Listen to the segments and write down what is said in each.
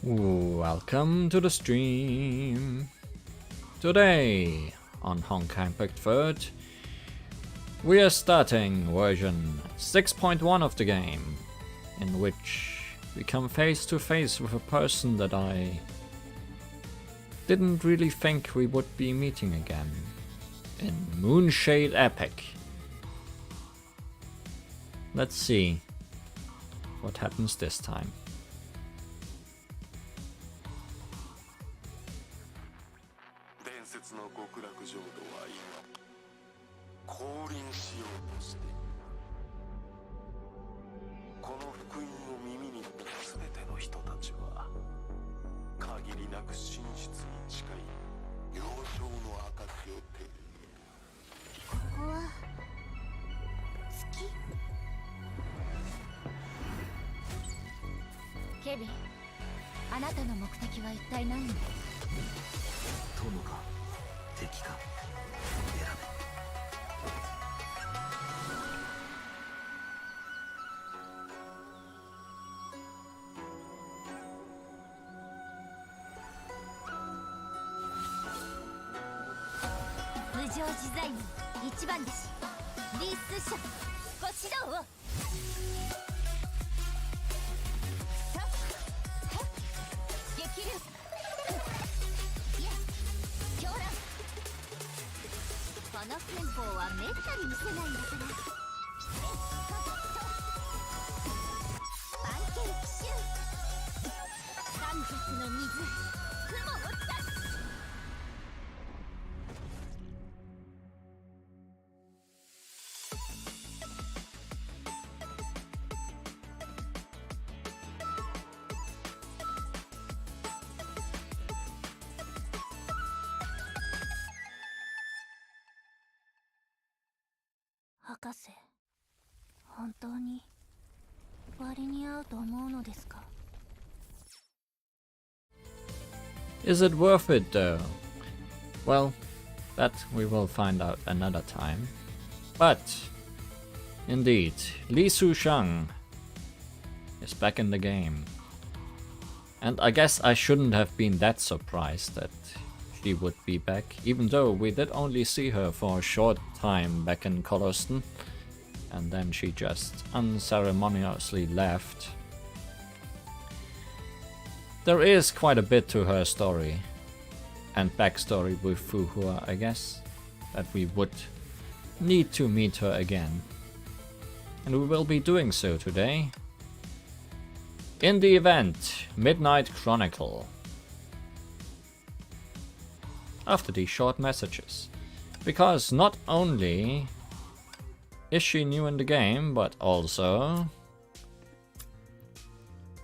Welcome to the stream. Today on Honkai Impact 3rd, we are starting version 6.1 of the game, in which we come face to face with a person that I didn't really think we would be meeting again in Moonshade Epic. Let's see what happens this time.ケビン、あなたの目的は一体何？友か敵か選べ。無常自在の一番弟子リース社ご指導を。この戦法はめったに見せないんだから。パンケーキシュー三尺の水雲を出す。博士、本当に割に合うと思うのですか？ Is it worth it though? Well, that we will find out another time. But, indeed, Li Sushang is back in the game. And I guess I shouldn't have been that surprised that she would be back, even though we did only see her for a short time back in Coloston, and then she just unceremoniously left. There is quite a bit to her story and backstory with Fuhua, I guess, that we would need to meet her again. And we will be doing so today in the event Midnight Chronicle. After these short messages. Because not only is she new in the game, but also,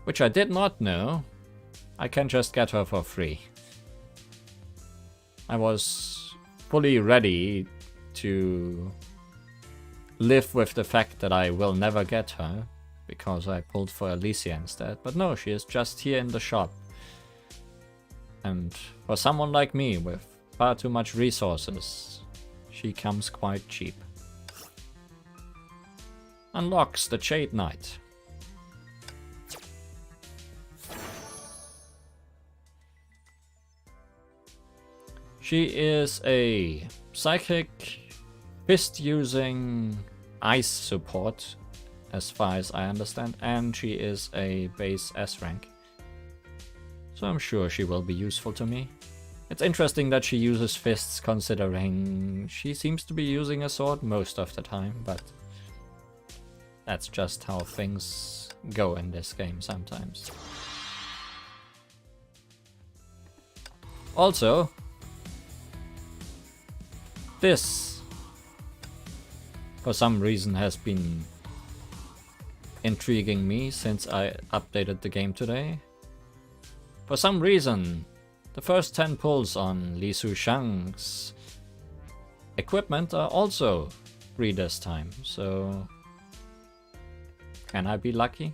which I did not know, I can just get her for free. I was fully ready to live with the fact that I will never get her, because I pulled for Alicia instead, but no, she is just here in the shop. And for someone like me with far too much resources, she comes quite cheap. Unlocks the Jade Knight. She is a psychic fist-using ice support, as far as I understand, and she is a base S rank. So I'm sure she will be useful to me. It's interesting that she uses fists, considering she seems to be using a sword most of the time, but that's just how things go in this game sometimes. Also, this, for some reason, has been intriguing me since I updated the game today. For some reason, the first 10 pulls on Li Sushang's equipment are also free this time, so can I be lucky?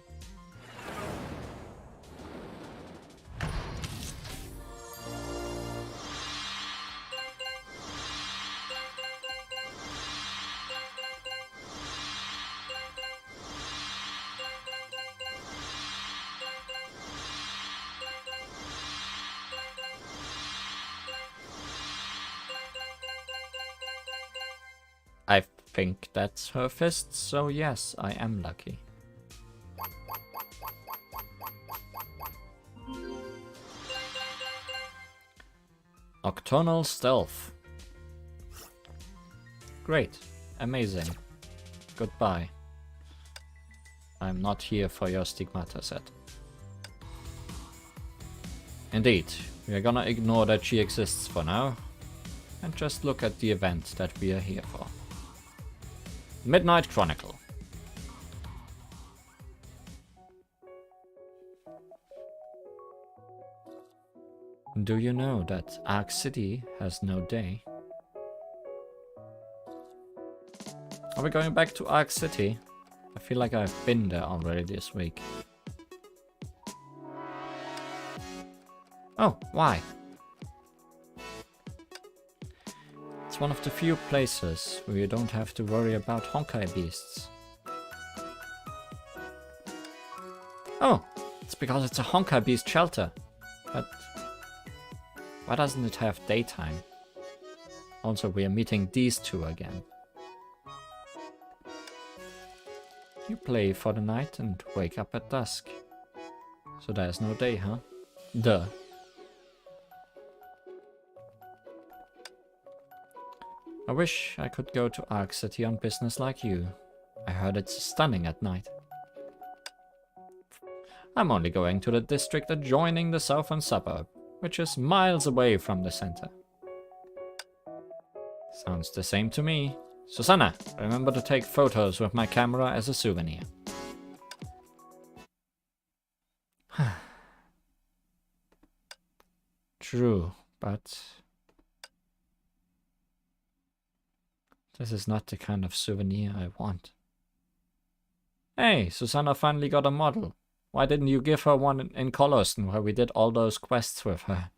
think that's her fist, so yes, I am lucky. Nocturnal stealth. Great. Amazing. Goodbye. I'm not here for your stigmata set. Indeed, we are gonna ignore that she exists for now, and just look at the event that we are here for. Midnight Chronicle. Do you know that Ark City has no day? Are we going back to Ark City? I feel like I've been there already this week. Oh, why? It's one of the few places where you don't have to worry about Honkai beasts. Oh, it's because it's a Honkai beast shelter. But why doesn't it have daytime? Also, we are meeting these two again. You play for the night and wake up at dusk. So there's no day, huh? Duh. I wish I could go to Ark City on business like you. I heard it's stunning at night. I'm only going to the district adjoining the southern suburb, which is miles away from the center. Sounds the same to me. Susanna, remember to take photos with my camera as a souvenir. True, but this is not the kind of souvenir I want. Hey, Susanna finally got a model. Why didn't you give her one in Coloston where we did all those quests with her?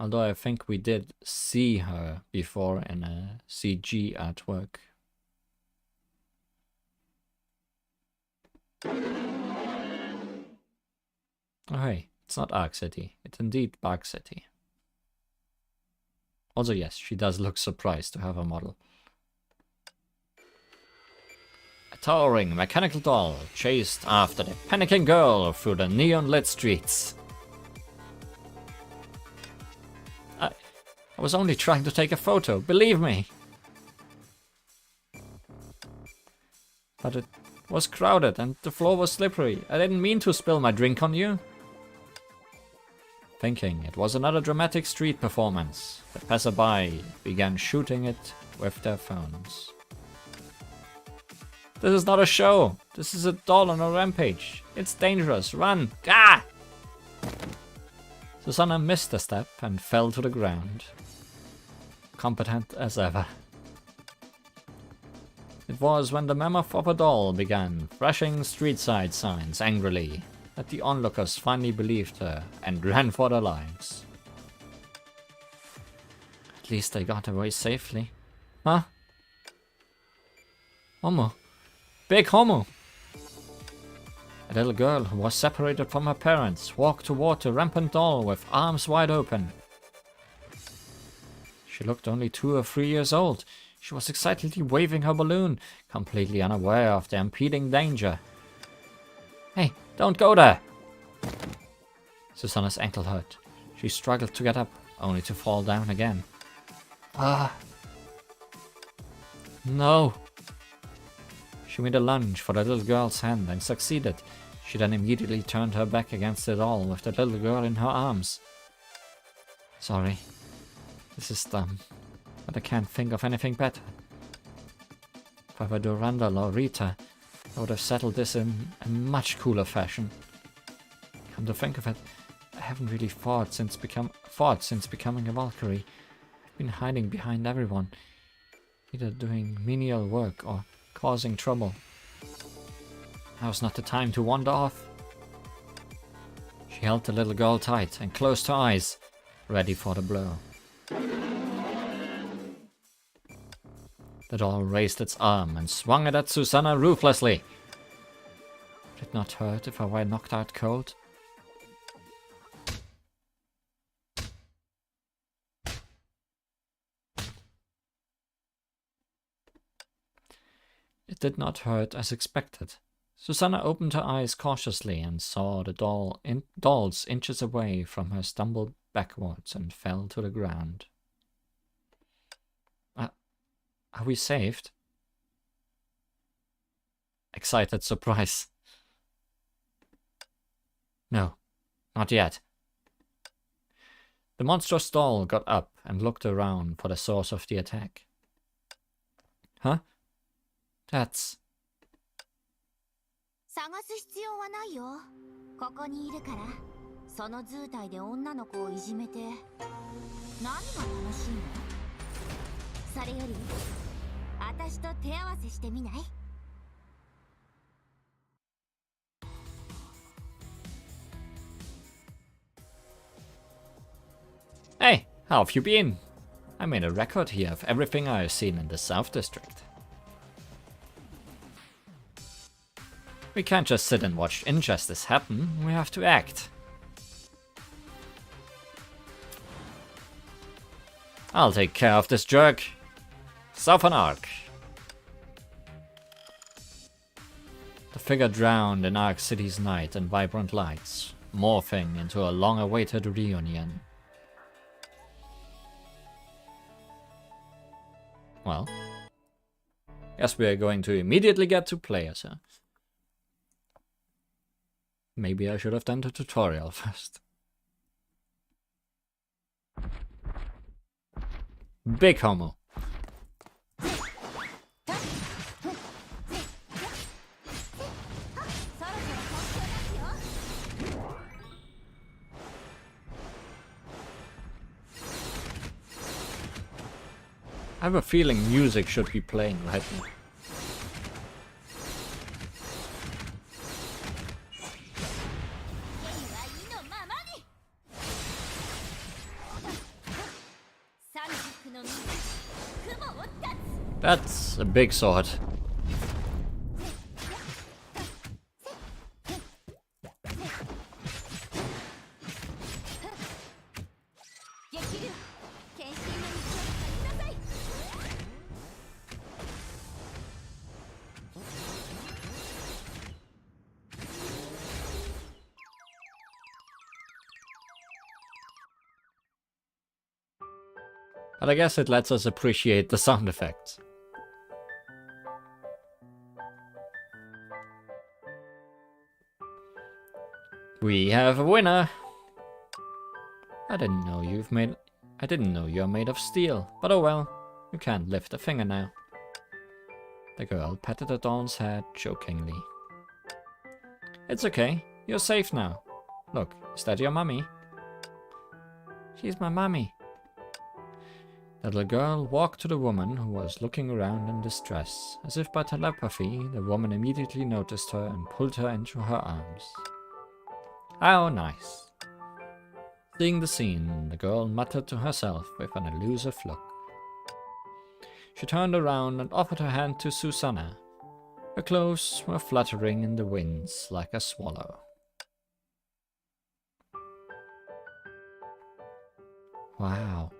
Although I think we did see her before in a CG artwork. Oh hey, it's not Ark City. It's indeed Bark City. Also yes, she does look surprised to have a model. A towering mechanical doll chased after the panicking girl through the neon-lit streets. I was only trying to take a photo, believe me. But it was crowded and the floor was slippery. I didn't mean to spill my drink on you. Thinking it was another dramatic street performance, the passerby began shooting it with their phones. This is not a show. This is a doll on a rampage. It's dangerous. Run. Gah! Susanna missed a step and fell to the ground. Competent as ever. It was when the mammoth of a doll began thrashing street-side signs angrily that the onlookers finally believed her and ran for their lives. At least they got away safely. Huh? Homo. Big homo! A little girl who was separated from her parents walked toward the rampant doll with arms wide open. She looked only 2 or 3 years old. She was excitedly waving her balloon, completely unaware of the impending danger. Hey, don't go there! Susanna's ankle hurt. She struggled to get up, only to fall down again. Ah! No! She made a lunge for the little girl's hand and succeeded. She then immediately turned her back against the doll with the little girl in her arms. Sorry. This is dumb, but I can't think of anything better. If I were Durandal or Rita, I would have settled this in a much cooler fashion. Come to think of it, I haven't really fought since becoming a Valkyrie. I've been hiding behind everyone, either doing menial work or causing trouble. Now's not the time to wander off. She held the little girl tight and closed her eyes, ready for the blow. The doll raised its arm and swung it at Susanna ruthlessly. Would it not hurt if I were knocked out cold? did not hurt as expected. Susanna opened her eyes cautiously and saw the dolls inches away from her, stumbled backwards and fell to the ground. Are we saved? Excited surprise. No, not yet. The monstrous doll got up and looked around for the source of the attack. Huh? That's... 探す必要はないよ。ここにいるから。その図体で女の子をいじめて何が楽しいの？それより私と手合わせしてみない？ Hey, how have you been? I made a record here of everything I have seen in the South District. We can't just sit and watch injustice happen, we have to act. I'll take care of this jerk. Southern Arc. The figure drowned in Arc City's night and vibrant lights, morphing into a long-awaited reunion. Well, guess we are going to immediately get to players, huh? Maybe I should have done the tutorial first. Big homo. I have a feeling music should be playing right now. That's a big sword. But I guess it lets us appreciate the sound effects. We have a winner! I didn't know you're made of steel, but oh well, you can't lift a finger now. The girl patted the doll's head jokingly. It's okay, you're safe now. Look, is that your mummy? She's my mummy. The little girl walked to the woman, who was looking around in distress. As if by telepathy, the woman immediately noticed her and pulled her into her arms. How nice. Seeing the scene, the girl muttered to herself with an elusive look. She turned around and offered her hand to Susanna. Her clothes were fluttering in the winds like a swallow. Wow.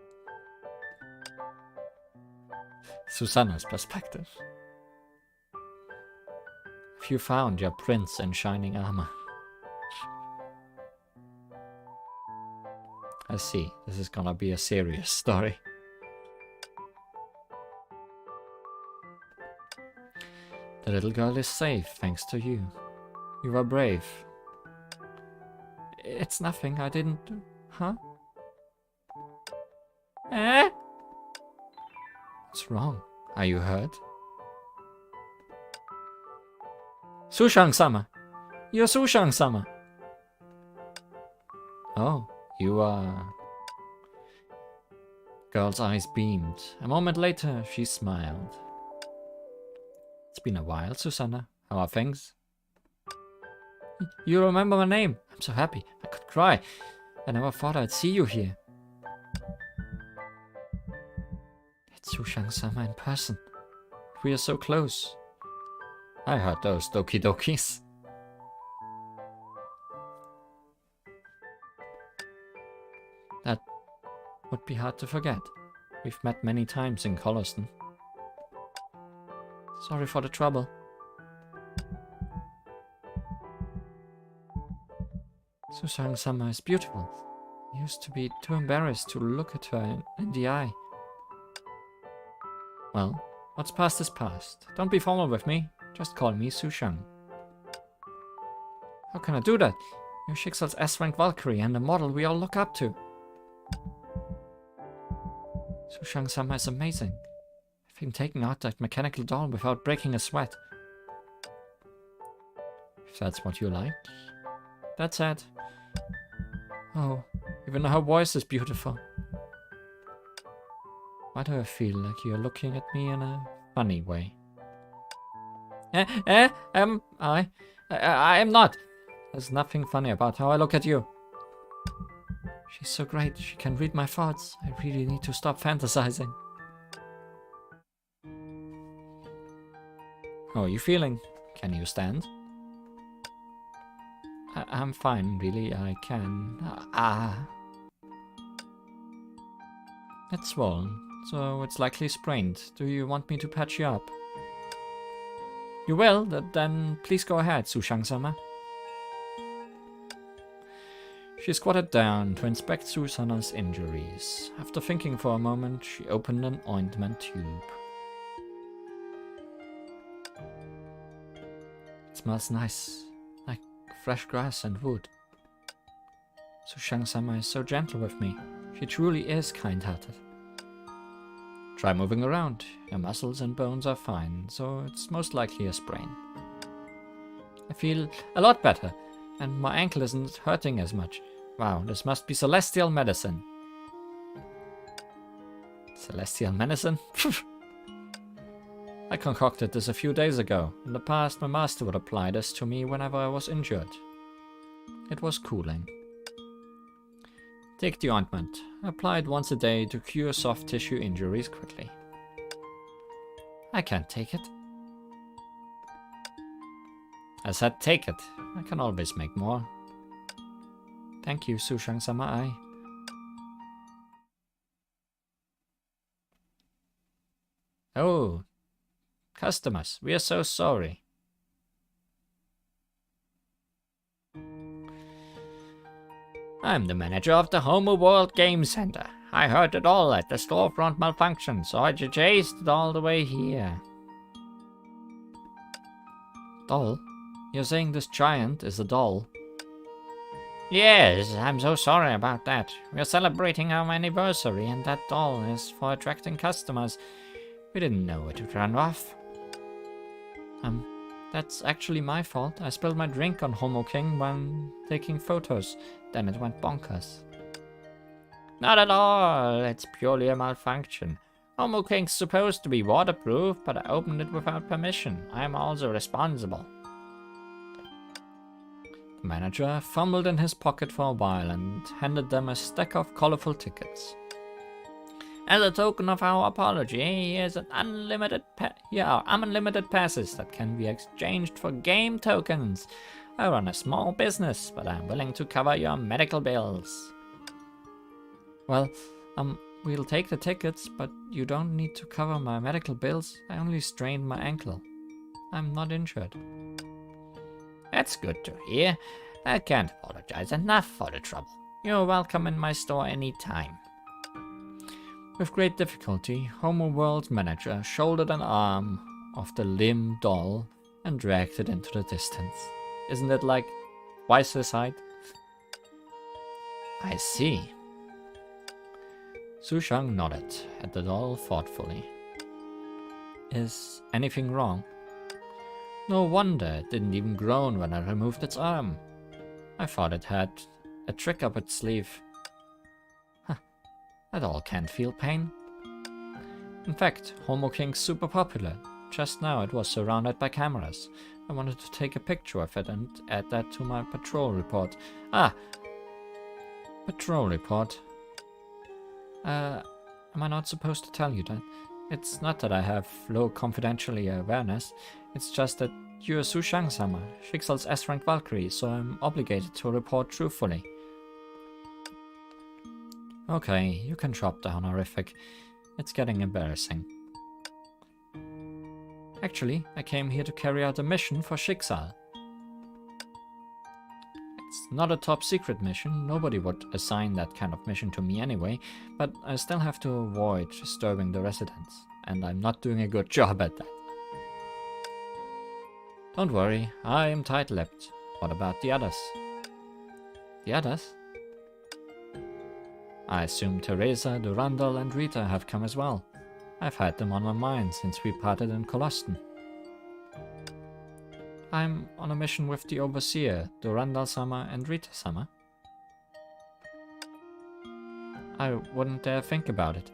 Susanna's perspective. Have you found your prince in shining armor? I see, this is gonna be a serious story. The little girl is safe thanks to you. You are brave. It's nothing, I didn't do... Huh? Eh? What's wrong? Are you hurt? Sushang-sama! You're Sushang-sama! Oh, you are... Girl's eyes beamed. A moment later, she smiled. It's been a while, Susanna. How are things? You remember my name. I'm so happy. I could cry. I never thought I'd see you here. It's Sushang-sama in person. We are so close. I heard those Doki Dokis. That would be hard to forget. We've met many times in Coloston. Sorry for the trouble. Susang-sama is beautiful. I used to be too embarrassed to look at her in the eye. Well, what's past is past. Don't be formal with me. Just call me Sushang. How can I do that? You're Schicksal's S-rank Valkyrie and a model we all look up to. Sushang-sama is amazing. I've been taking out that mechanical doll without breaking a sweat. If that's what you like, that's it. Oh, even her voice is beautiful. Why do I feel like you're looking at me in a funny way? I am not. There's nothing funny about how I look at you. She's so great, she can read my thoughts. I really need to stop fantasizing. How are you feeling? Can you stand? I'm fine, really, I can. It's swollen, so it's likely sprained. Do you want me to patch you up? You will? Then please go ahead, Sushang-sama. She squatted down to inspect Susanna's injuries. After thinking for a moment, she opened an ointment tube. It smells nice, like fresh grass and wood. Sushang-sama is so gentle with me. She truly is kind-hearted. Try moving around. Your muscles and bones are fine, so it's most likely a sprain. I feel a lot better, and my ankle isn't hurting as much. Wow, this must be celestial medicine. Celestial medicine? I concocted this a few days ago. In the past, my master would apply this to me whenever I was injured. It was cooling. Take the ointment. Apply it once a day to cure soft tissue injuries quickly. I can't take it. I said take it. I can always make more. Thank you, Sushang-sama. Oh, customers, we are so sorry. I'm the manager of the Homo World Game Center. I heard it all at the storefront malfunction, so I chased it all the way here. Doll? You're saying this giant is a doll? Yes, I'm so sorry about that. We're celebrating our anniversary and that doll is for attracting customers. We didn't know it would run off. That's actually my fault. I spilled my drink on Homo King when taking photos. Then it went bonkers. Not at all. It's purely a malfunction. Homo King's supposed to be waterproof, but I opened it without permission. I'm also responsible. The manager fumbled in his pocket for a while and handed them a stack of colorful tickets. As a token of our apology, here's an unlimited passes that can be exchanged for game tokens. I run a small business, but I'm willing to cover your medical bills. Well, we'll take the tickets, but you don't need to cover my medical bills. I only strained my ankle. I'm not injured. That's good to hear. I can't apologize enough for the trouble. You're welcome in my store anytime. With great difficulty, Homo World's manager shouldered an arm of the limb doll and dragged it into the distance. Isn't it like twice his height? I see. Sushang nodded at the doll thoughtfully. Is anything wrong? No wonder it didn't even groan when I removed its arm. I thought it had a trick up its sleeve. Huh, that doll can't feel pain. In fact, Homo King's super popular. Just now it was surrounded by cameras. I wanted to take a picture of it and add that to my patrol report. Patrol report. Am I not supposed to tell you that? It's not that I have low confidentiality awareness. It's just that you're Sushang-sama, Schicksal's S-rank Valkyrie, so I'm obligated to report truthfully. Okay, you can drop the honorific. It's getting embarrassing. Actually, I came here to carry out a mission for Schicksal. It's not a top secret mission, nobody would assign that kind of mission to me anyway, but I still have to avoid disturbing the residents, and I'm not doing a good job at that. Don't worry, I am tight-lipped. What about the others? The others? I assume Teresa, Durandal, and Rita have come as well. I've had them on my mind since we parted in Coloston. I'm on a mission with the Overseer, Durandal-sama and Rita-sama. I wouldn't dare think about it.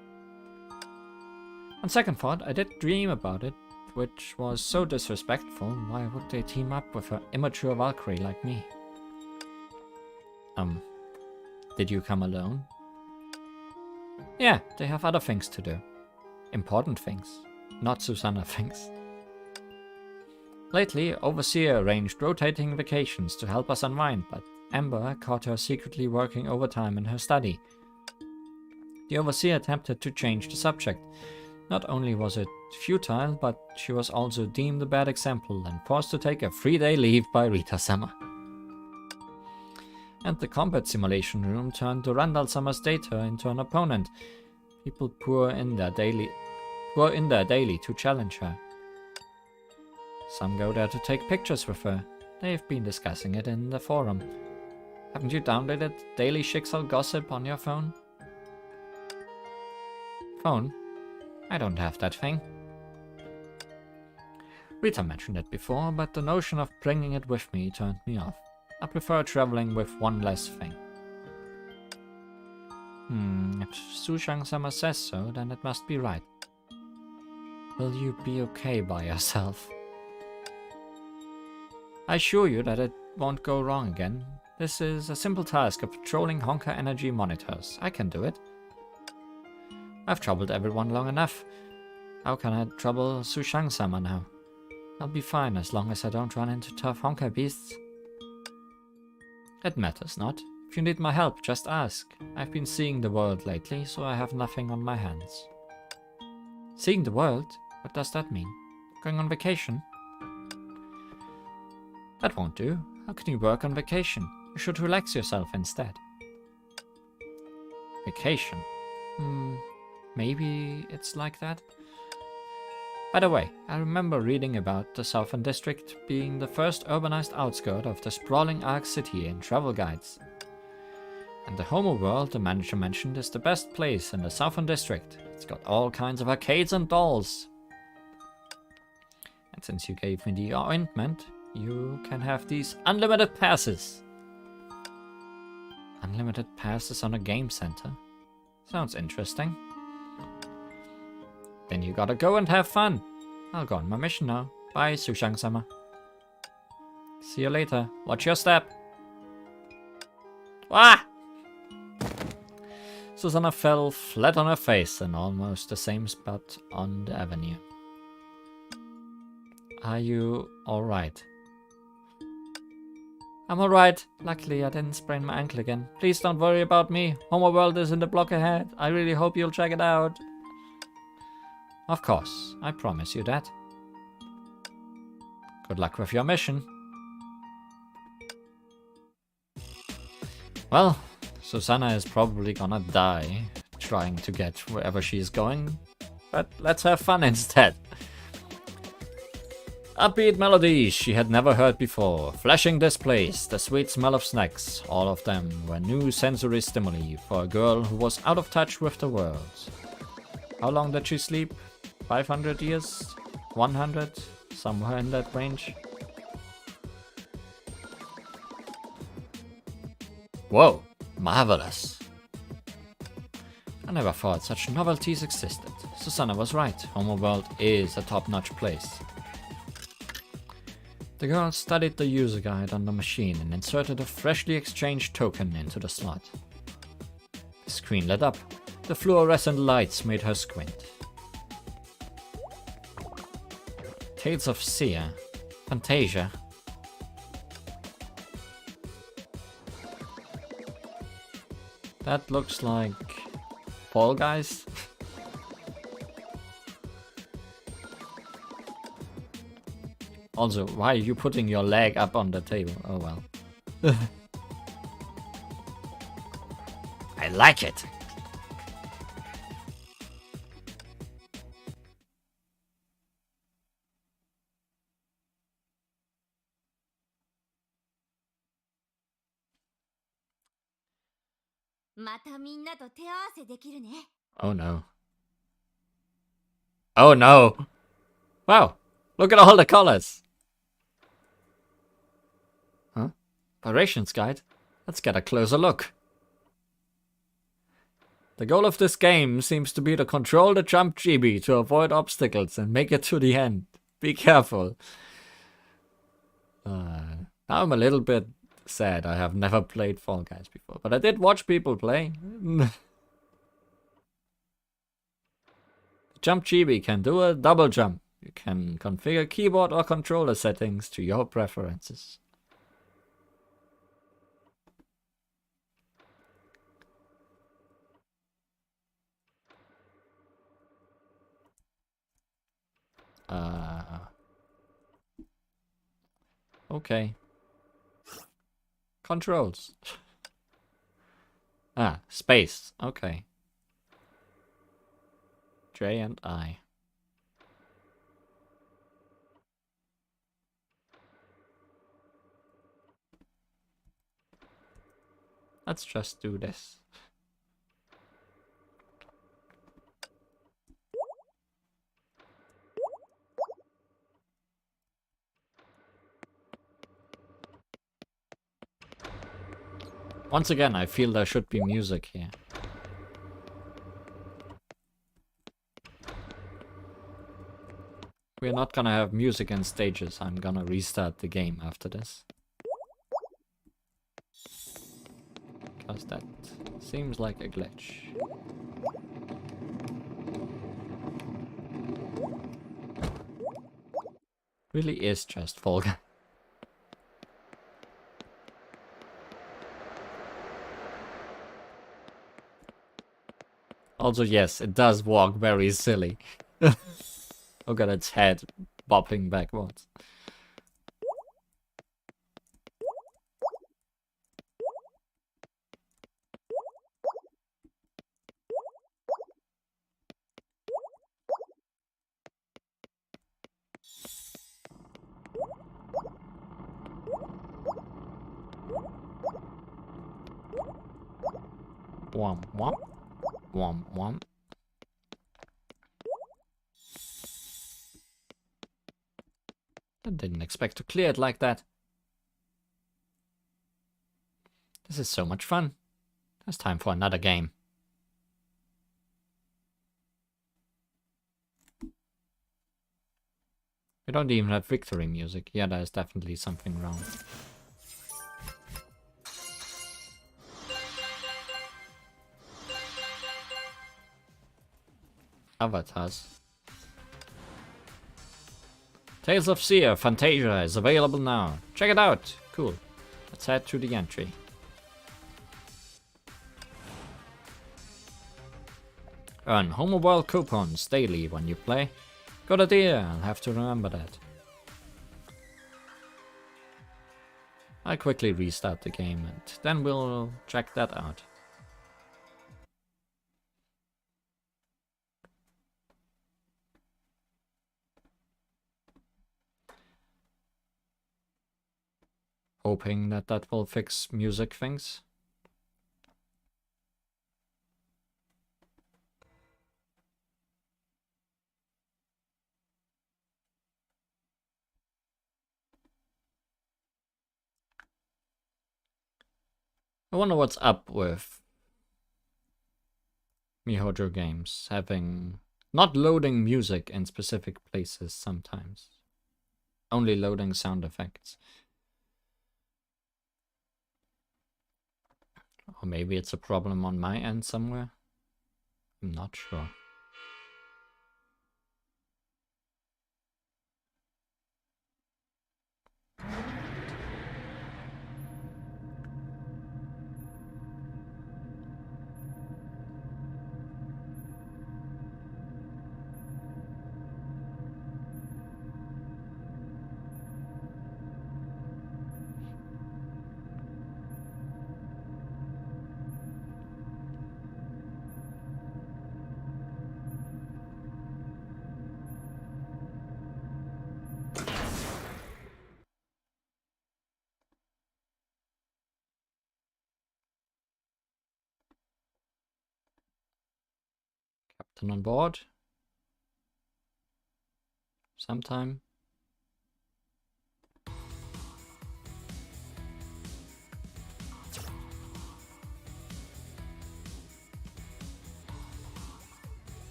On second thought, I did dream about it, which was so disrespectful. Why would they team up with an immature Valkyrie like me? Did you come alone? Yeah, they have other things to do. Important things, not Susanna things. Lately, Overseer arranged rotating vacations to help us unwind, but Amber caught her secretly working overtime in her study. The Overseer attempted to change the subject. Not only was it futile, but she was also deemed a bad example and forced to take a 3-day leave by Rita-sama. And the combat simulation room turned Durandal-sama's data into an opponent. People pour in their daily to challenge her. Some go there to take pictures with her. They've been discussing it in the forum. Haven't you downloaded Daily Schicksal Gossip on your phone? Phone? I don't have that thing. Rita mentioned it before, but the notion of bringing it with me turned me off. I prefer traveling with one less thing. If Sushang-sama says so, then it must be right. Will you be okay by yourself? I assure you that it won't go wrong again. This is a simple task of patrolling Honkai energy monitors. I can do it. I've troubled everyone long enough. How can I trouble Sushang-sama now? I'll be fine as long as I don't run into tough Honkai beasts. It matters not. If you need my help, just ask. I've been seeing the world lately, so I have nothing on my hands. Seeing the world? What does that mean? Going on vacation? That won't do. How can you work on vacation? You should relax yourself instead. Vacation? Maybe it's like that? By the way, I remember reading about the Southern District being the first urbanized outskirt of the sprawling Ark City in travel guides. And the Homo world the manager mentioned is the best place in the Southern District. It's got all kinds of arcades and dolls. And since you gave me the ointment, you can have these unlimited passes. Unlimited passes on a game center? Sounds interesting. Then you gotta go and have fun. I'll go on my mission now. Bye, Sushang-sama. See you later. Watch your step. Ah! Susanna fell flat on her face in almost the same spot on the avenue. Are you alright? I'm alright. Luckily, I didn't sprain my ankle again. Please don't worry about me. Homo World is in the block ahead. I really hope you'll check it out. Of course, I promise you that. Good luck with your mission. Well, Susanna is probably gonna die trying to get wherever she's going, but let's have fun instead. Upbeat melodies she had never heard before, flashing displays, the sweet smell of snacks, all of them were new sensory stimuli for a girl who was out of touch with the world. How long did she sleep? 500 years? 100? Somewhere in that range? Whoa, marvelous. I never thought such novelties existed. Susanna was right, Homo World is a top-notch place. The girl studied the user guide on the machine and inserted a freshly exchanged token into the slot. The screen lit up. The fluorescent lights made her squint. Tales of Sia. Fantasia. That looks like Fall Guys. Also, why are you putting your leg up on the table? Oh well. I like it. Oh no. Oh no. Wow. Look at all the colors. Huh? Operations guide? Let's get a closer look. The goal of this game seems to be to control the jump chibi to avoid obstacles and make it to the end. Be careful. Now I'm a little bit sad. I have never played Fall Guys before, but I did watch people play. The jump chibi can do a double jump. You can configure keyboard or controller settings to your preferences. Okay. Controls. Space. Okay. J and I. Let's just do this. Once again, I feel there should be music here. We're not gonna have music in stages. I'm gonna restart the game after this. Because that seems like a glitch. Really is just Fall Guys. Also, yes, it does walk very silly. Look at its head bopping backwards. Womp womp. Womp womp. I didn't expect to clear it like that. This is so much fun. It's time for another game. We don't even have victory music. Yeah, there's definitely something wrong. Avatars. Tales of Seer Fantasia is available now. Check it out. Cool. Let's head to the entry. Earn Homeworld coupons daily when you play. Good idea, I'll have to remember that. I'll quickly restart the game and then we'll check that out. Hoping that that will fix music things. I wonder what's up with MiHoJo games having not loading music in specific places sometimes. Only loading sound effects. Or maybe it's a problem on my end somewhere. I'm not sure. Captain on board. Sometime.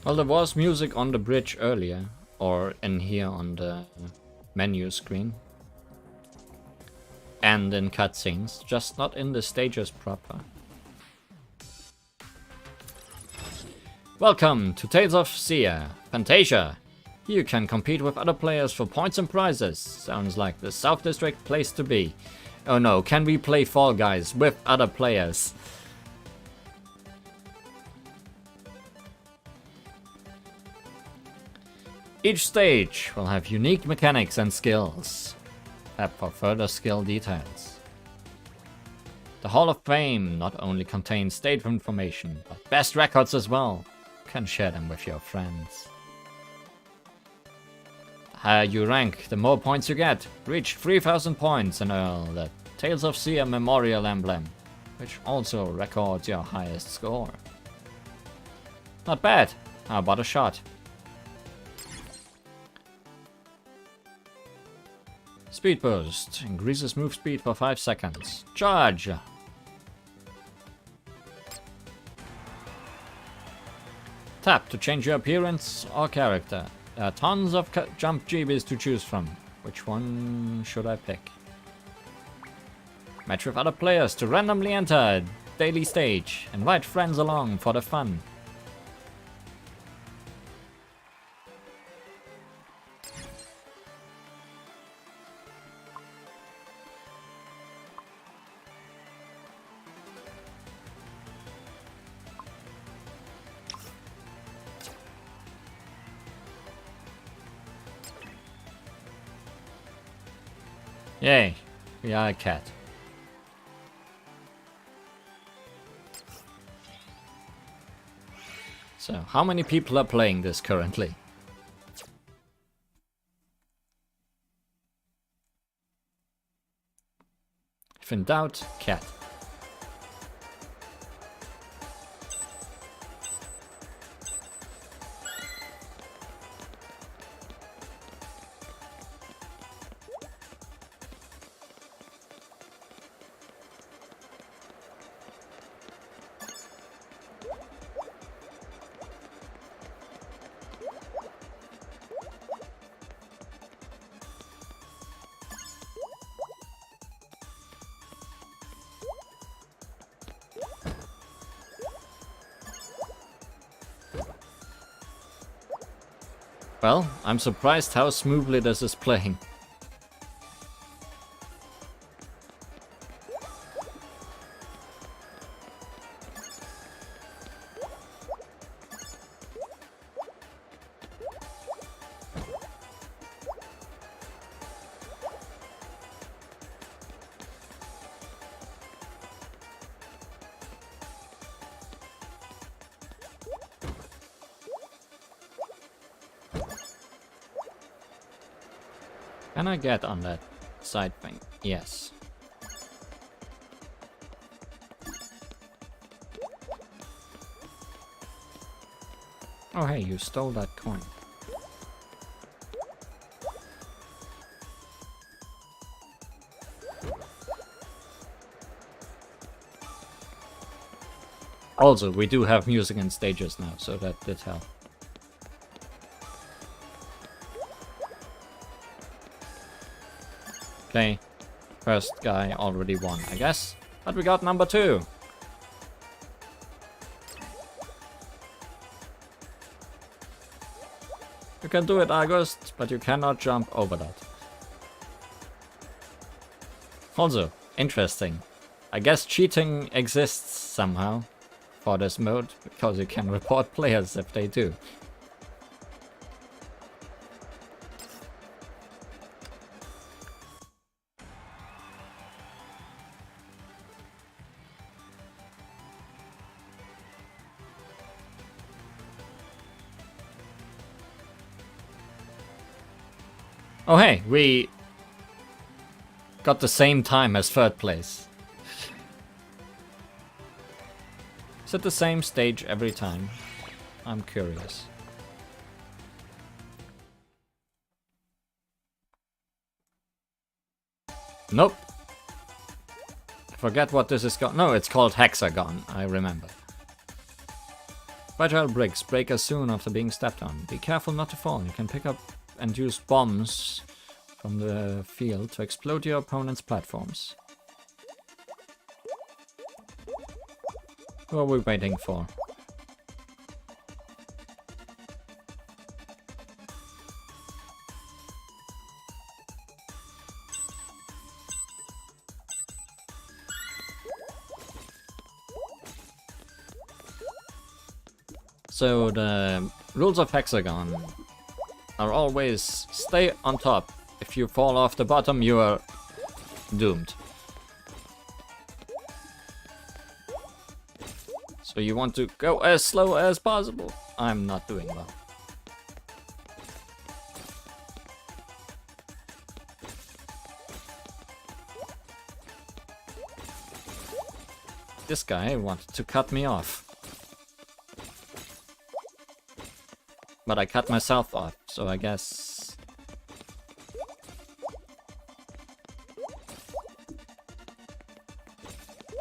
Well, there was music on the bridge earlier, or in here on the menu screen. And in cutscenes, just not in the stages proper. Welcome to Tales of Sia, Fantasia. Here you can compete with other players for points and prizes. Sounds like the South District place to be. Oh no, can we play Fall Guys with other players? Each stage will have unique mechanics and skills. Tap for further skill details. The Hall of Fame not only contains stage information, but best records as well. You can share them with your friends. The higher you rank, the more points you get. Reach 3000 points and earn the Tales of Sia Memorial Emblem, which also records your highest score. Not bad. How about a shot? Speed boost. Increases move speed for 5 seconds. Charge! Tap to change your appearance or character. There are tons of jump GBs to choose from. Which one should I pick? Match with other players to randomly enter a daily stage. Invite friends along for the fun. Yay, we are a cat. So, how many people are playing this currently? If in doubt, cat. Well, I'm surprised how smoothly this is playing. Can I get on that side thing? Yes. Oh hey, you stole that coin. Also, we do have music and stages now, so that did help. Okay, first guy already won, I guess. But we got number 2. You can do it, August, but you cannot jump over that. Also, interesting. I guess cheating exists somehow for this mode, because you can report players if they do. Oh hey, we got the same time as 3rd place. Is it the same stage every time? I'm curious. Nope. Forget what this is called. No, it's called Hexagon, I remember. Fragile bricks break as soon after being stepped on. Be careful not to fall. You can pick up and use bombs from the field to explode your opponent's platforms. Who are we waiting for? So the rules of Hexagon are always stay on top. If you fall off the bottom, you are doomed. So you want to go as slow as possible. I'm not doing well. This guy wanted to cut me off. But I cut myself off, so I guess...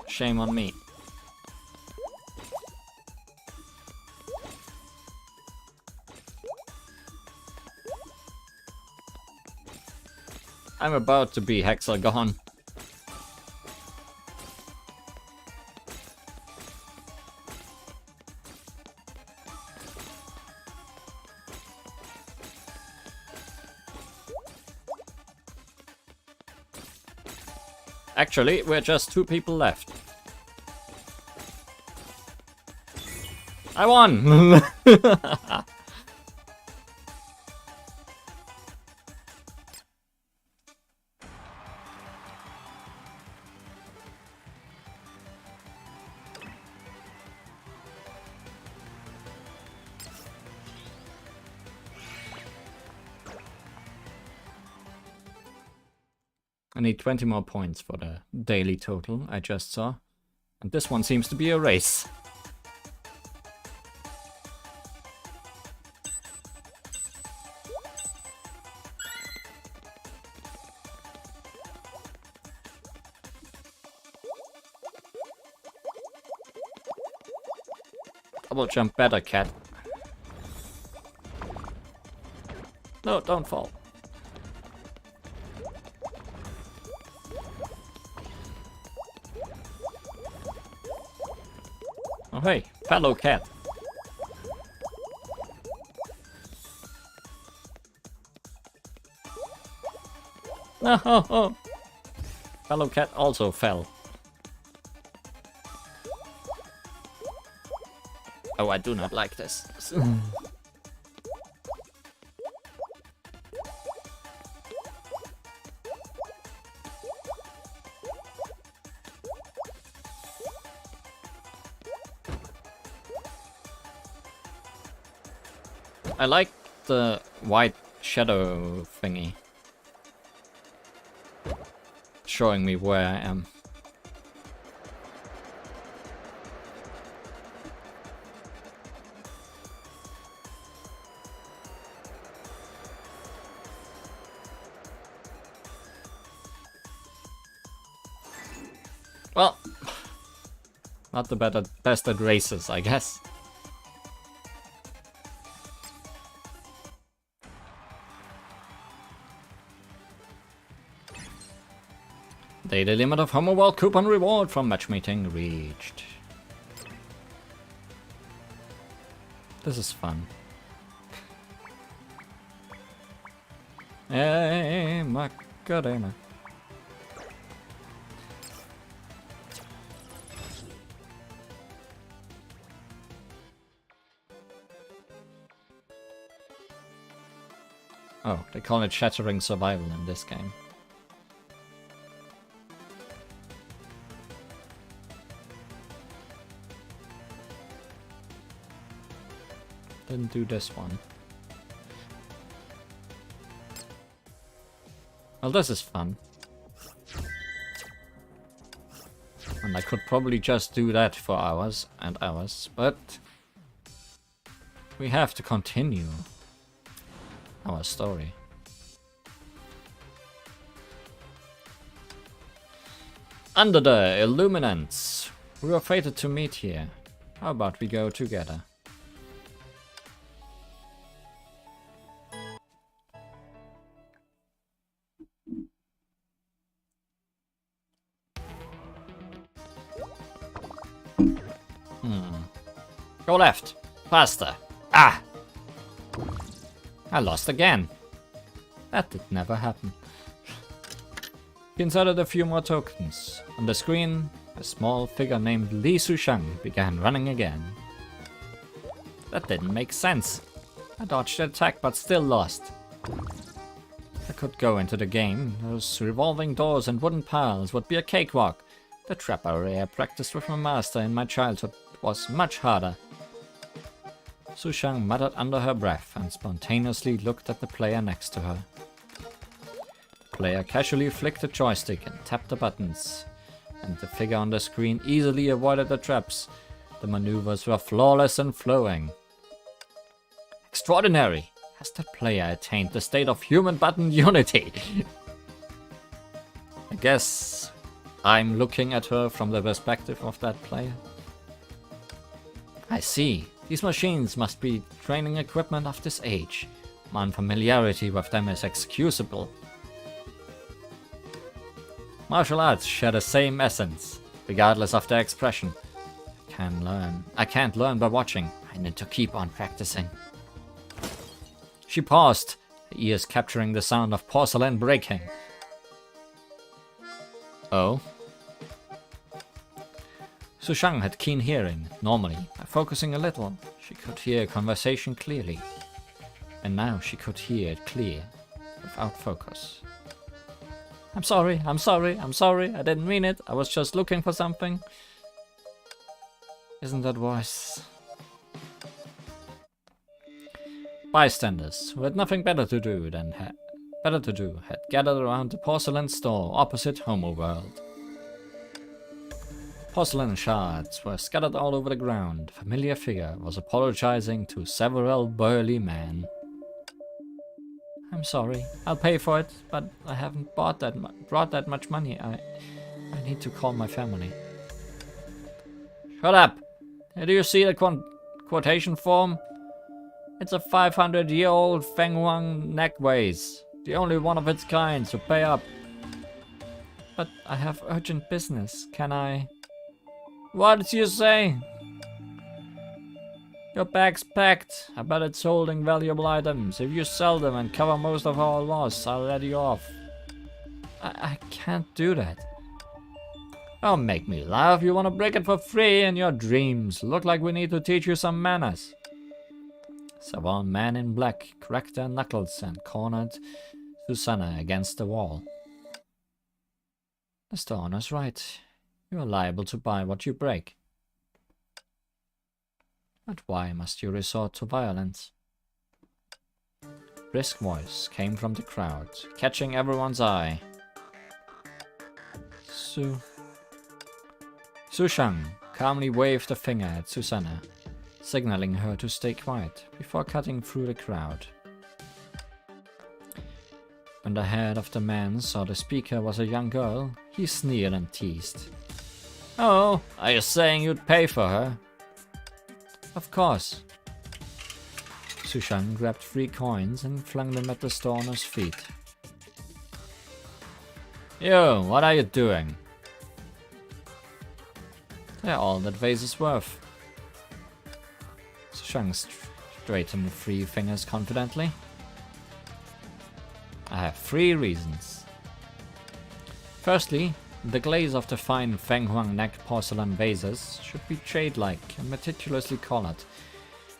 Shame on me. I'm about to be Hexagon. Actually, we're just 2 people left. I won! I need 20 more points for the daily total I just saw. And this one seems to be a race. Double jump better, cat. No, don't fall. Oh hey, fellow cat. No, oh. Fellow cat also fell. Oh, I do not like this. I like the white shadow thingy showing me where I am. Well, not the best at races, I guess. Daily limit of Homeworld coupon reward from matchmaking reached. This is fun. Hey, Macarena. Oh, they call it shattering survival in this game. Didn't do this one. Well, this is fun. And I could probably just do that for hours and hours, but we have to continue our story. Under the Illuminants, we were fated to meet here. How about we go together? Go left. Faster. Ah! I lost again. That did never happen. He inserted a few more tokens. On the screen, a small figure named Li Sushang began running again. That didn't make sense. I dodged the attack but still lost. I could go into the game. Those revolving doors and wooden piles would be a cakewalk. The trap area I practiced with my master in my childhood was much harder. Sushang muttered under her breath and spontaneously looked at the player next to her. The player casually flicked the joystick and tapped the buttons, and the figure on the screen easily avoided the traps. The maneuvers were flawless and flowing. Extraordinary! Has the player attained the state of human button unity? I guess I'm looking at her from the perspective of that player. I see. These machines must be training equipment of this age. My unfamiliarity with them is excusable. Martial arts share the same essence, regardless of their expression. I can't learn by watching. I need to keep on practicing. She paused, her ears capturing the sound of porcelain breaking. Oh? Sushang had keen hearing. Normally, by focusing a little, she could hear conversation clearly. And now she could hear it clear, without focus. I'm sorry, I didn't mean it. I was just looking for something. Isn't that wise? Bystanders, who had nothing better to do, had gathered around the porcelain store opposite Homoworld. Porcelain shards were scattered all over the ground. A familiar figure was apologizing to several burly men. I'm sorry, I'll pay for it, but I haven't brought that much money. I need to call my family. Shut up! Do you see the quotation form? It's a 500-year-old Fenghuang neck vase, the only one of its kind, so pay up. But I have urgent business, can I? What did you say? Your bag's packed. I bet it's holding valuable items. If you sell them and cover most of our loss, I'll let you off. I can't do that. Don't make me laugh. You want to break it for free in your dreams. Look like we need to teach you some manners. Several men in black cracked their knuckles and cornered Susanna against the wall. The store owner's right. You are liable to buy what you break. But why must you resort to violence? A brisk voice came from the crowd, catching everyone's eye. Sushang calmly waved a finger at Susanna, signaling her to stay quiet before cutting through the crowd. When the head of the man saw the speaker was a young girl, he sneered and teased. Oh, are you saying you'd pay for her? Of course. Sushang grabbed 3 coins and flung them at the store owner's feet. Yo, what are you doing? They're all that vase is worth. Sushang straightened the 3 fingers confidently. I have 3 reasons. Firstly, the glaze of the fine Fenghuang neck porcelain vases should be jade-like and meticulously colored.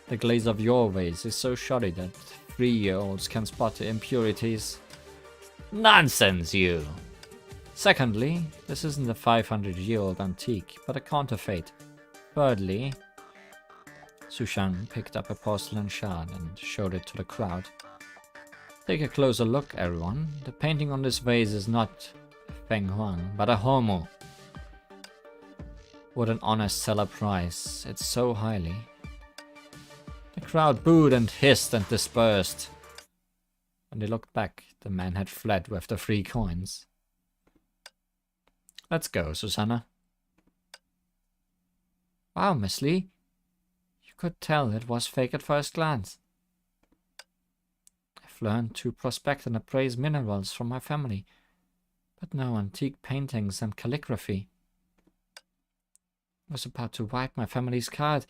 The glaze of your vase is so shoddy that 3-year-olds can spot the impurities. Nonsense, you! Secondly, this isn't a 500-year-old antique, but a counterfeit. Thirdly, Sushang picked up a porcelain shard and showed it to the crowd. Take a closer look, everyone. The painting on this vase is not Fenghuang, but a Homo. What an honest seller price. It's so highly. The crowd booed and hissed and dispersed. When they looked back, the man had fled with the 3 coins. Let's go, Susanna. Wow, Miss Lee. You could tell it was fake at first glance. I've learned to prospect and appraise minerals from my family, but no antique paintings and calligraphy. I was about to wipe my family's card,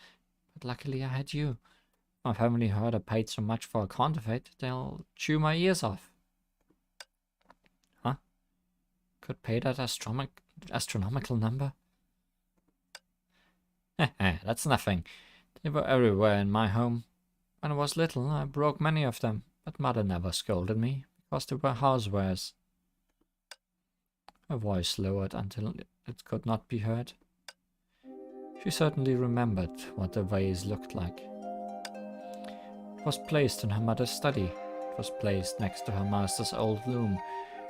but luckily I had you. My family heard I paid so much for a counterfeit, they'll chew my ears off. Huh? Could pay that astronomical number? That's nothing. They were everywhere in my home. When I was little, I broke many of them, but Mother never scolded me, because they were housewares. Her voice lowered until it could not be heard. She certainly remembered what the vase looked like. It was placed in her mother's study. It was placed next to her master's old loom.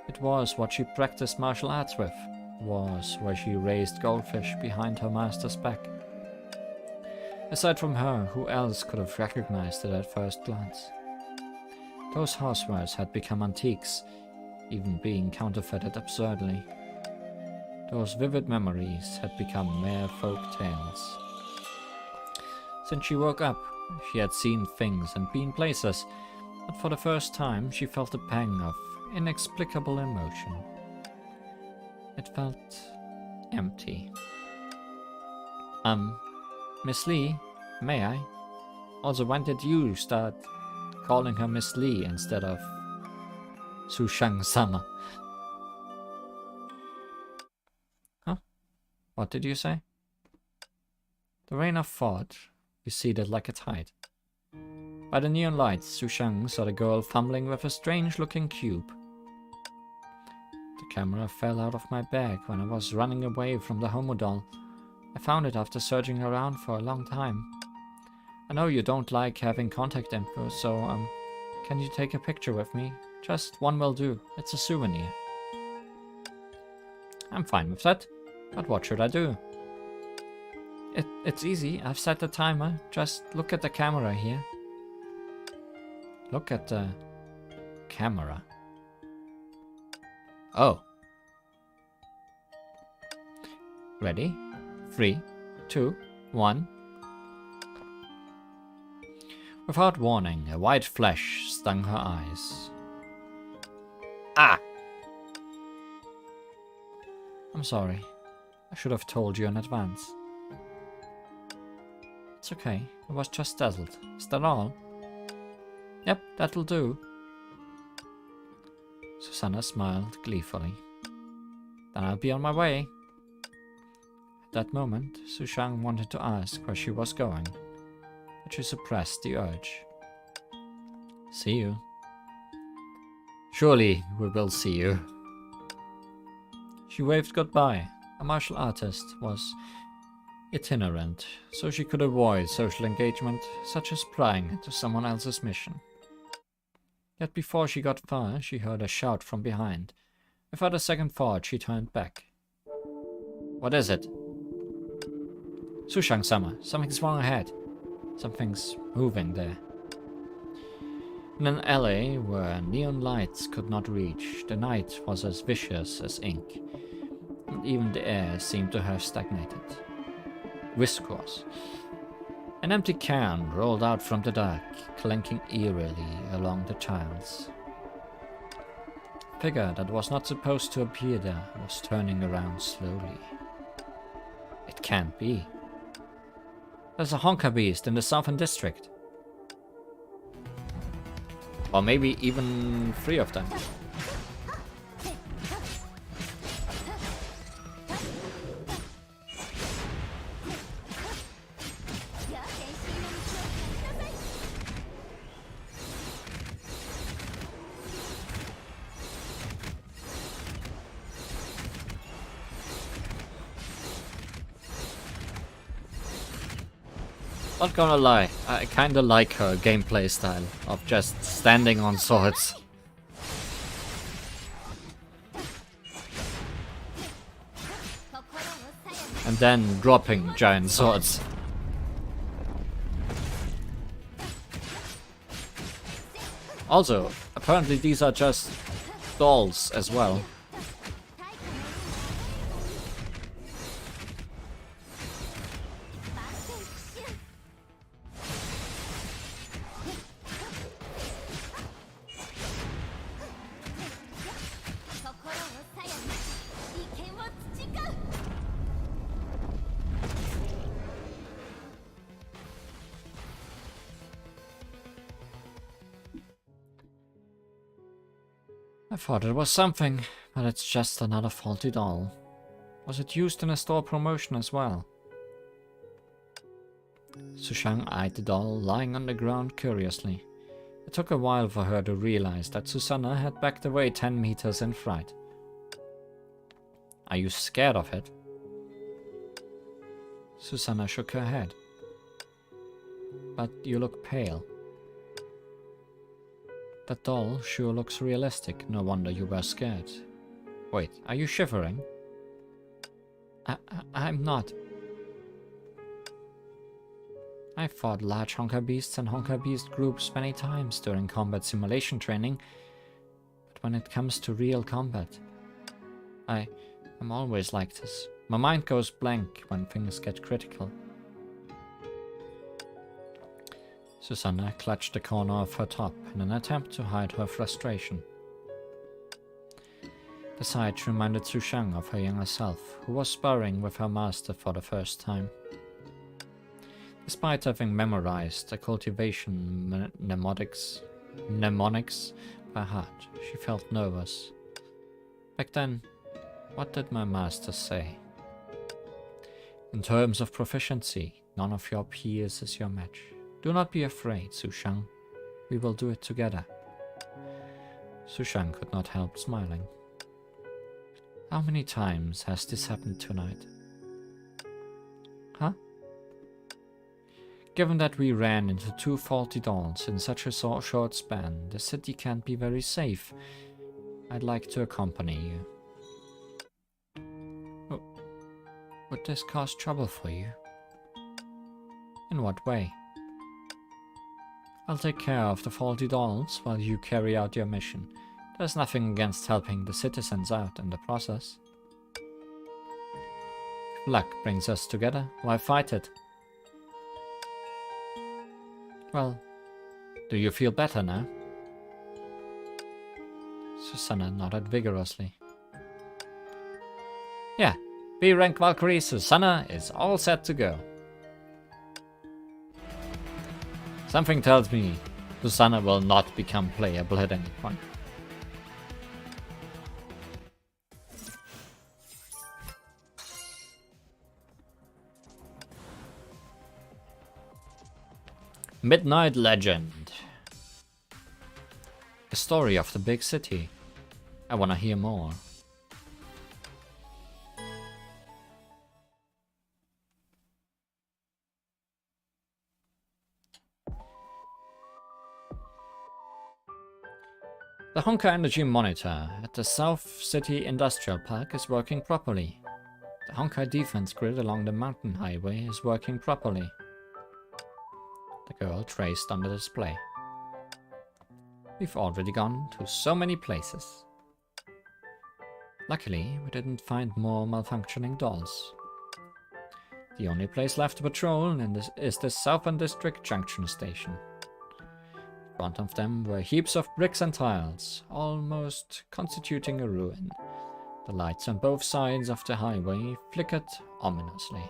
It was what she practiced martial arts with. It was where she raised goldfish behind her master's back. Aside from her, who else could have recognized it at first glance? Those housewares had become antiques, even being counterfeited absurdly. Those vivid memories had become mere folk tales. Since she woke up, she had seen things and been places, but for the first time she felt a pang of inexplicable emotion. It felt empty. Miss Lee, may I? Also, when did you start calling her Miss Lee instead of Sushang-sama? Huh? What did you say? The rain of thought receded like a tide. By the neon lights, Sushang saw the girl fumbling with a strange-looking cube. The camera fell out of my bag when I was running away from the Homo doll. I found it after searching around for a long time. I know you don't like having contact info, so, can you take a picture with me? Just one will do. It's a souvenir. I'm fine with that, but what should I do? It's easy. I've set the timer. Just look at the camera here. Look at the camera. Oh. Ready? 3, 2, 1. Without warning, a white flash stung her eyes. Ah! I'm sorry. I should have told you in advance. It's okay. I was just dazzled. Is that all? Yep, that'll do. Susanna smiled gleefully. Then I'll be on my way. At that moment, Sushang wanted to ask where she was going, but she suppressed the urge. See you. Surely we will see you. She waved goodbye. A martial artist was itinerant, so she could avoid social engagement, such as prying into someone else's mission. Yet before she got far, she heard a shout from behind. Without a second thought, she turned back. What is it? Sushang-sama, something's wrong ahead. Something's moving there. In an alley where neon lights could not reach, the night was as vicious as ink, and even the air seemed to have stagnated. Whiskers. An empty can rolled out from the dark, clanking eerily along the tiles. A figure that was not supposed to appear there was turning around slowly. It can't be. There's a Honkai beast in the southern district. Or maybe even 3 of them. Not gonna lie, I kinda like her gameplay style of just standing on swords. and then dropping giant swords. Also, apparently these are just dolls as well. I thought it was something, but it's just another faulty doll. Was it used in a store promotion as well? Sushang eyed the doll lying on the ground curiously. It took a while for her to realize that Susanna had backed away 10 meters in fright. Are you scared of it? Susanna shook her head. But you look pale. That doll sure looks realistic. No wonder you were scared. Wait, are you shivering? I'm not. I've fought large Honkai Beasts and Honkai Beast groups many times during combat simulation training, but when it comes to real combat, I'm always like this. My mind goes blank when things get critical. Susanna clutched the corner of her top in an attempt to hide her frustration. The sight reminded Sushang of her younger self, who was sparring with her master for the first time. Despite having memorized the cultivation mnemonics by heart, she felt nervous. Back then, what did my master say? In terms of proficiency, none of your peers is your match. Do not be afraid, Sushang. We will do it together. Sushang could not help smiling. How many times has this happened tonight? Huh? Given that we ran into 2 faulty dolls in such a short span, the city can't be very safe. I'd like to accompany you. Oh, would this cause trouble for you? In what way? I'll take care of the faulty dolls while you carry out your mission. There's nothing against helping the citizens out in the process. If luck brings us together, why fight it? Well, do you feel better now? Susanna nodded vigorously. Yeah, B-rank Valkyrie Susanna is all set to go. Something tells me Susanna will not become playable at any point. Midnight Legend. A story of the big city. I wanna hear more. The Honkai Energy Monitor at the South City Industrial Park is working properly. The Honkai defense grid along the mountain highway is working properly. The girl traced on the display. We've already gone to so many places. Luckily, we didn't find more malfunctioning dolls. The only place left to patrol is the Southern District Junction Station. In front of them were heaps of bricks and tiles, almost constituting a ruin. The lights on both sides of the highway flickered ominously.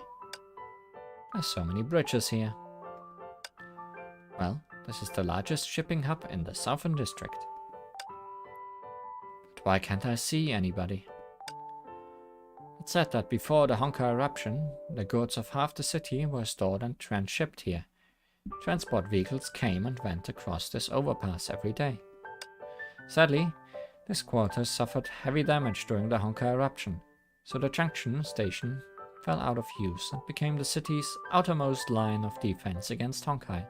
There's so many bridges here. Well, this is the largest shipping hub in the Southern District. But why can't I see anybody? It said that before the Honkai eruption, the goods of half the city were stored and transshipped here. Transport vehicles came and went across this overpass every day. Sadly, this quarter suffered heavy damage during the Honkai eruption, so the junction station fell out of use and became the city's outermost line of defense against Honkai.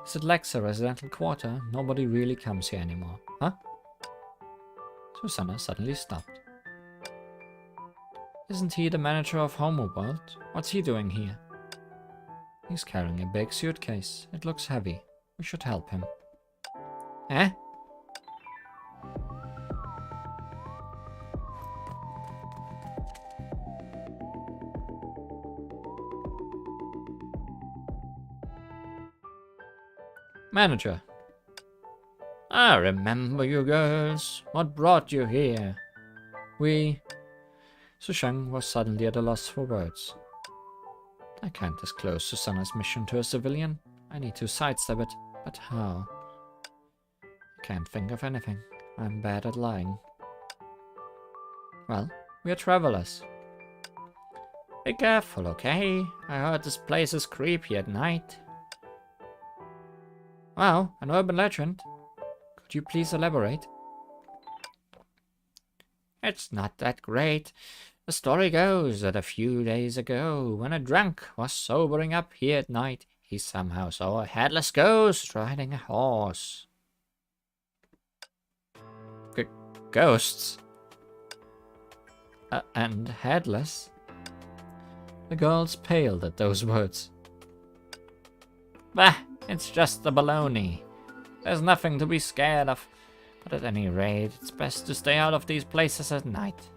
As it lacks a residential quarter, nobody really comes here anymore, huh? Susanna suddenly stopped. Isn't he the manager of Homeworld? What's he doing here? He's carrying a big suitcase. It looks heavy. We should help him. Eh? Manager. I remember you girls. What brought you here? Sushang was suddenly at a loss for words. I can't disclose Susanna's mission to a civilian. I need to sidestep it, but how? I can't think of anything. I'm bad at lying. Well, we are travelers. Be careful, okay? I heard this place is creepy at night. Wow, an urban legend. Could you please elaborate? It's not that great. The story goes that a few days ago, when a drunk was sobering up here at night, he somehow saw a headless ghost riding a horse. Ghosts? And headless? The girls paled at those words. Bah, it's just the baloney. There's nothing to be scared of. But at any rate, it's best to stay out of these places at night.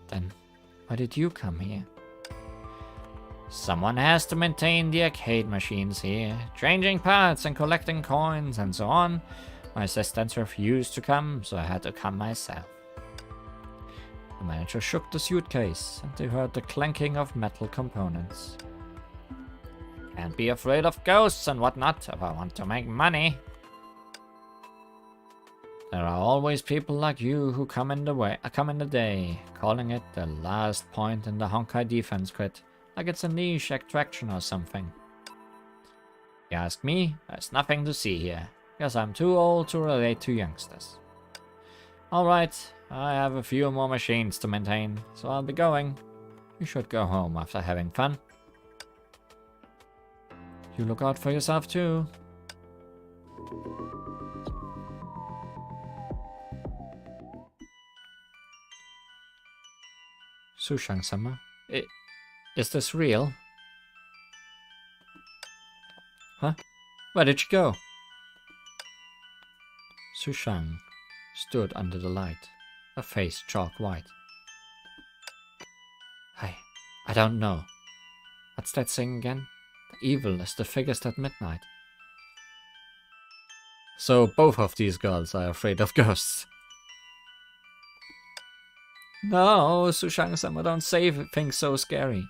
Then, why did you come here? Someone has to maintain the arcade machines here, changing parts and collecting coins and so on. My assistants refused to come, so I had to come myself. The manager shook the suitcase, and they heard the clanking of metal components. Can't be afraid of ghosts and whatnot if I want to make money. There are always people like you who come in the day, calling it the last point in the Honkai defense grid, like it's a niche attraction or something. You ask me, there's nothing to see here. Guess I'm too old to relate to youngsters. Alright, I have a few more machines to maintain, so I'll be going. You should go home after having fun. You look out for yourself too. Sushang-sama, is this real? Huh? Where did she go? Sushang stood under the light, her face chalk white. I don't know. What's that saying again? The evil is the thickest at midnight. So both of these girls are afraid of ghosts. No, Sushang-sama, don't say things so scary.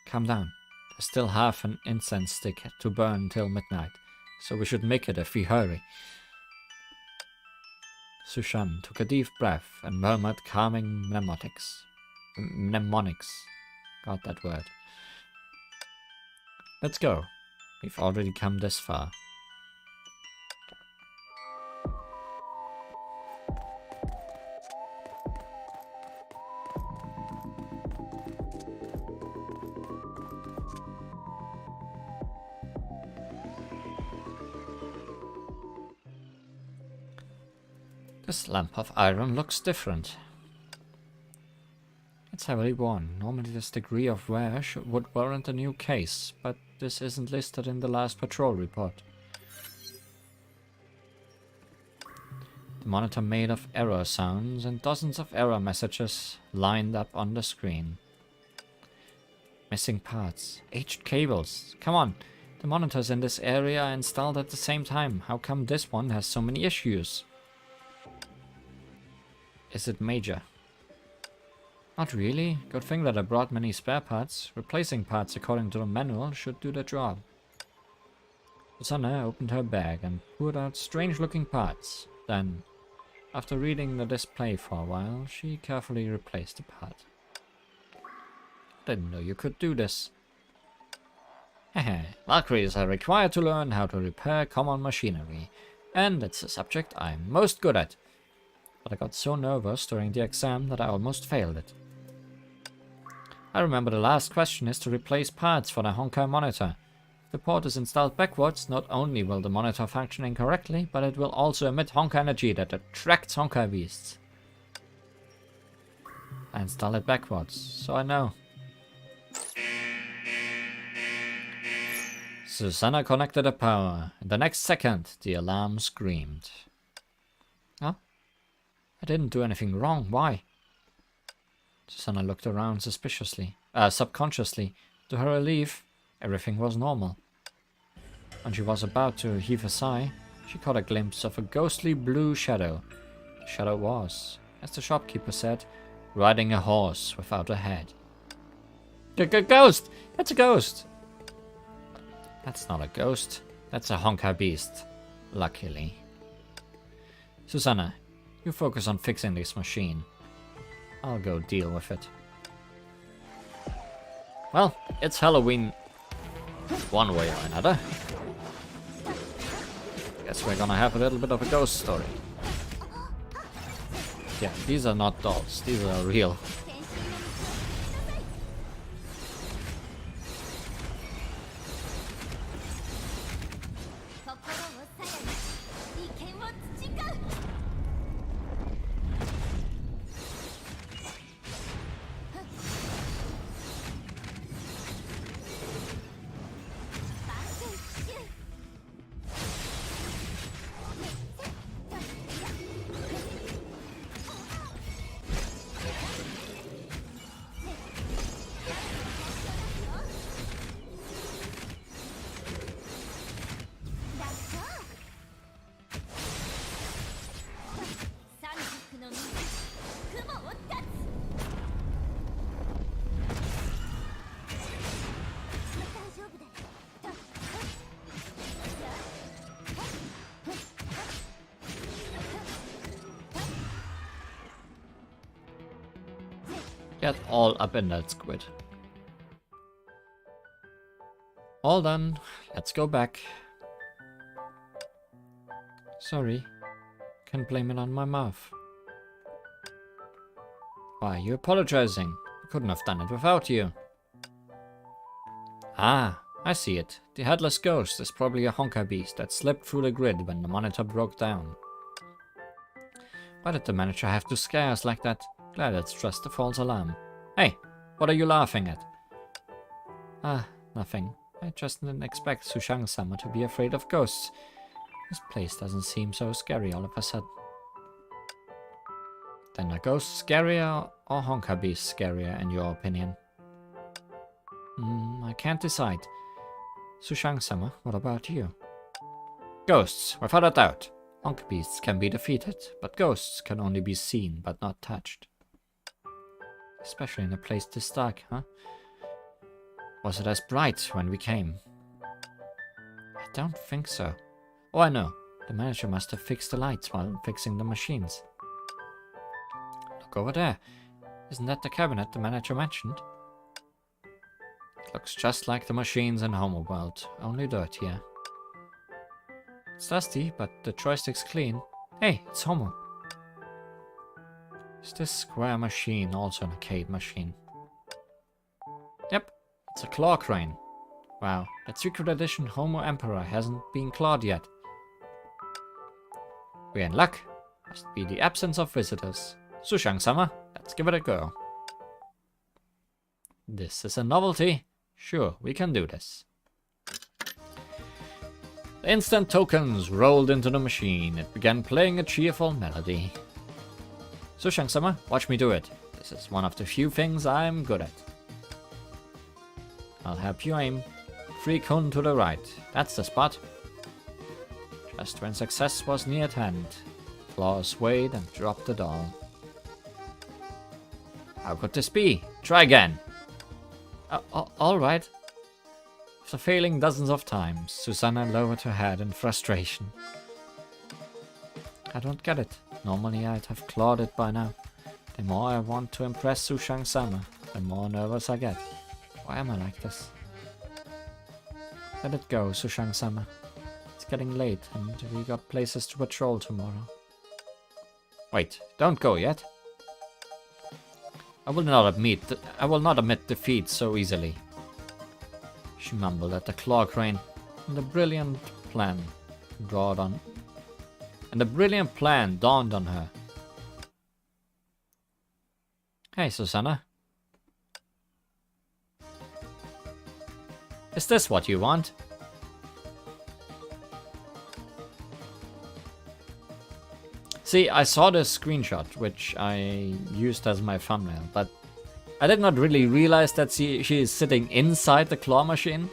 Calm down. There's still half an incense stick to burn till midnight, so we should make it if we hurry. Sushan took a deep breath and murmured calming mnemonics. Got that word. Let's go. We've already come this far. This lamp of iron looks different. It's heavily worn. Normally this degree of wear would warrant a new case, but this isn't listed in the last patrol report. The monitor made of error sounds and dozens of error messages lined up on the screen. Missing parts. Aged cables. Come on. The monitors in this area are installed at the same time. How come this one has so many issues? Is it major? Not really. Good thing that I brought many spare parts. Replacing parts according to the manual should do the job. Susanna opened her bag and pulled out strange-looking parts. Then, after reading the display for a while, she carefully replaced the part. Didn't know you could do this. Hehe, Valkyries are required to learn how to repair common machinery, and it's a subject I'm most good at. But I got so nervous during the exam that I almost failed it. I remember the last question is to replace parts for the Honkai monitor. If the port is installed backwards, not only will the monitor function incorrectly, but it will also emit Honkai energy that attracts Honkai beasts. I install it backwards, so I know. Susanna connected the power. In the next second, the alarm screamed. Huh? I didn't do anything wrong. Why? Susanna looked around subconsciously. To her relief, everything was normal. When she was about to heave a sigh, she caught a glimpse of a ghostly blue shadow. The shadow was, as the shopkeeper said, riding a horse without a head. Ghost! That's a ghost! That's not a ghost. That's a Honkai beast. Luckily. Susanna, you focus on fixing this machine. I'll go deal with it. Well, it's Halloween one way or another. Guess we're gonna have a little bit of a ghost story. Yeah, these are not dolls. These are real. Get all up in that squid. All done. Let's go back. Sorry. Can't blame it on my mouth. Why are you apologizing? I couldn't have done it without you. Ah, I see it. The headless ghost is probably a Honkai beast that slipped through the grid when the monitor broke down. Why did the manager have to scare us like that? Glad it's just a false alarm. Hey, what are you laughing at? Ah, nothing. I just didn't expect Sushang-sama to be afraid of ghosts. This place doesn't seem so scary all of a sudden. Then are ghosts scarier or Honkai beasts scarier in your opinion? I can't decide. Sushang-sama, what about you? Ghosts, without a doubt. Honkai beasts can be defeated, but ghosts can only be seen but not touched. Especially in a place this dark, huh? Was it as bright when we came? I don't think so. Oh, I know. The manager must have fixed the lights while fixing the machines. Look over there. Isn't that the cabinet the manager mentioned? It looks just like the machines in Homeworld, only dirtier. It's dusty, but the joystick's clean. Hey, it's Homo. Is this square machine also an arcade machine? Yep, it's a claw crane. Wow, that secret edition Homo Emperor hasn't been clawed yet. We're in luck. Must be the absence of visitors. Sushang-sama, let's give it a go. This is a novelty. Sure, we can do this. The instant tokens rolled into the machine. It began playing a cheerful melody. Sushang-sama, watch me do it. This is one of the few things I'm good at. I'll help you aim. 3 kun to the right. That's the spot. Just when success was near at hand, Claw swayed and dropped the doll. How could this be? Try again. Alright. After failing dozens of times, Susanna lowered her head in frustration. I don't get it. Normally I'd have clawed it by now. The more I want to impress Sushang-sama, the more nervous I get. Why am I like this? Let it go, Sushang-sama. It's getting late and we got places to patrol tomorrow. Wait, don't go yet. I will not admit defeat so easily. She mumbled at the claw crane, and a brilliant plan dawned on her. Hey, Susanna. Is this what you want? See, I saw this screenshot, which I used as my thumbnail, but I did not really realize that she is sitting inside the claw machine.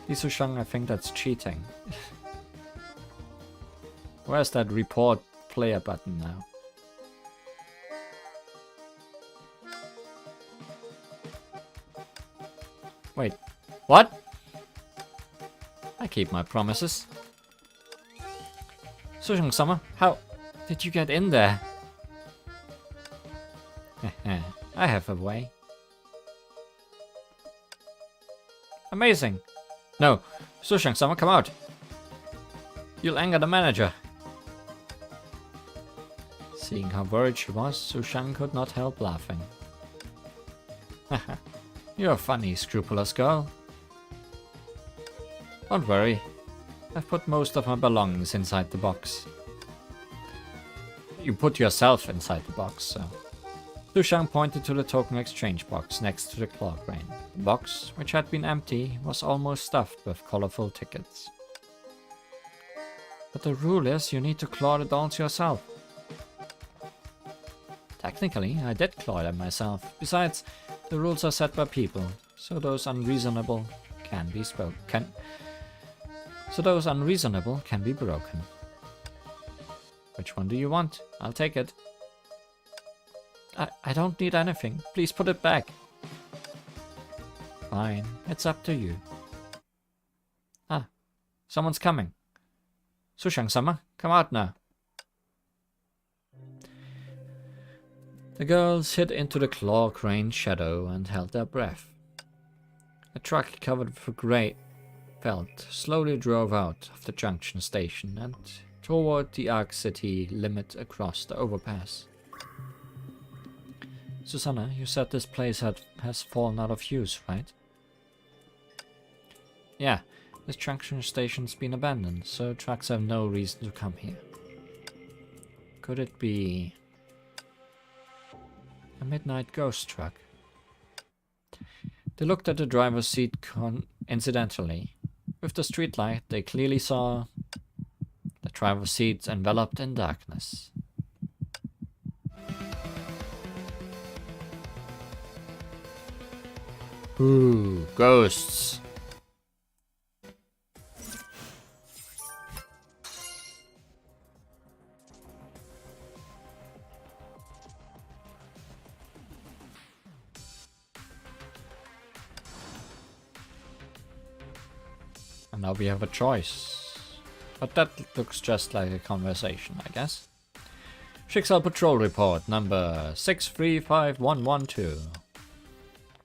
Li Sushang, I think that's cheating. Where's that report player button now? Wait, what? I keep my promises. Sushang-sama, how did you get in there? I have a way. Amazing. No, Sushang-sama, come out. You'll anger the manager. Seeing how worried she was, Sushang could not help laughing. You're a funny, scrupulous girl. Don't worry. I've put most of my belongings inside the box. You put yourself inside the box, so. Sushang pointed to the token exchange box next to the claw crane. The box, which had been empty, was almost stuffed with colorful tickets. But the rule is you need to claw the dolls yourself. Technically, I did claw them myself. Besides, the rules are set by people, so those unreasonable can be broken. Which one do you want? I'll take it. I don't need anything. Please put it back. Fine, it's up to you. Ah, someone's coming. Sushang-sama, come out now. The girls hid into the claw crane's shadow and held their breath. A truck covered with grey felt slowly drove out of the junction station and toward the Arc City limit across the overpass. Susanna, you said this place has fallen out of use, right? Yeah, this junction station's been abandoned, so trucks have no reason to come here. Could it be a midnight ghost truck? They looked at the driver's seat incidentally. With the streetlight, they clearly saw the driver's seat enveloped in darkness. Ooh, ghosts. And now we have a choice. But that looks just like a conversation, I guess. Schicksal Patrol Report number 635112.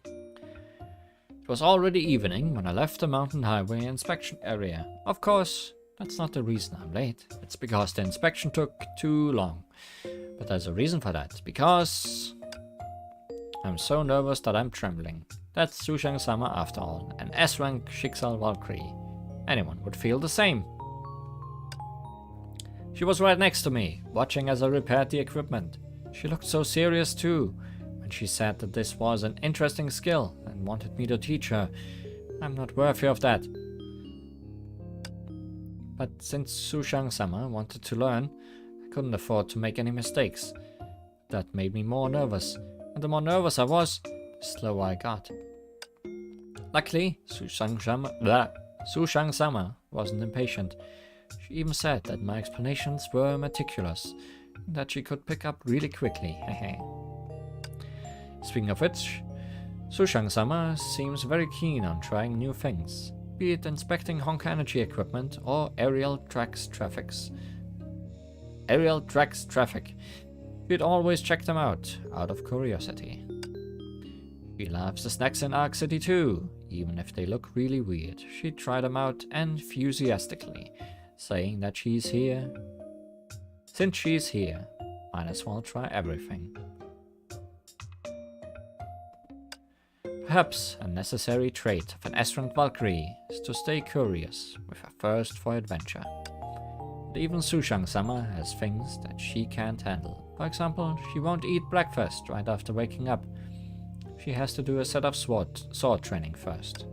It was already evening when I left the mountain highway inspection area. Of course, that's not the reason I'm late. It's because the inspection took too long. But there's a reason for that. Because I'm so nervous that I'm trembling. That's Sushang-sama after all, an S-rank Schicksal Valkyrie. Anyone would feel the same. She was right next to me, watching as I repaired the equipment. She looked so serious too. When she said that this was an interesting skill and wanted me to teach her. I'm not worthy of that. But since Sushang-sama wanted to learn, I couldn't afford to make any mistakes. That made me more nervous, and the more nervous I was, the slower I got. Luckily, Sushang-sama wasn't impatient. She even said that my explanations were meticulous, and that she could pick up really quickly. Speaking of which, Sushang-sama seems very keen on trying new things, be it inspecting Honkai energy equipment or aerial tracks traffic. She'd always check them out of curiosity. She loves the snacks in Arc City too, even if they look really weird. She'd try them out enthusiastically, saying that she's here. Since she's here, might as well try everything. Perhaps a necessary trait of an S-rank Valkyrie is to stay curious with a thirst for adventure. It But even Sushang-sama has things that she can't handle. For example, she won't eat breakfast right after waking up. She has to do a set of sword training first.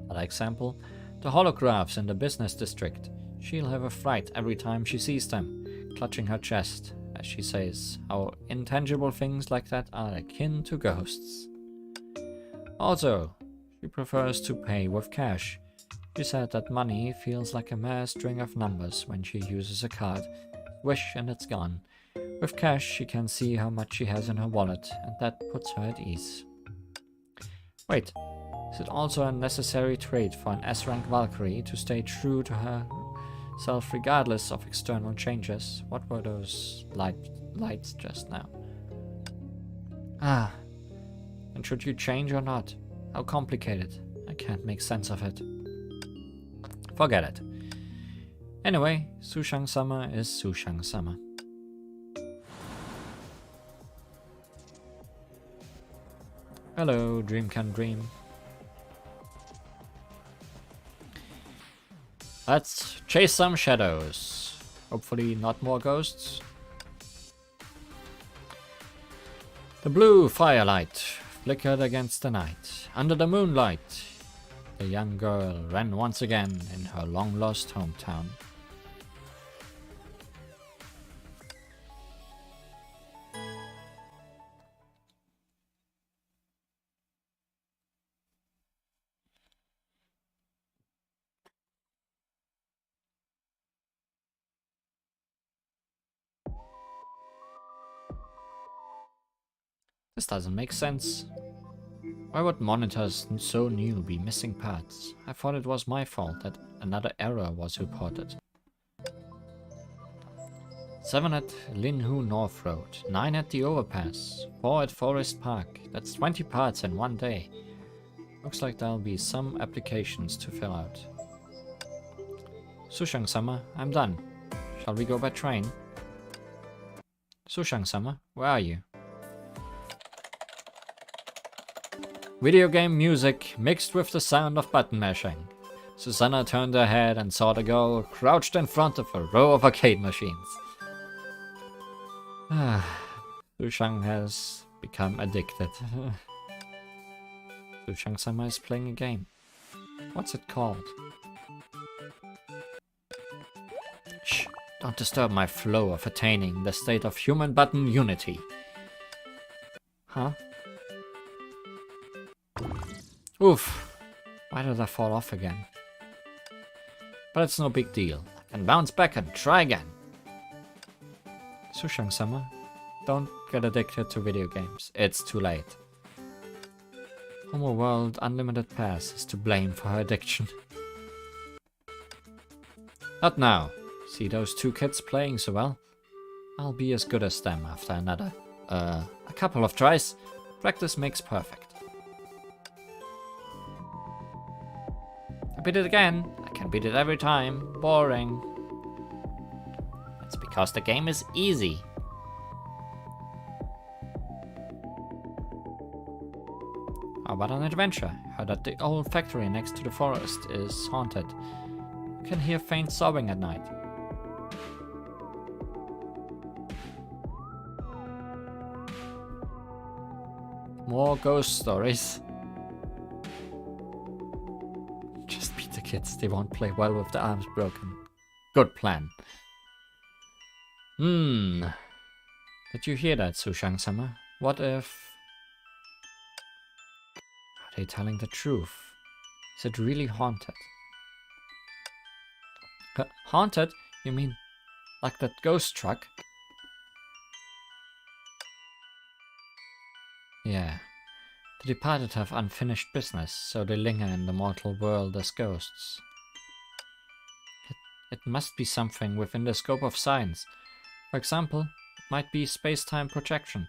Another example, the holographs in the business district. She'll have a fright every time she sees them, clutching her chest, as she says how intangible things like that are akin to ghosts. Also, she prefers to pay with cash. She said that money feels like a mere string of numbers when she uses a card. Wish and it's gone. With cash, she can see how much she has in her wallet, and that puts her at ease. Wait, is it also a necessary trait for an S-rank Valkyrie to stay true to herself regardless of external changes? What were those lights just now? Ah, and should you change or not? How complicated. I can't make sense of it. Forget it. Anyway, Sushang-sama is Sushang-sama. Hello, Dream Can Dream. Let's chase some shadows. Hopefully not more ghosts. The blue firelight flickered against the night. Under the moonlight, the young girl ran once again in her long-lost hometown. This doesn't make sense. Why would monitors so new be missing parts? I thought it was my fault that another error was reported. 7 at Linhu North Road, 9 at the overpass, 4 at Forest Park. That's 20 parts in one day. Looks like there'll be some applications to fill out. Sushang-sama, I'm done. Shall we go by train? Sushang-sama, where are you? Video game music mixed with the sound of button mashing. Susanna turned her head and saw the girl crouched in front of a row of arcade machines. Sushang has become addicted. Sushang-sama is playing a game. What's it called? Shh, don't disturb my flow of attaining the state of human button unity. Huh? Oof, why did I fall off again? But it's no big deal. I can bounce back and try again. Sushang-sama, don't get addicted to video games. It's too late. Homeworld Unlimited Pass is to blame for her addiction. Not now. See those two kids playing so well? I'll be as good as them after a couple of tries. Practice makes perfect. I beat it again. I can beat it every time. Boring. It's because the game is easy. How about an adventure? Heard that the old factory next to the forest is haunted. You can hear faint sobbing at night. More ghost stories. Just beat the kids, they won't play well with their arms broken. Good plan. Did you hear that, Sushang-sama? What if... Are they telling the truth? Is it really haunted? Haunted? You mean like that ghost truck? Yeah. The departed have unfinished business, so they linger in the mortal world as ghosts. It must be something within the scope of science. For example, it might be space-time projection.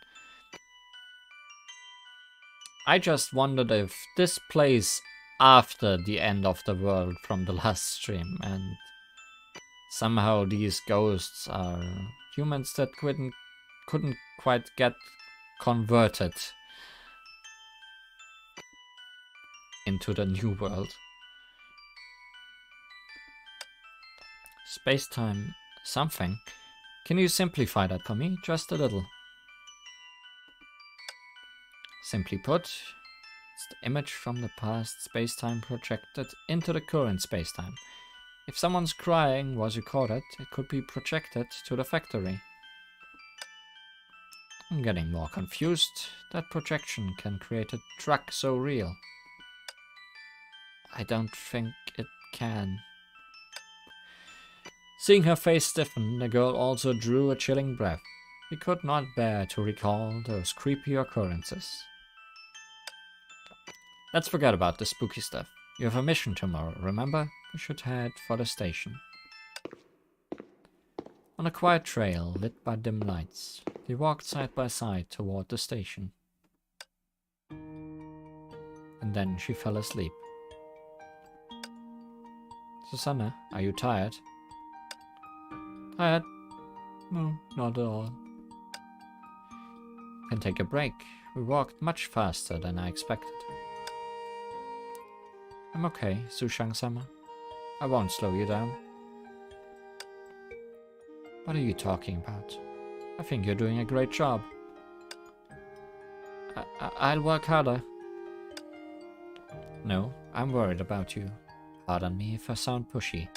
I just wondered if this plays after the end of the world from the last stream, and somehow these ghosts are humans that couldn't quite get converted into the new world. Space-time something? Can you simplify that for me? Just a little. Simply put, it's the image from the past space-time projected into the current space-time. If someone's crying was recorded, it could be projected to the factory. I'm getting more confused. That projection can create a truck so real. I don't think it can. Seeing her face stiffen, the girl also drew a chilling breath. She could not bear to recall those creepy occurrences. Let's forget about the spooky stuff. You have a mission tomorrow, remember? We should head for the station. On a quiet trail lit by dim lights, they walked side by side toward the station. And then she fell asleep. Susanna, are you tired? Tired? No, not at all. Can take a break. We walked much faster than I expected. I'm okay, Sushang-sama. I won't slow you down. What are you talking about? I think you're doing a great job. I'll work harder. No, I'm worried about you. Pardon me if I sound pushy.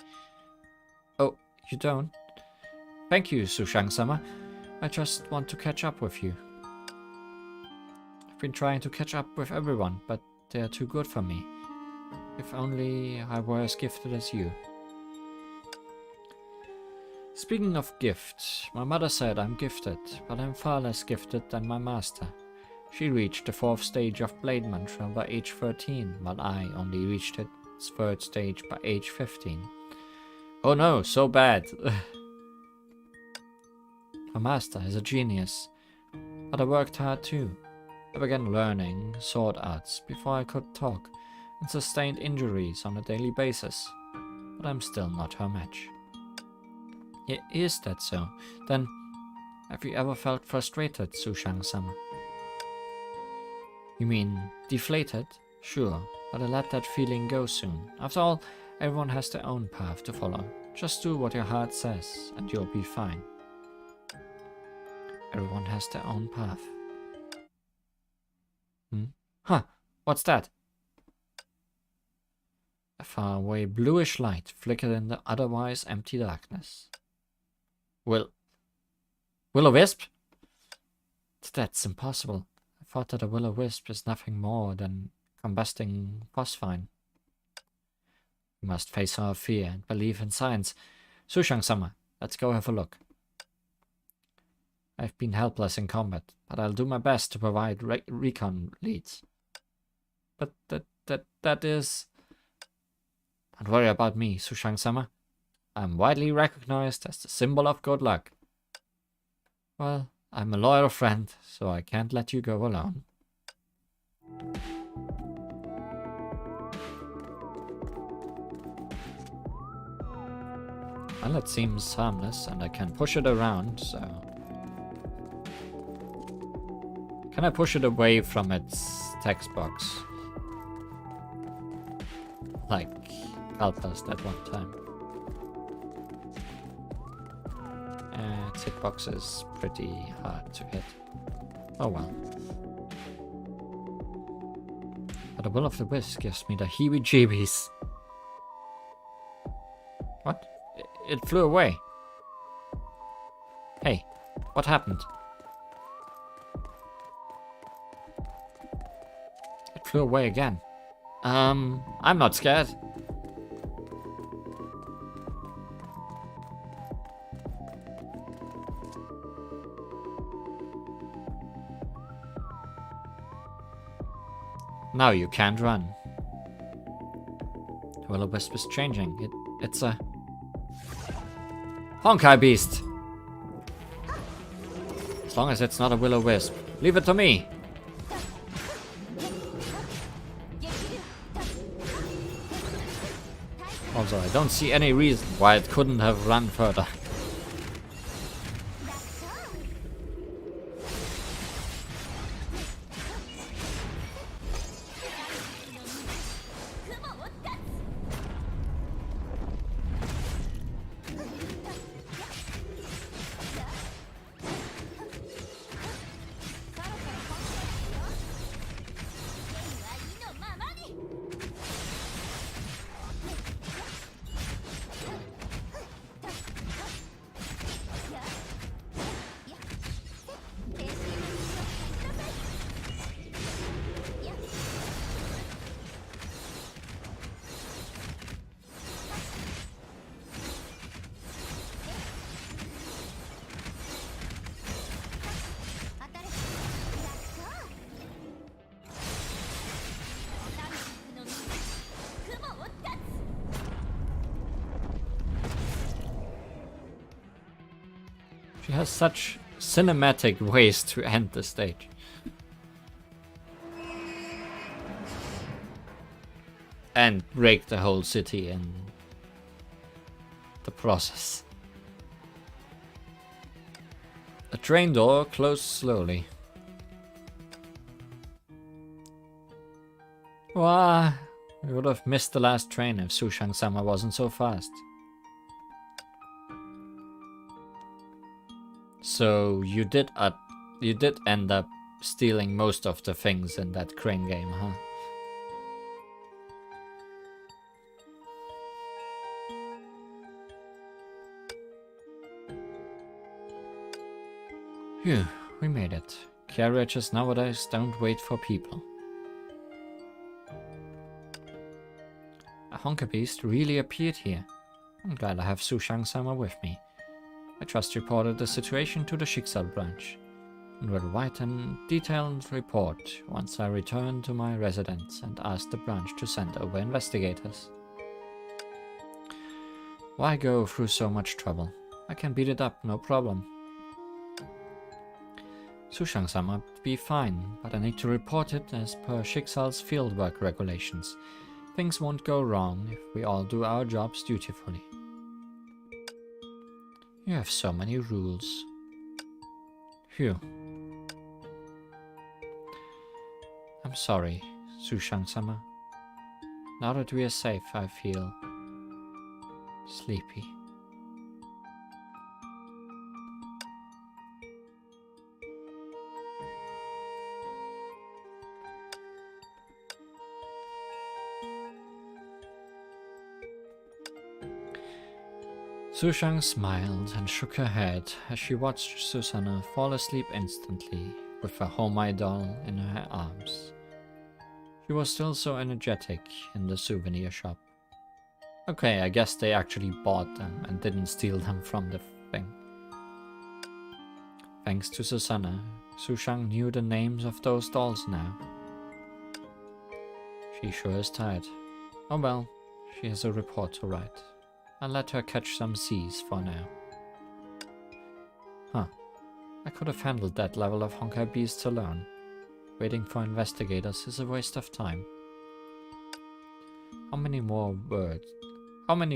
Oh, you don't? Thank you, Sushang-sama. I just want to catch up with you. I've been trying to catch up with everyone, but they're too good for me. If only I were as gifted as you. Speaking of gifts, my mother said I'm gifted, but I'm far less gifted than my master. She reached the 4th stage of Blade Mantra by age 13, while I only reached its 3rd stage by age 15. Oh no, so bad! My master is a genius, but I worked hard too. I began learning sword arts before I could talk, and sustained injuries on a daily basis, but I'm still not her match. Is that so? Then, have you ever felt frustrated, Sushang-sama? You mean deflated? Sure, but I let that feeling go soon. After all, everyone has their own path to follow. Just do what your heart says, and you'll be fine. Everyone has their own path. Huh, what's that? A faraway bluish light flickered in the otherwise empty darkness. Will-o-wisp? That's impossible. I thought that a will-o-wisp is nothing more than combusting phosphine. We must face our fear and believe in science. Sushang-sama, let's go have a look. I've been helpless in combat, but I'll do my best to provide recon leads. But that is... Don't worry about me, Sushang-sama. I'm widely recognized as the symbol of good luck. Well, I'm a loyal friend, so I can't let you go alone. Well, it seems harmless, and I can push it around, so... Can I push it away from its text box? Like Calpast at one time. Its hitbox is pretty hard to hit. Oh well. But the will of the wisp gives me the heebie-jeebies. What? It flew away. Hey, what happened? It flew away again. I'm not scared. Now you can't run. The will-o-wisp is changing. It's a Honkai beast. As long as it's not a will-o-wisp. Leave it to me. Also, I don't see any reason why it couldn't have run further. She has such cinematic ways to end the stage. And break the whole city in the process. A train door closed slowly. Wow, we would have missed the last train if Sushang-sama wasn't so fast. So you did end up stealing most of the things in that crane game, huh? Phew, we made it. Carriages nowadays don't wait for people. A Honkai Beast really appeared here. I'm glad I have Sushang-sama with me. I just reported the situation to the Schicksal branch, and will write a detailed report once I return to my residence and ask the branch to send over investigators. Why go through so much trouble? I can beat it up, no problem. Sushang-sama would be fine, but I need to report it as per Schicksal's fieldwork regulations. Things won't go wrong if we all do our jobs dutifully. You have so many rules. Phew. I'm sorry, Sushang-sama. Now that we are safe, I feel sleepy. Sushang smiled and shook her head as she watched Susanna fall asleep instantly with a Homai doll in her arms. She was still so energetic in the souvenir shop. Okay, I guess they actually bought them and didn't steal them from the thing. Thanks to Susanna, Sushang knew the names of those dolls now. She sure is tired. Oh well, she has a report to write. I'll let her catch some C's for now. Huh. I could have handled that level of Honkai Beasts alone. Waiting for investigators is a waste of time. How many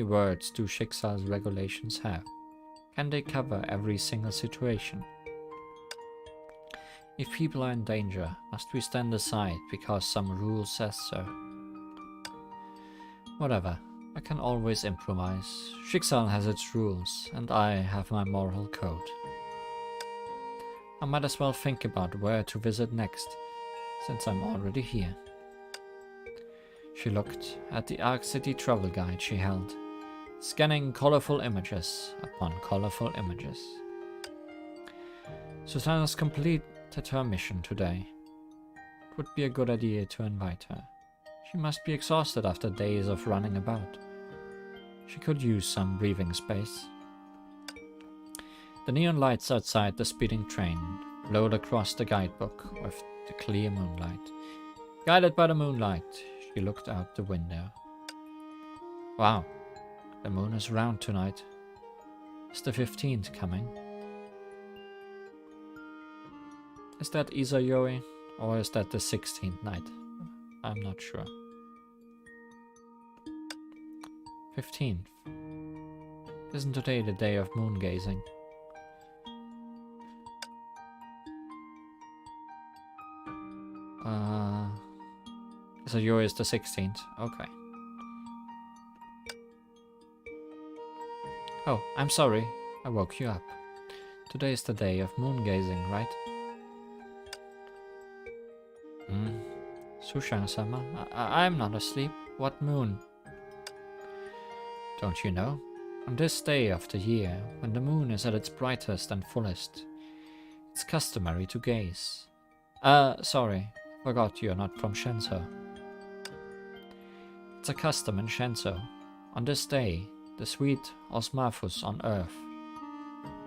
words do Schicksal's regulations have? Can they cover every single situation? If people are in danger, must we stand aside because some rule says so? Whatever. I can always improvise. Schicksal has its rules, and I have my moral code. I might as well think about where to visit next, since I'm already here. She looked at the Arc City travel guide she held, scanning colorful images upon colorful images. Susanna's completed her mission today. It would be a good idea to invite her. She must be exhausted after days of running about. She could use some breathing space. The neon lights outside the speeding train glowed across the guidebook with the clear moonlight. Guided by the moonlight, she looked out the window. Wow, the moon is round tonight. Is the 15th coming? Is that Izayoi, or is that the 16th night? I'm not sure. 15th. Isn't today the day of moon gazing? So yours is the 16th. Okay. Oh, I'm sorry. I woke you up. Today is the day of moon gazing, right? Sushang-sama, I'm not asleep. What moon? Don't you know? On this day of the year, when the moon is at its brightest and fullest, it's customary to gaze. Sorry, forgot you're not from Shenzhou. It's a custom in Shenzhou. On this day, the sweet osmanthus on earth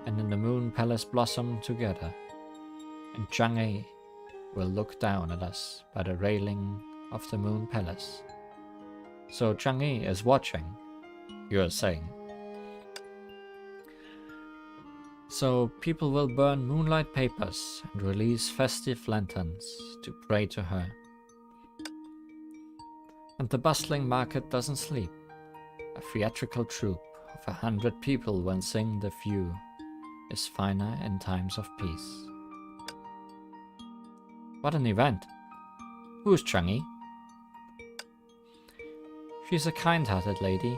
and in the moon palace blossom together, and Chang'e will look down at us by the railing of the moon palace. So Chang'e is watching, you're saying. So people will burn moonlight papers and release festive lanterns to pray to her. And the bustling market doesn't sleep. A theatrical troupe of 100 people will sing The View is finer in times of peace. What an event! Who's Changi? She's a kind-hearted lady.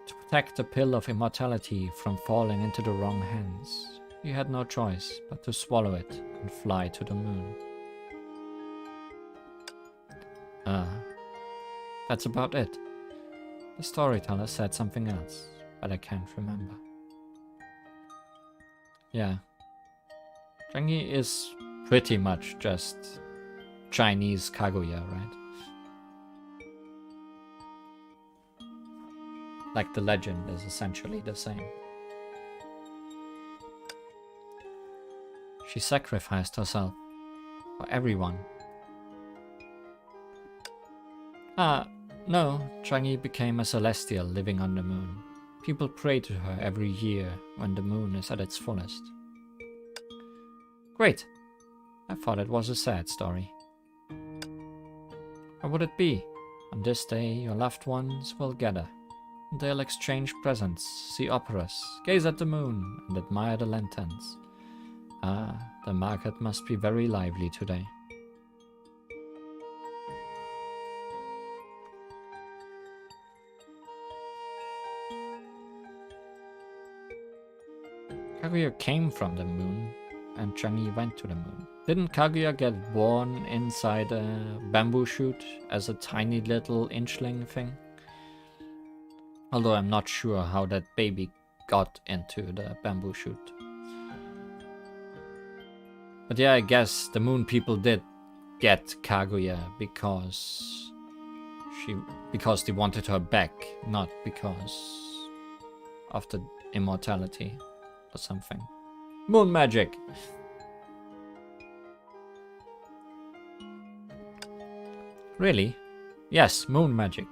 To protect the pill of immortality from falling into the wrong hands, he had no choice but to swallow it and fly to the moon. That's about it. The storyteller said something else, but I can't remember. Yeah. Changi is pretty much just Chinese Kaguya, right? Like the legend is essentially the same. She sacrificed herself for everyone. No, Changi became a celestial living on the moon. People pray to her every year when the moon is at its fullest. Great. I thought it was a sad story. Or would it be? On this day your loved ones will gather. They'll exchange presents, see operas, gaze at the moon, and admire the lanterns. The market must be very lively today. Kaguya came from the moon, and Changi went to the moon. Didn't Kaguya get born inside a bamboo shoot as a tiny little inchling thing? Although I'm not sure how that baby got into the bamboo shoot. But yeah, I guess the moon people did get Kaguya because they wanted her back, not because of the immortality or something. Moon magic! Really? Yes, moon magic.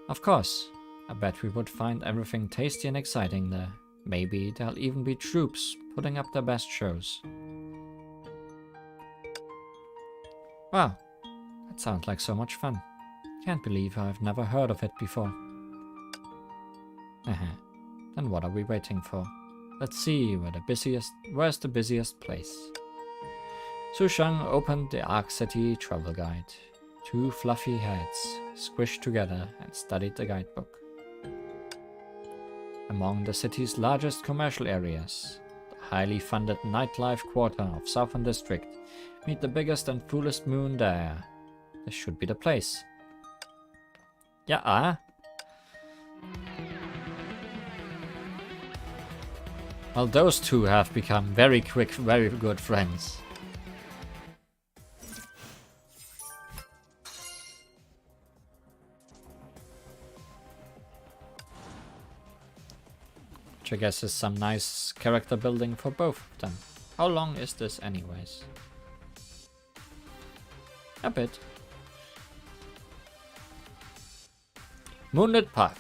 Of course. I bet we would find everything tasty and exciting there. Maybe there'll even be troops putting up their best shows. Wow, that sounds like so much fun. Can't believe I've never heard of it before. Then what are we waiting for? Let's see where's the busiest place. Su Shang opened the Ark City travel guide. Two fluffy heads squished together and studied the guidebook. Among the city's largest commercial areas, the highly funded nightlife quarter of Southern District, meet the biggest and fullest moon there. This should be the place. Yeah. Well, those two have become very quick, very good friends. Which I guess is some nice character building for both of them. How long is this anyways? A bit. Moonlit Park.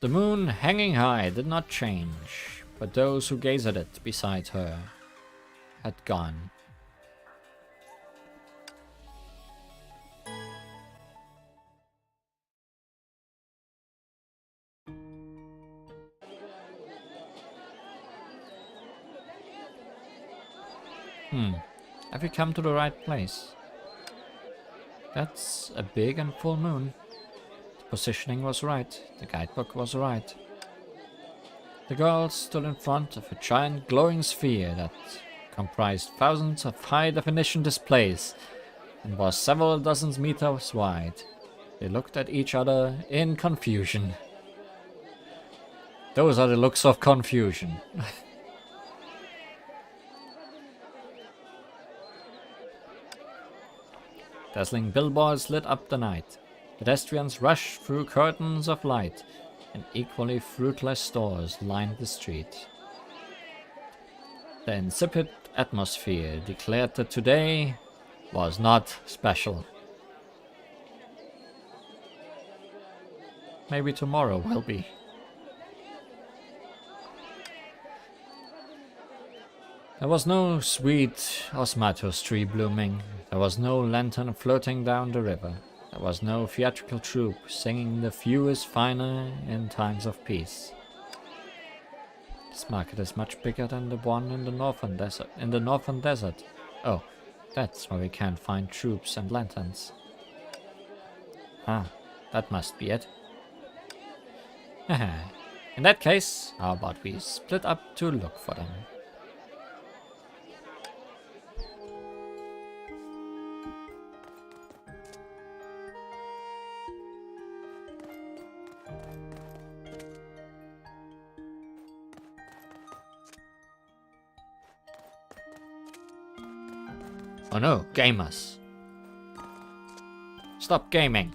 The moon hanging high did not change, but those who gazed at it beside her had gone. Have you come to the right place? That's a big and full moon. The positioning was right, the guidebook was right. The girl stood in front of a giant glowing sphere that comprised thousands of high-definition displays and was several dozen meters wide. They looked at each other in confusion. Those are the looks of confusion. Dazzling billboards lit up the night. Pedestrians rushed through curtains of light, and equally fruitless stores lined the street. The insipid atmosphere declared that today was not special. Maybe tomorrow will be. There was no sweet osmatos tree blooming. There was no lantern floating down the river. There was no theatrical troupe singing "The few is finer in times of peace." This market is much bigger than the one in the northern desert. Oh, that's why we can't find troops and lanterns. Ah, that must be it. In that case, how about we split up to look for them? Oh no, gamers. Stop gaming.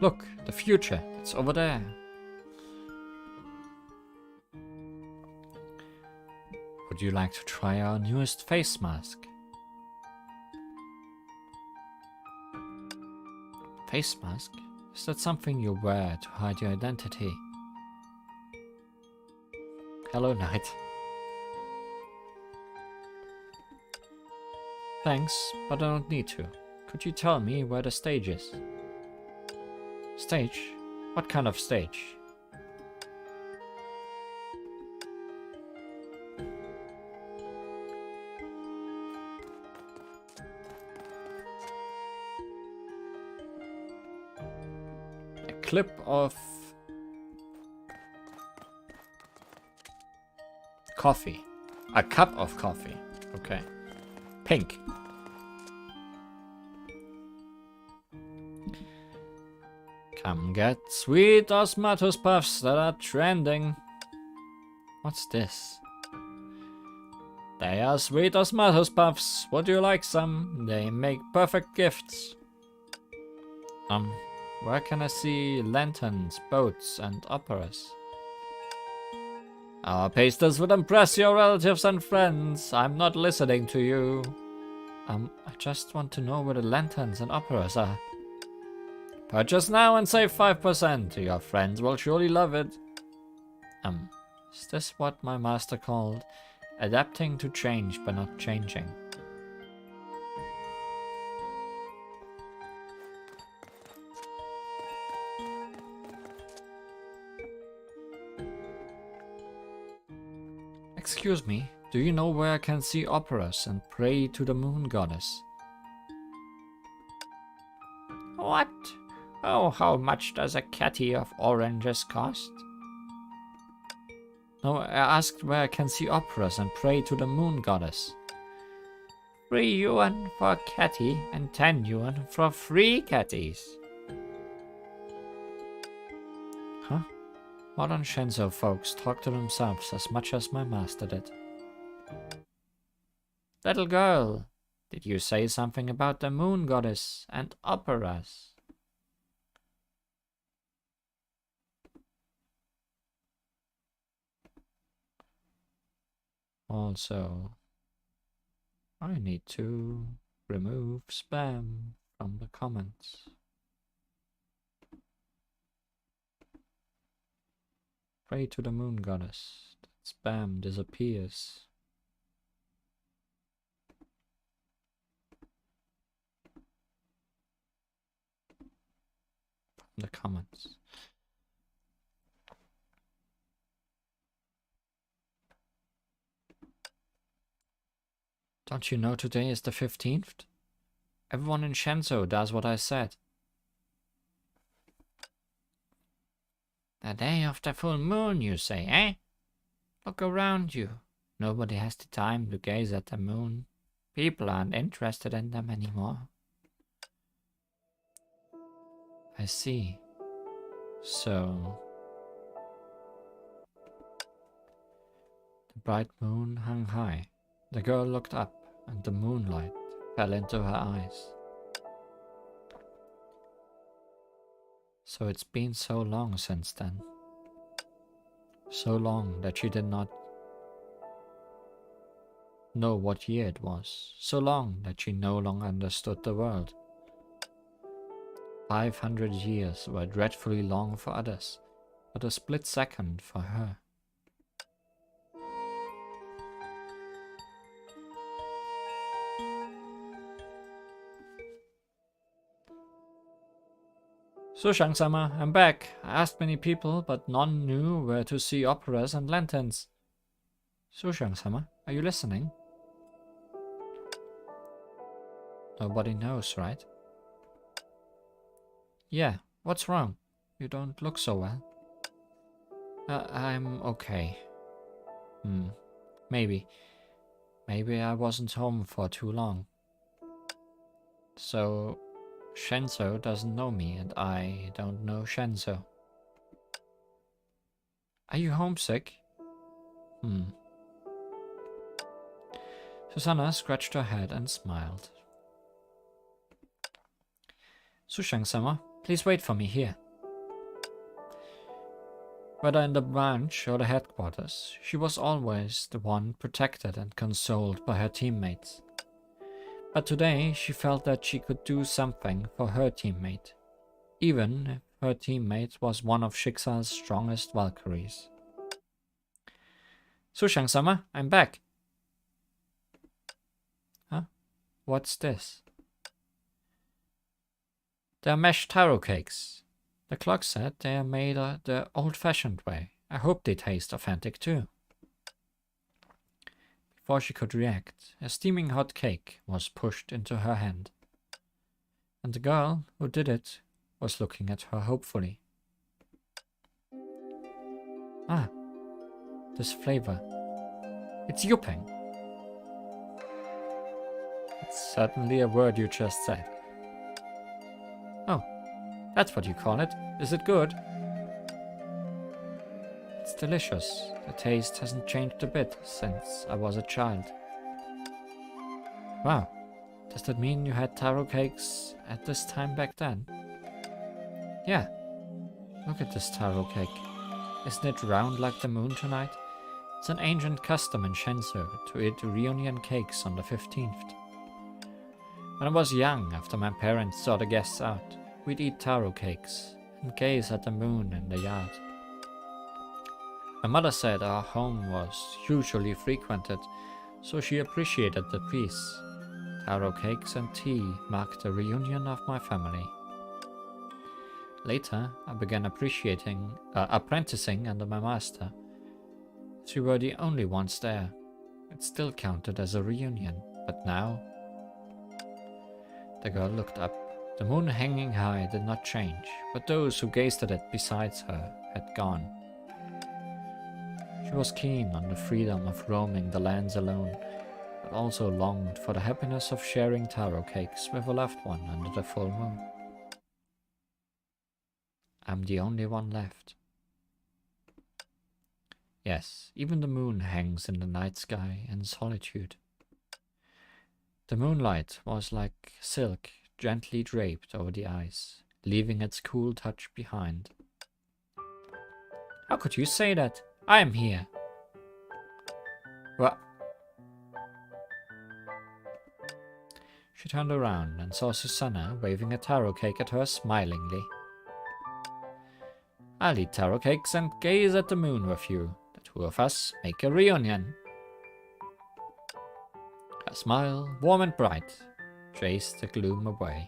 Look, the future. It's over there. Would you like to try our newest face mask? Face mask? Is that something you wear to hide your identity? Hello, Knight. Thanks, but I don't need to. Could you tell me where the stage is? Stage? What kind of stage? A clip of coffee. A cup of coffee. Okay. Pink. Come get sweet osmatos puffs that are trending. What's this? They are sweet osmatos puffs. Would you like some? They make perfect gifts. Where can I see lanterns, boats, and operas? Our pastors would impress your relatives and friends. I'm not listening to you. I just want to know where the lanterns and operas are. Purchase now and save 5%. Your friends will surely love it. Is this what my master called adapting to change but not changing? Excuse me, do you know where I can see operas and pray to the moon goddess? What? Oh, how much does a catty of oranges cost? No, I asked where I can see operas and pray to the moon goddess. 3 yuan for a catty and 10 yuan for 3 catties. Huh? Modern Shenzhou folks talk to themselves as much as my master did. Little girl, did you say something about the moon goddess and operas? Also, I need to remove spam from the comments. Pray to the moon goddess that spam disappears. From the comments. Don't you know today is the 15th? Everyone in Shenzhou does what I said. The day of the full moon, you say, eh? Look around you. Nobody has the time to gaze at the moon. People aren't interested in them anymore. I see. So... the bright moon hung high. The girl looked up, and the moonlight fell into her eyes. So it's been so long since then. So long that she did not know what year it was, so long that she no longer understood the world. 500 years were dreadfully long for others, but a split second for her. Sushang-sama, I'm back. I asked many people, but none knew where to see operas and lanterns. Sushang-sama, are you listening? Nobody knows, right? Yeah, what's wrong? You don't look so well. I'm okay. Maybe. Maybe I wasn't home for too long. So, Shenzo doesn't know me and I don't know Shenzo. Are you homesick? Susanna scratched her head and smiled. Sushang-sama, please wait for me here. Whether in the branch or the headquarters, she was always the one protected and consoled by her teammates. But today she felt that she could do something for her teammate, even if her teammate was one of Shiksa's strongest Valkyries. Sushang-sama, I'm back. Huh? What's this? They're mashed taro cakes. The clock said they are made the old-fashioned way. I hope they taste authentic too. Before she could react, a steaming hot cake was pushed into her hand. And the girl who did it was looking at her hopefully. Ah, this flavor. It's yupeng. It's certainly a word you just said. Oh, that's what you call it. Is it good? It's delicious. The taste hasn't changed a bit since I was a child. Wow, does that mean you had taro cakes at this time back then? Yeah, look at this taro cake. Isn't it round like the moon tonight? It's an ancient custom in Shenzhou to eat reunion cakes on the 15th. When I was young, after my parents saw the guests out, we'd eat taro cakes and gaze at the moon in the yard. My mother said our home was usually frequented, so she appreciated the peace. Taro cakes and tea marked the reunion of my family. Later, I began apprenticing under my master. We were the only ones there. It still counted as a reunion, but now... The girl looked up. The moon hanging high did not change, but those who gazed at it besides her had gone. She was keen on the freedom of roaming the lands alone, but also longed for the happiness of sharing taro cakes with a loved one under the full moon. I'm the only one left. Yes, even the moon hangs in the night sky in solitude. The moonlight was like silk gently draped over the eyes, leaving its cool touch behind. How could you say that? I am here. What? She turned around and saw Susanna waving a taro cake at her smilingly. I'll eat taro cakes and gaze at the moon with you. The two of us make a reunion. Her smile, warm and bright, chased the gloom away.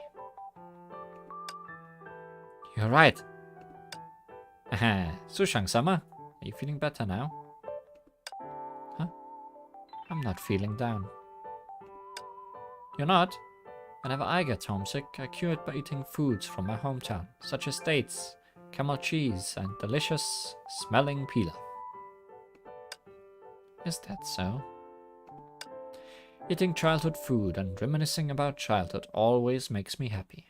You're right. Sushang-sama, are you feeling better now? Huh? I'm not feeling down. You're not? Whenever I get homesick, I cure it by eating foods from my hometown, such as dates, camel cheese, and delicious smelling pilaf. Is that so? Eating childhood food and reminiscing about childhood always makes me happy.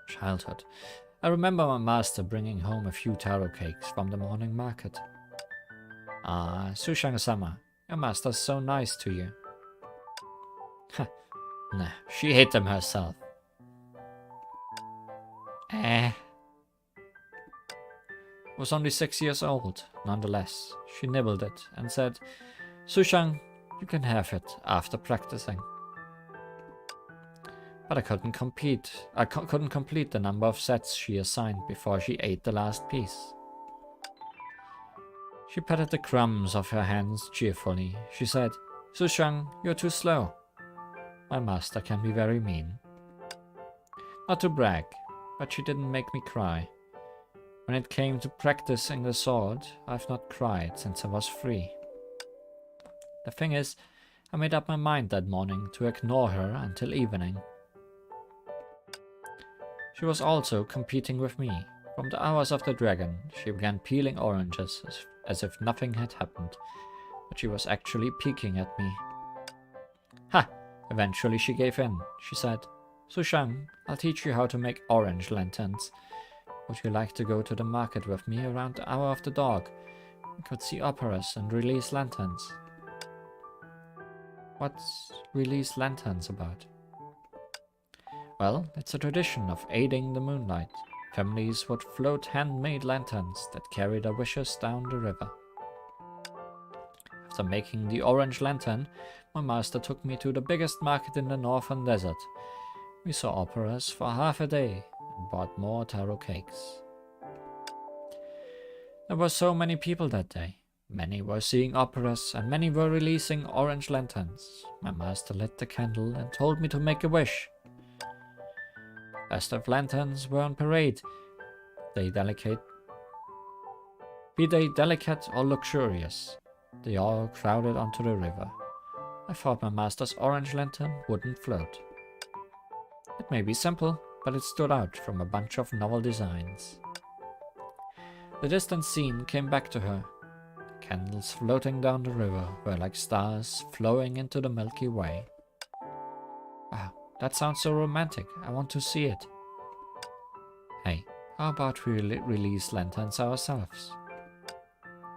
Childhood. I remember my master bringing home a few taro cakes from the morning market. Ah, Sushang-sama, your master's so nice to you. Nah, she ate them herself. Was only 6 years old, nonetheless. She nibbled it and said, Sushang, You can have it after practicing. But I couldn't compete. Couldn't complete the number of sets she assigned before she ate the last piece. She patted the crumbs off her hands cheerfully. She said, "Sushang, you're too slow." My master can be very mean. Not to brag, but she didn't make me cry. When it came to practicing the sword, I've not cried since I was 3. The thing is, I made up my mind that morning to ignore her until evening. She was also competing with me. From the hours of the dragon, she began peeling oranges as if nothing had happened, but she was actually peeking at me. Ha! Eventually she gave in. She said, "Sushang, I'll teach you how to make orange lanterns. Would you like to go to the market with me around the hour of the dog? We could see operas and release lanterns." What's release lanterns about? Well, it's a tradition of aiding the moonlight. Families would float handmade lanterns that carry their wishes down the river. After making the orange lantern, my master took me to the biggest market in the northern desert. We saw operas for half a day and bought more taro cakes. There were so many people that day. Many were seeing operas and many were releasing orange lanterns. My master lit the candle and told me to make a wish. Festive lanterns were on parade. Be they delicate or luxurious, they all crowded onto the river. I thought my master's orange lantern wouldn't float. It may be simple, but it stood out from a bunch of novel designs. The distant scene came back to her. The candles floating down the river were like stars flowing into the Milky Way. Wow, that sounds so romantic. I want to see it. Hey, how about we release lanterns ourselves?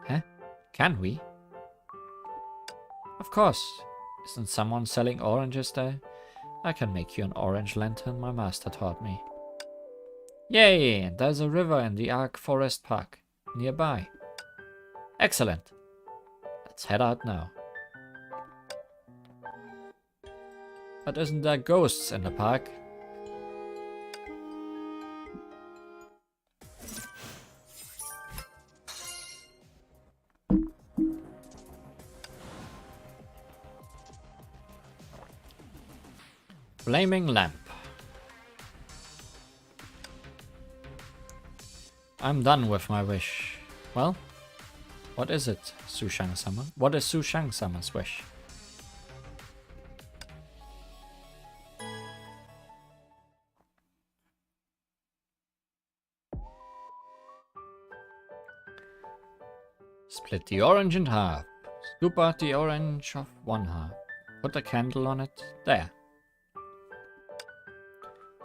Huh? Can we? Of course. Isn't someone selling oranges there? I can make you an orange lantern, my master taught me. Yay! There's a river in the Ark Forest Park nearby. Excellent. Let's head out now. But isn't there ghosts in the park? Flaming lamp. I'm done with my wish. Well, what is it, Sushang-sama? What is Sushang-sama's wish? Split the orange in half. Scoop out the orange of one half. Put a candle on it. There.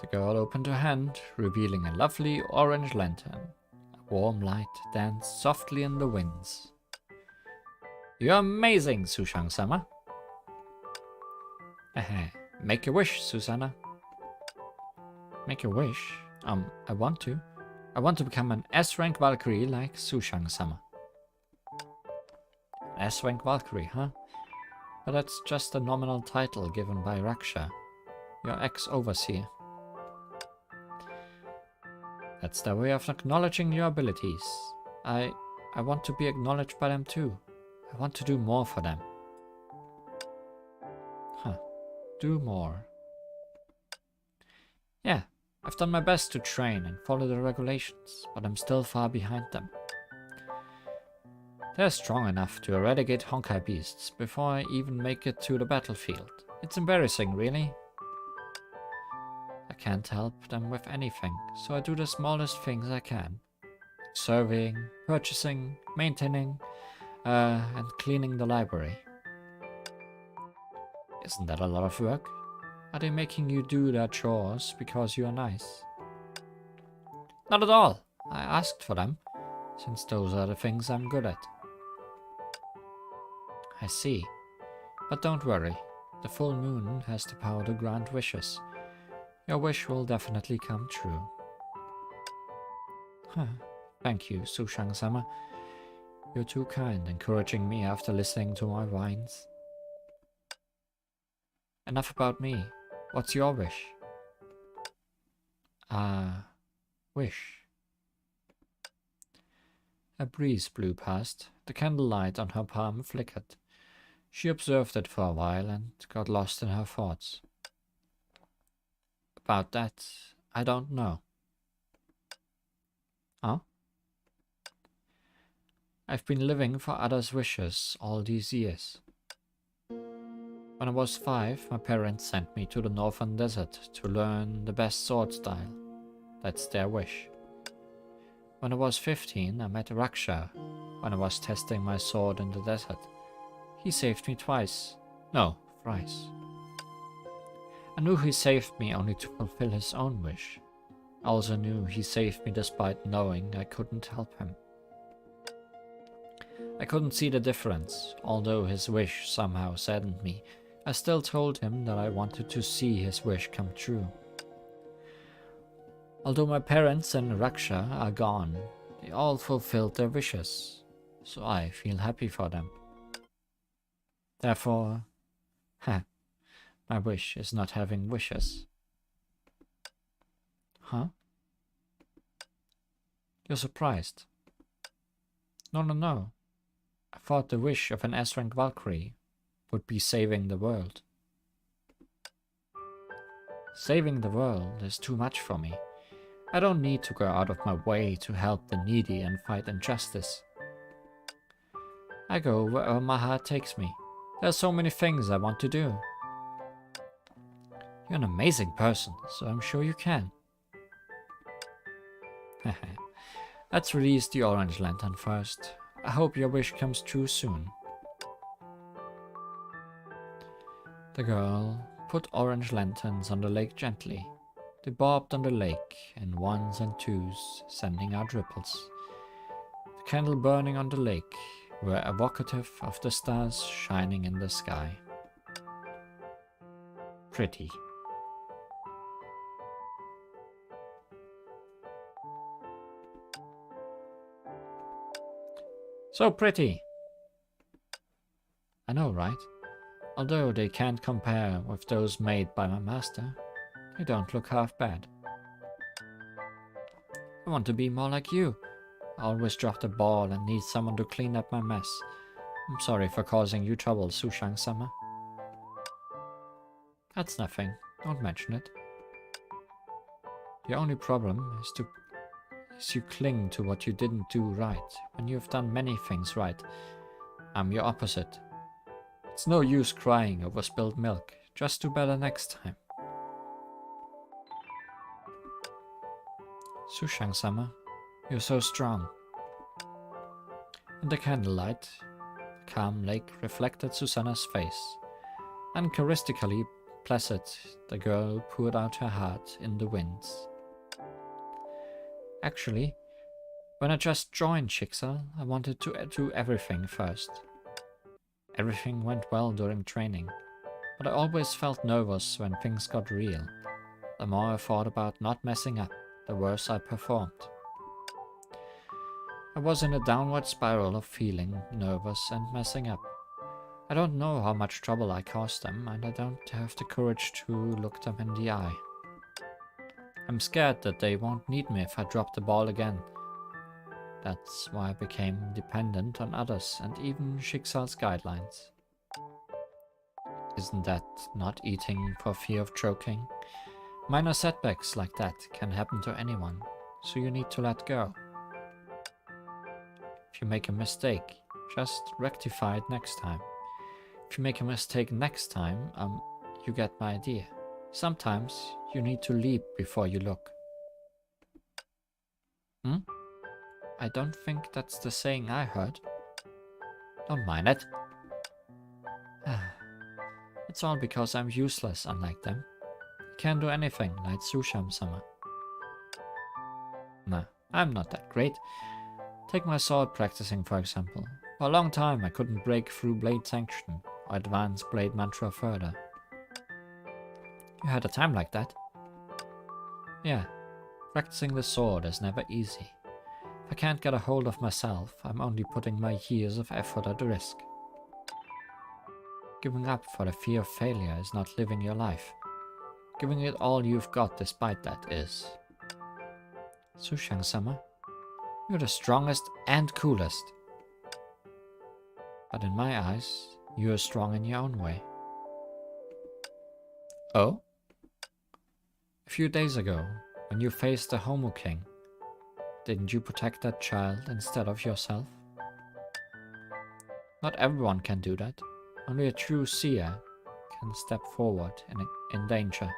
The girl opened her hand, revealing a lovely orange lantern. A warm light danced softly in the winds. You're amazing, Sushang-sama. Make a wish, Susanna. Make a wish? I want to. I want to become an S-rank Valkyrie like Sushang-sama. S-rank Valkyrie, huh? But that's just a nominal title given by Raksha, your ex-overseer. That's their way of acknowledging your abilities. I want to be acknowledged by them too. I want to do more for them. Huh. Do more. Yeah, I've done my best to train and follow the regulations, but I'm still far behind them. They're strong enough to eradicate Honkai beasts before I even make it to the battlefield. It's embarrassing, really. I can't help them with anything, so I do the smallest things I can. Surveying, purchasing, maintaining, and cleaning the library. Isn't that a lot of work? Are they making you do their chores because you are nice? Not at all. I asked for them, since those are the things I'm good at. I see. But don't worry. The full moon has the power to grant wishes. Your wish will definitely come true. Huh. Thank you, Sushang-sama. You're too kind, encouraging me after listening to my whines. enough about me. What's your wish? Wish. A breeze blew past. The candlelight on her palm flickered. She observed it for a while and got lost in her thoughts. About that, I don't know. Huh? I've been living for others' wishes all these years. When I was 5, my parents sent me to the northern desert to learn the best sword style. That's their wish. When I was 15, I met Raksha when I was testing my sword in the desert. He saved me twice. No, thrice. I knew he saved me only to fulfill his own wish. I also knew he saved me despite knowing I couldn't help him. I couldn't see the difference. Although his wish somehow saddened me, I still told him that I wanted to see his wish come true. Although my parents and Raksha are gone, they all fulfilled their wishes, so I feel happy for them. Therefore, my wish is not having wishes. Huh? You're surprised? No. I thought the wish of an S-rank Valkyrie would be saving the world. Saving the world is too much for me. I don't need to go out of my way to help the needy and fight injustice. I go wherever my heart takes me. There are so many things I want to do. You're an amazing person, so I'm sure you can. Let's release the orange lantern first. I hope your wish comes true soon. The girl put orange lanterns on the lake gently. They bobbed on the lake in ones and twos, sending out ripples. The candle burning on the lake were evocative of the stars shining in the sky. Pretty. So pretty. I know, right? Although they can't compare with those made by my master, they don't look half bad. I want to be more like you. I always drop the ball and need someone to clean up my mess. I'm sorry for causing you trouble, Sushang-sama. That's nothing. Don't mention it. The only problem is you cling to what you didn't do right, when you have done many things right. I'm your opposite. It's no use crying over spilled milk. Just do better next time. Sushang-sama, you're so strong. In the candlelight, the calm lake reflected Susanna's face. Uncharacteristically placid, the girl poured out her heart in the winds. Actually, when I just joined Schicksal, I wanted to do everything first. Everything went well during training, but I always felt nervous when things got real. The more I thought about not messing up, the worse I performed. I was in a downward spiral of feeling nervous and messing up. I don't know how much trouble I caused them, and I don't have the courage to look them in the eye. I'm scared that they won't need me if I drop the ball again. That's why I became dependent on others and even Schicksal's guidelines. Isn't that not eating for fear of choking? Minor setbacks like that can happen to anyone, so you need to let go. If you make a mistake, just rectify it next time. If you make a mistake next time, you get my idea. Sometimes you need to leap before you look. I don't think that's the saying I heard. Don't mind it. It's all because I'm useless, unlike them. I can't do anything like Sushang-sama. Nah, I'm not that great. Take my sword practicing, for example. For a long time I couldn't break through Blade Sanction or advance Blade Mantra further. You had a time like that? Yeah, practicing the sword is never easy. If I can't get a hold of myself, I'm only putting my years of effort at risk. Giving up for the fear of failure is not living your life. Giving it all you've got despite that is. Sushang-sama, you're the strongest and coolest. But in my eyes, you are strong in your own way. Oh? A few days ago, when you faced the Homo King, didn't you protect that child instead of yourself? Not everyone can do that. Only a true seer can step forward in danger.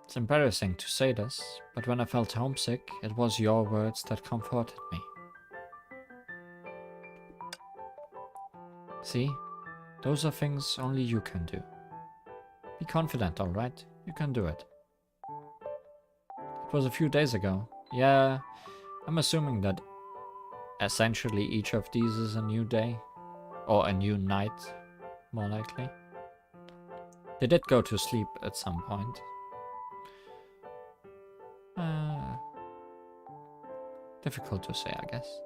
It's embarrassing to say this, but when I felt homesick, it was your words that comforted me. See? Those are things only you can do. Be confident, alright? You can do it. It was a few days ago. Yeah, I'm assuming that essentially each of these is a new day. Or a new night, more likely. They did go to sleep at some point. Difficult to say, I guess.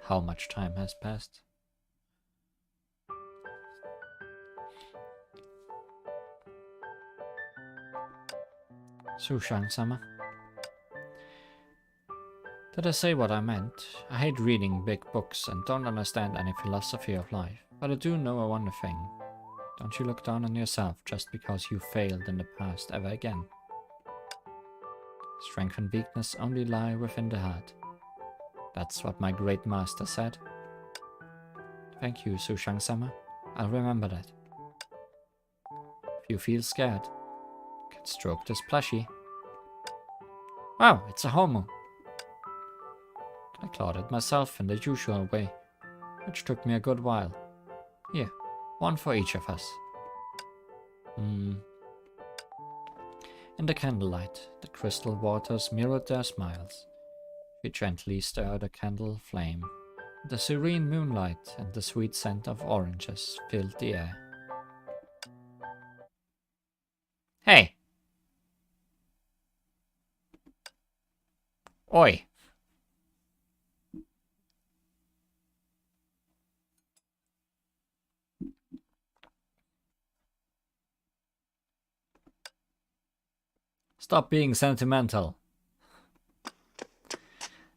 How much time has passed. Sushang-sama. Did I say what I meant? I hate reading big books and don't understand any philosophy of life, but I do know one thing. Don't you look down on yourself just because you failed in the past ever again. Strength and weakness only lie within the heart. That's what my great master said. Thank you, Sushang-sama. I'll remember that. If you feel scared, you can stroke this plushie. Wow, it's a Homo. I clawed it myself in the usual way, which took me a good while. Here, one for each of us. In the candlelight, the crystal waters mirrored their smiles. We gently stirred a candle flame. The serene moonlight and the sweet scent of oranges filled the air. Hey! Oi! Stop being sentimental.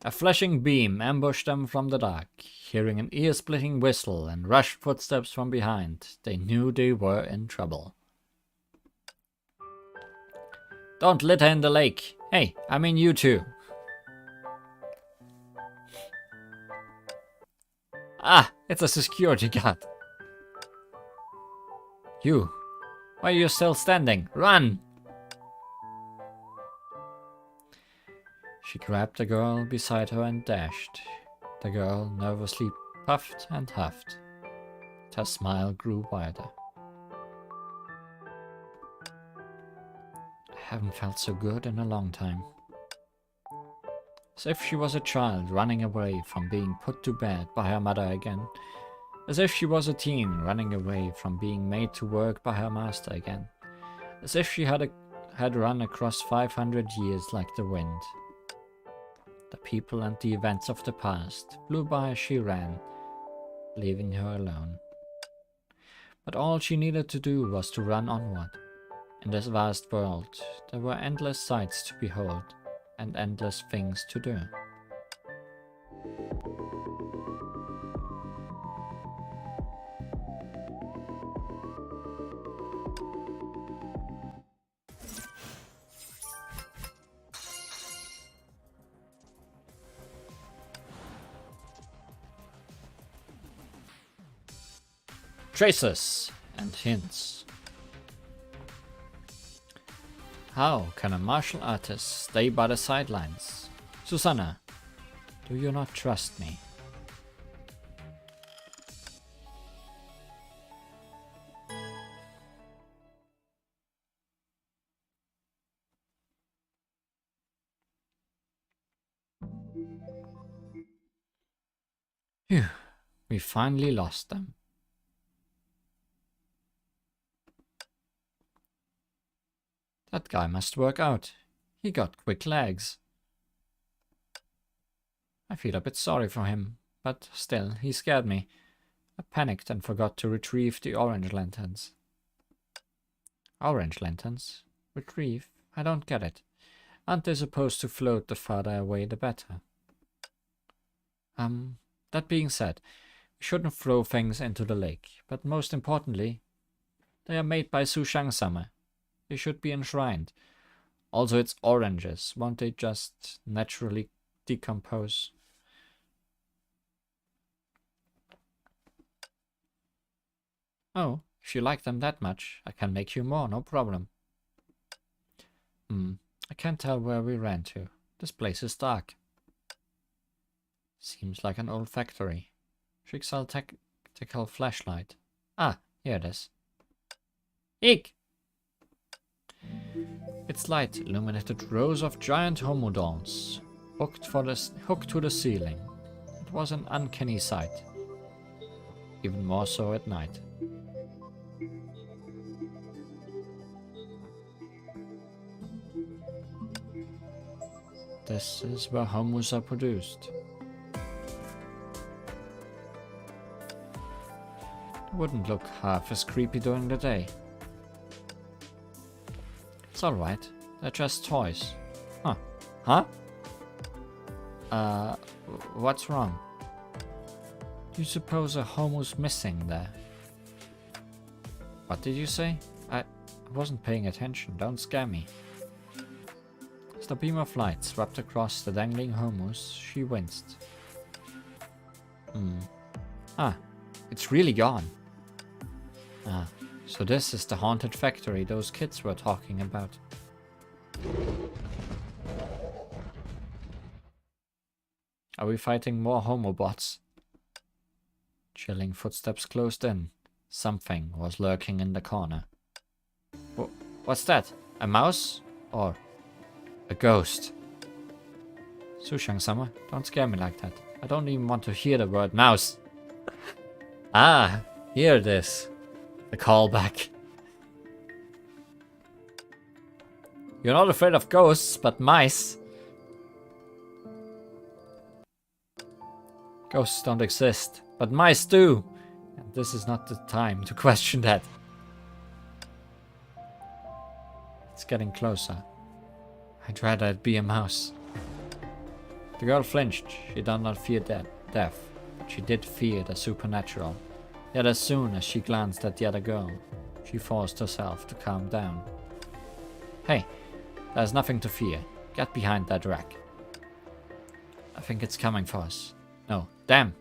A flashing beam ambushed them from the dark. Hearing an ear-splitting whistle and rushed footsteps from behind, they knew they were in trouble. Don't litter in the lake. Hey, I mean you too. Ah, it's a security guard. You. Why are you still standing? Run! She grabbed the girl beside her and dashed. The girl nervously puffed and huffed. Her smile grew wider. I haven't felt so good in a long time. As if she was a child running away from being put to bed by her mother again. As if she was a teen running away from being made to work by her master again. As if she had run across 500 years like the wind. The people and the events of the past flew by as she ran, leaving her alone. But all she needed to do was to run onward. In this vast world, there were endless sights to behold and endless things to do. Traces and hints. How can a martial artist stay by the sidelines? Susanna, do you not trust me? Phew, we finally lost them. That guy must work out. He got quick legs. I feel a bit sorry for him, but still, he scared me. I panicked and forgot to retrieve the orange lanterns. Orange lanterns? Retrieve? I don't get it. Aren't they supposed to float the farther away the better? That being said, we shouldn't throw things into the lake, but most importantly, they are made by Sushang-sama. They should be enshrined. Also, it's oranges. Won't they just naturally decompose? Oh, if you like them that much, I can make you more, no problem. I can't tell where we ran to. This place is dark. Seems like an old factory. Schicksal tactical flashlight. Ah, here it is. Eek! Its light illuminated rows of giant homodons, hooked to the ceiling. It was an uncanny sight. Even more so at night. This is where homos are produced. It wouldn't look half as creepy during the day. It's alright, they're just toys. Huh? What's wrong? Do you suppose a homo's missing there? What did you say? I wasn't paying attention, don't scare me. As the beam of light swept across the dangling homos, she winced. It's really gone. So this is the haunted factory those kids were talking about. Are we fighting more homobots? Chilling footsteps closed in. Something was lurking in the corner. What's that? A mouse? Or a ghost? Sushang-sama, don't scare me like that. I don't even want to hear the word mouse. Ah, here it is. The callback. You're not afraid of ghosts, but mice. Ghosts don't exist, but mice do. And this is not the time to question that. It's getting closer. I'd rather it be a mouse. The girl flinched. She did not fear death, but she did fear the supernatural. Yet as soon as she glanced at the other girl, she forced herself to calm down. Hey, there's nothing to fear. Get behind that rack. I think it's coming for us. No, damn!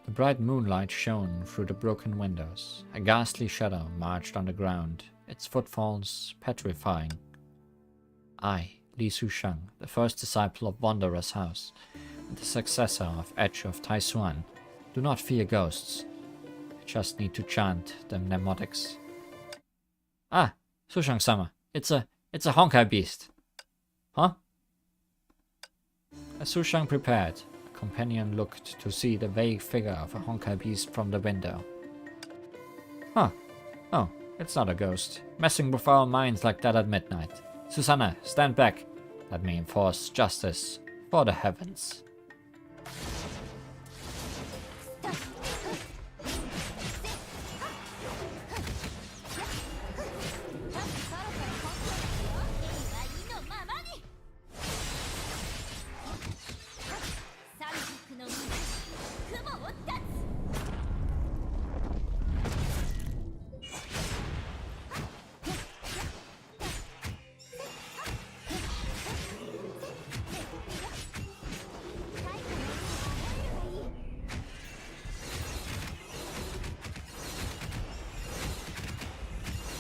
The bright moonlight shone through the broken windows. A ghastly shadow marched on the ground, its footfalls petrifying. I, Li Sushang, the first disciple of Wanderer's House, and the successor of Edge of Taisuan, do not fear ghosts. I just need to chant the mnemonics. Ah, Sushang-sama, it's a Honkai beast. Huh? As Sushang prepared, a companion looked to see the vague figure of a Honkai beast from the window. Huh. Oh, it's not a ghost. Messing with our minds like that at midnight. Susanna, stand back. Let me enforce justice for the heavens.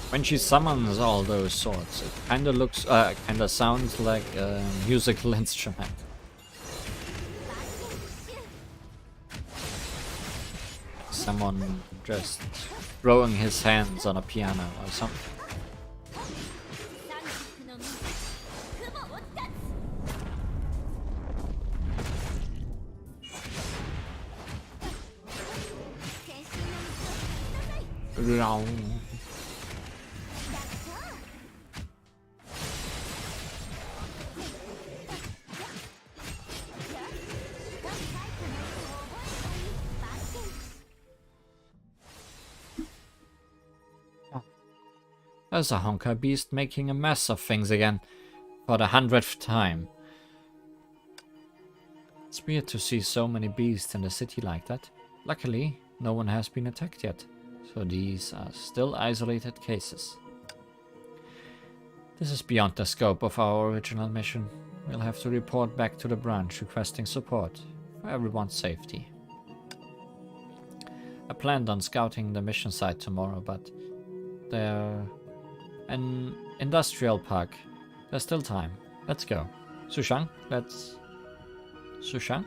When she summons all those swords, it kinda sounds like a musical instrument. Someone just throwing his hands on a piano or something. There's a Honkai beast making a mess of things again. For the 100th time. It's weird to see so many beasts in the city like that. Luckily, no one has been attacked yet. So these are still isolated cases. This is beyond the scope of our original mission. We'll have to report back to the branch requesting support for everyone's safety. I planned on scouting the mission site tomorrow, but there's an industrial park. There's still time. Let's go. Sushang, let's... Sushang?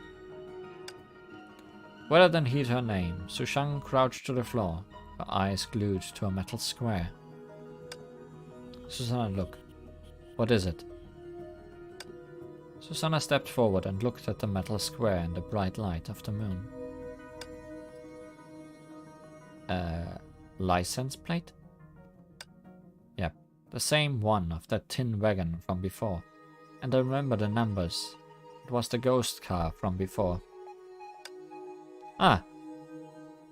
Rather than heed her name, Sushang crouched to the floor, her eyes glued to a metal square. Susanna, look. What is it? Susanna stepped forward and looked at the metal square in the bright light of the moon. License plate? Yep, the same one of that tin wagon from before. And I remember the numbers. It was the ghost car from before. Ah!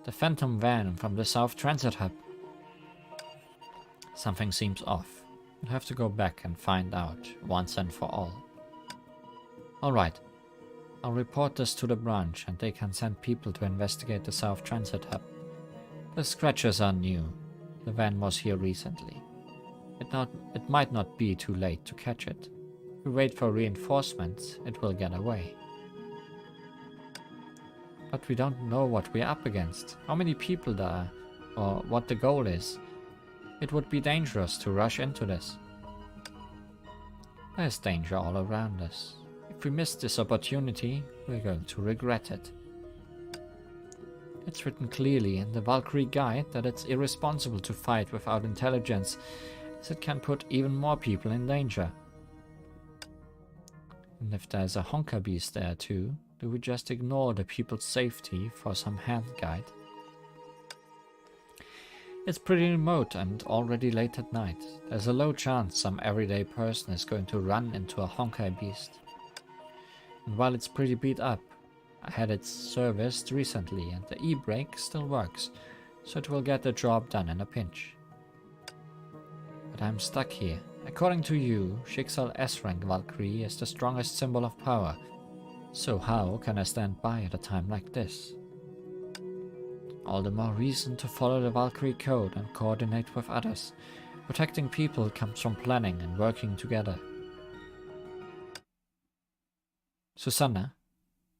The phantom van from the South Transit Hub. Something seems off. We'll have to go back and find out once and for all. Alright. I'll report this to the branch and they can send people to investigate the South Transit Hub. The scratches are new. The van was here recently. It might not be too late to catch it. If we wait for reinforcements, it will get away. But we don't know what we're up against, how many people there are, or what the goal is. It would be dangerous to rush into this. There's danger all around us. If we miss this opportunity, we're going to regret it. It's written clearly in the Valkyrie Guide that it's irresponsible to fight without intelligence, as it can put even more people in danger. And if there's a Honkai beast there too, do we just ignore the people's safety for some hand guide? It's pretty remote and already late at night. There's a low chance some everyday person is going to run into a Honkai beast. And while it's pretty beat up, I had it serviced recently and the e-brake still works, so it will get the job done in a pinch. But I'm stuck here. According to you, Schicksal S-rank Valkyrie is the strongest symbol of power. So how can I stand by at a time like this? All the more reason to follow the Valkyrie code and coordinate with others. Protecting people comes from planning and working together. Susanna,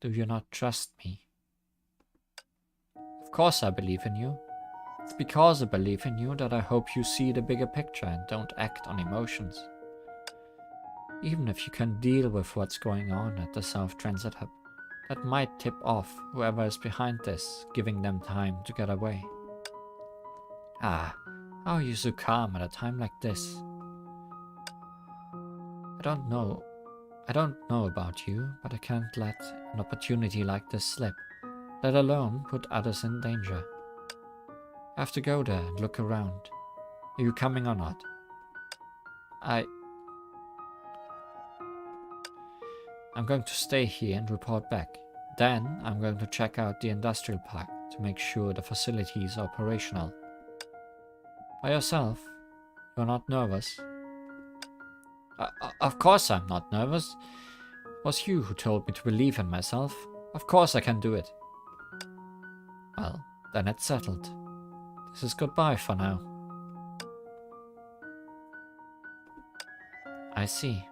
do you not trust me? Of course I believe in you. It's because I believe in you that I hope you see the bigger picture and don't act on emotions. Even if you can deal with what's going on at the South Transit Hub, that might tip off whoever is behind this, giving them time to get away. Ah, how are you so calm at a time like this? I don't know about you, but I can't let an opportunity like this slip, let alone put others in danger. I have to go there and look around. Are you coming or not? I'm going to stay here and report back. Then I'm going to check out the industrial park to make sure the facility is operational. By yourself? You're not nervous? Of course I'm not nervous. It was you who told me to believe in myself. Of course I can do it. Well, then it's settled. This is goodbye for now. I see.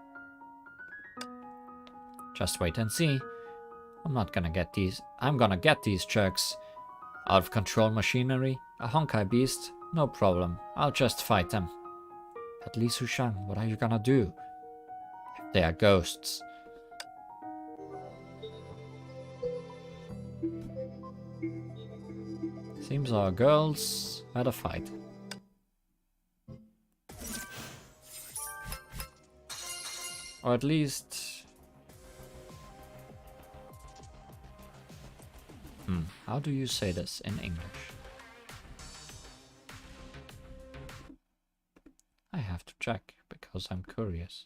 Just wait and see. I'm gonna get these jerks. Out of control machinery, a Honkai beast, no problem. I'll just fight them. But Li Sushang, what are you gonna do? If they are ghosts. Seems our girls had a fight. Or at least... how do you say this in English? I have to check because I'm curious.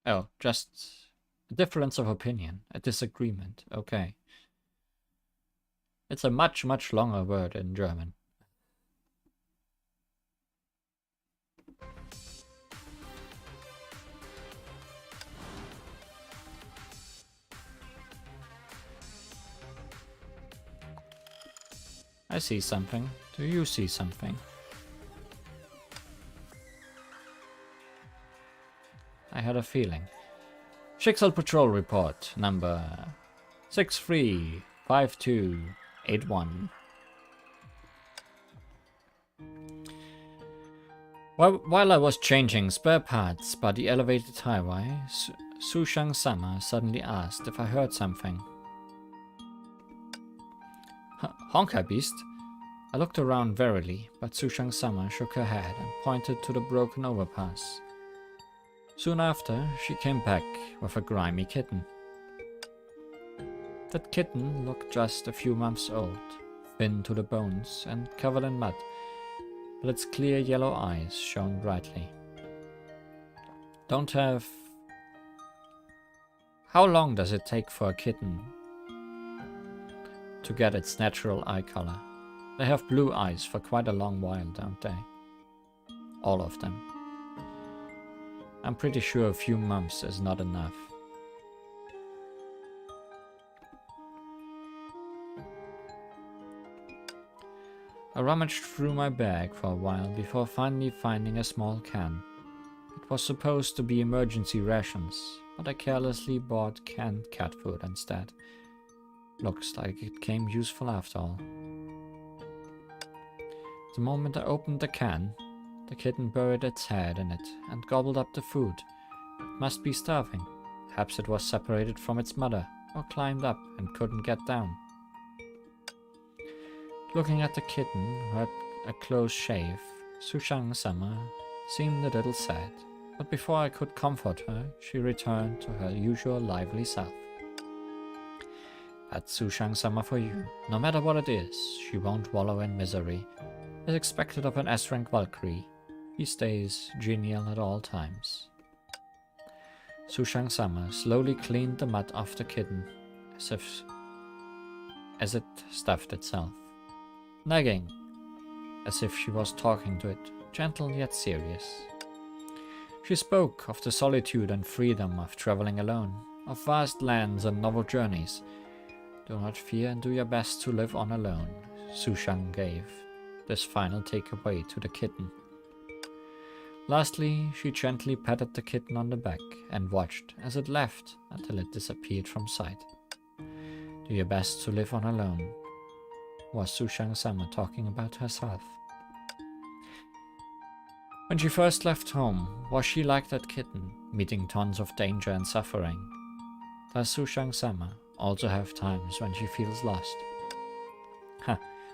Oh, just A difference of opinion, a disagreement. Okay. It's a much, much longer word in German. I see something. Do you see something? I had a feeling. Schicksal Patrol Report number 635281. While I was changing spare parts by the elevated highway, Sushang-sama suddenly asked if I heard something. Honkai Beast? I looked around warily, but Sushang-sama shook her head and pointed to the broken overpass. Soon after, she came back with a grimy kitten. That kitten looked just a few months old, thin to the bones and covered in mud, but its clear yellow eyes shone brightly. How long does it take for a kitten to get its natural eye color? They have blue eyes for quite a long while, don't they? All of them. I'm pretty sure a few months is not enough. I rummaged through my bag for a while before finally finding a small can. It was supposed to be emergency rations, but I carelessly bought canned cat food instead. Looks like it came useful after all. The moment I opened the can, the kitten buried its head in it and gobbled up the food. It must be starving. Perhaps it was separated from its mother, or climbed up and couldn't get down. Looking at the kitten, who had a close shave, Sushang-sama seemed a little sad, but before I could comfort her, she returned to her usual lively self. That's Sushang-sama for you. No matter what it is, she won't wallow in misery. As expected of an S-rank Valkyrie, he stays genial at all times. Sushang-sama slowly cleaned the mud off the kitten, as it stuffed itself, nagging, as if she was talking to it, gentle yet serious. She spoke of the solitude and freedom of traveling alone, of vast lands and novel journeys. Do not fear and do your best to live on alone, Sushang gave this final takeaway to the kitten. Lastly, she gently patted the kitten on the back and watched as it left until it disappeared from sight. Do your best to live on alone. Was Sushang-sama talking about herself? When she first left home, was she like that kitten, meeting tons of danger and suffering? Does Sushang-sama also have times when she feels lost?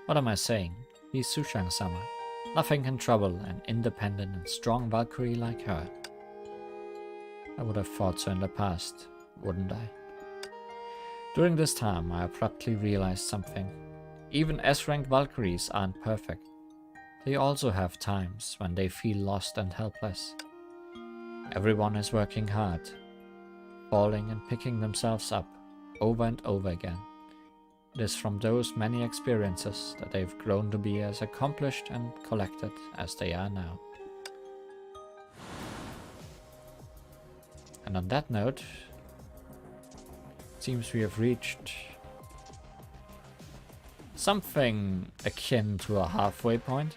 What am I saying? He's Sushang-sama. Nothing can trouble an independent and strong Valkyrie like her. I would have thought so in the past, wouldn't I? During this time, I abruptly realized something. Even S-rank Valkyries aren't perfect. They also have times when they feel lost and helpless. Everyone is working hard, falling and picking themselves up over and over again. It is from those many experiences that they've grown to be as accomplished and collected as they are now. And on that note, it seems we have reached something akin to a halfway point.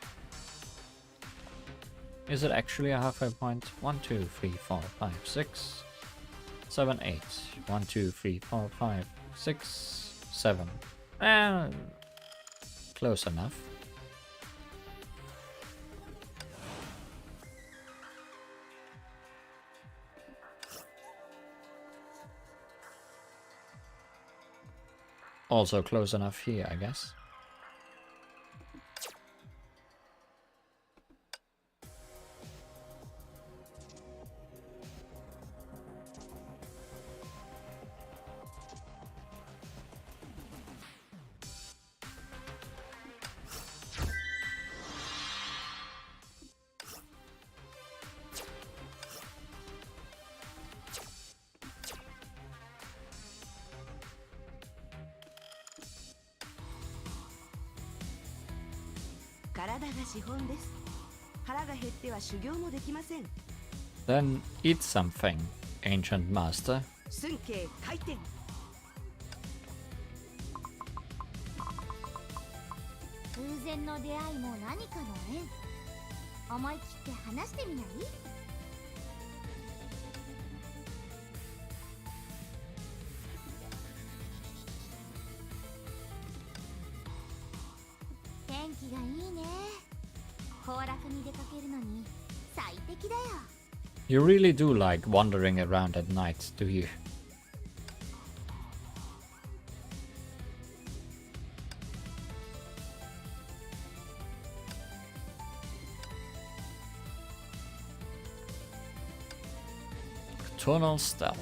Is it actually a halfway point? 1, 2, 3, 4, 5, 6, 7, 8. 1, 2, 3, 4, 5, 6, 7. Close enough. Also close enough here, I guess. Then eat something, ancient master. 神経回転。偶然の出会いも何かの縁。思い切って話してみない？天気がいいね。行楽に出かけるのに最適だよ。 You really do like wandering around at night, do you? Nocturnal stealth.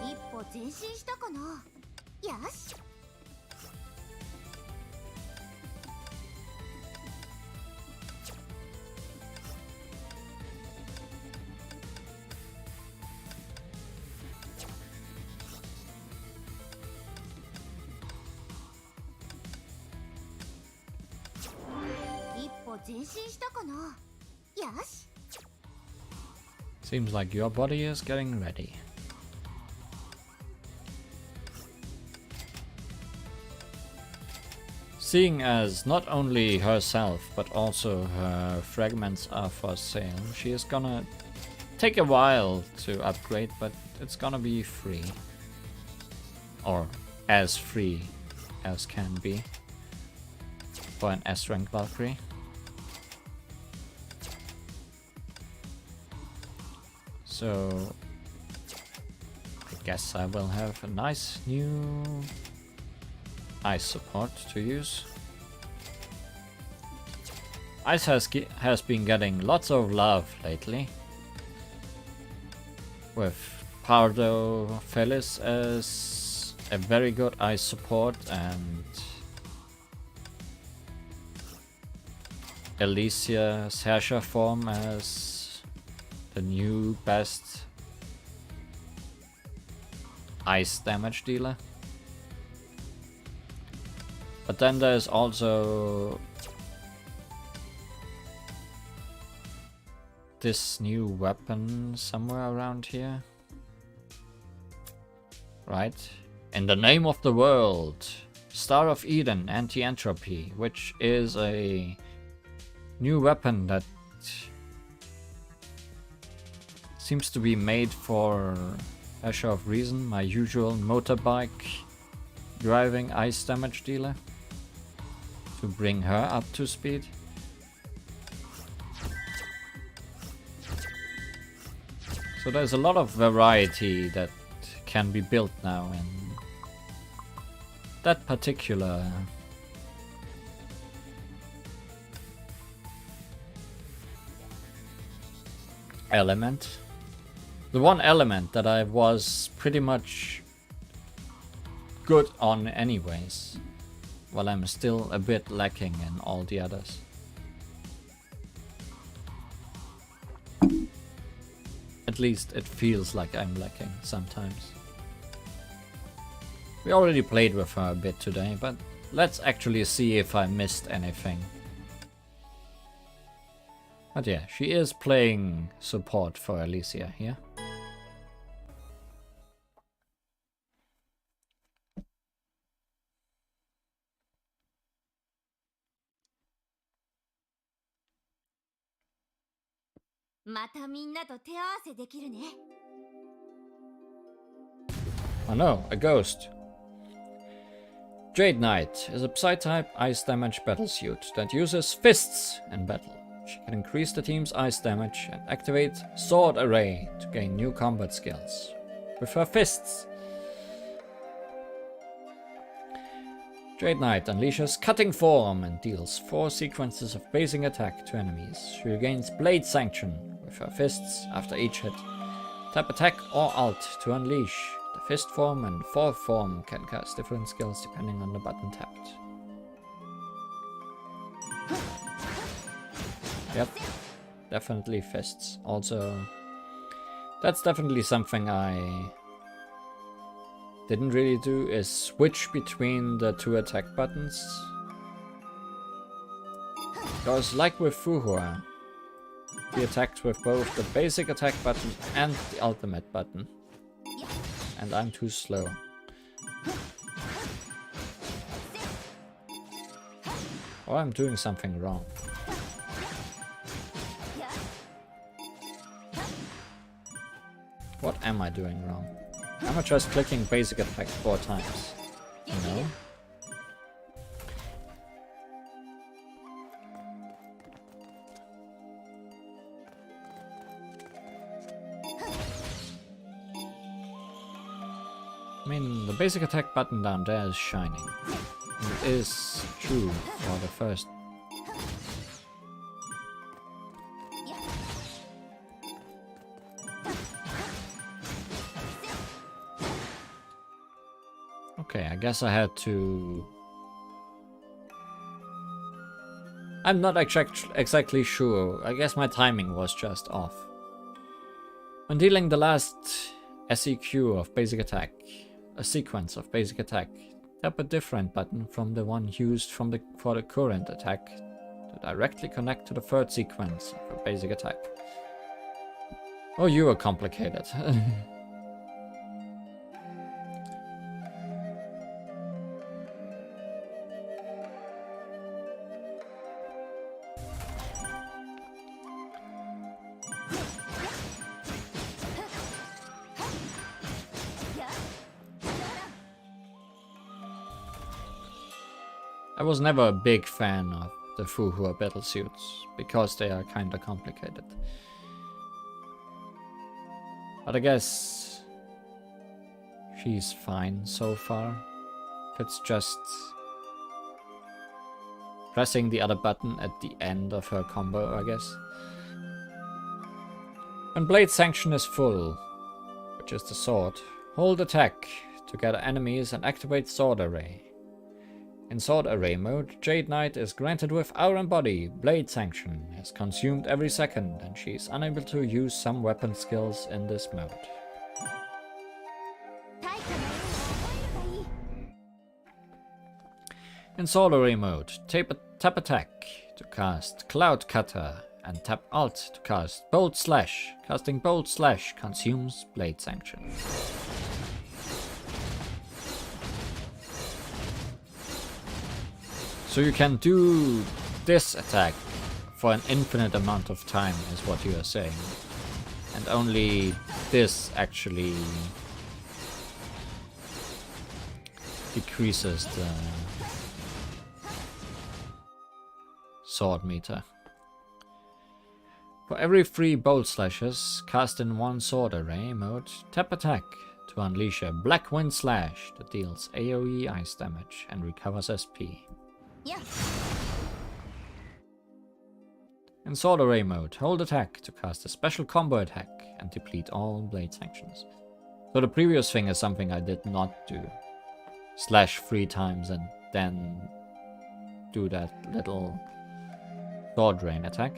Ipo 前進したかな。よし。前進したかな。よし。 Seems like your body is getting ready. Seeing as not only herself but also her fragments are for sale, she is gonna take a while to upgrade, but it's gonna be free. Or as free as can be for an S-rank Valkyrie. So I guess I will have a nice new ice support to use. Ice has been getting lots of love lately, with Pardo Felis as a very good ice support and Alicia's Herrscher form as the new best ice damage dealer. But then there's also this new weapon somewhere around here. Right? In the name of the world, Star of Eden Anti-Entropy, which is a new weapon that seems to be made for Asher of Reason, my usual motorbike driving ice damage dealer, to bring her up to speed. So there's a lot of variety that can be built now in that particular element. The one element that I was pretty much good on anyways, while I'm still a bit lacking in all the others. At least it feels like I'm lacking sometimes. We already played with her a bit today, but let's actually see if I missed anything. But yeah, she is playing support for Alicia here. Oh no, a ghost. Jade Knight is a Psy-type ice damage battlesuit that uses fists in battle. She can increase the team's ice damage and activate Sword Array to gain new combat skills with her fists. Jade Knight unleashes Cutting Form and deals 4 sequences of basing attack to enemies. She regains Blade Sanction with her fists after each hit. Tap attack or alt to unleash. The fist form and fourth form can cast different skills depending on the button tapped. Yep, definitely fists. Also, that's definitely something I didn't really do, is switch between the two attack buttons. Because like with Fuhua, he attacked with both the basic attack button and the ultimate button. And I'm too slow. Or I'm doing something wrong. What am I doing wrong? Am I just clicking basic attack 4 times? No. I mean, the basic attack button down there is shining. And it is true for the first. Okay, I guess I had to... I'm not exactly sure. I guess my timing was just off. When dealing the last SEQ of basic attack, a sequence of basic attack, tap a different button from the one used for the current attack to directly connect to the third sequence of a basic attack. Oh, you are complicated. I was never a big fan of the Fuhua battlesuits, because they are kinda complicated. But I guess she's fine so far. It's just pressing the other button at the end of her combo, I guess. When Blade Sanction is full, which is the sword, hold attack to gather enemies and activate Sword Array. In Sword Array mode, Jade Knight is granted with Aura and Body. Blade Sanction is consumed every second, and she is unable to use some weapon skills in this mode. In Sword Array mode, tap attack to cast Cloud Cutter, and tap Alt to cast Bolt Slash. Casting Bolt Slash consumes Blade Sanction. So you can do this attack for an infinite amount of time, is what you are saying. And only this actually decreases the sword meter. For every 3 bolt slashes cast in one Sword Array mode, tap attack to unleash a Black Wind Slash that deals AoE ice damage and recovers SP. Yeah. In Sword Array mode, hold attack to cast a special combo attack and deplete all blade sanctions. So the previous thing is something I did not do. Slash 3 times and then do that little sword rain attack.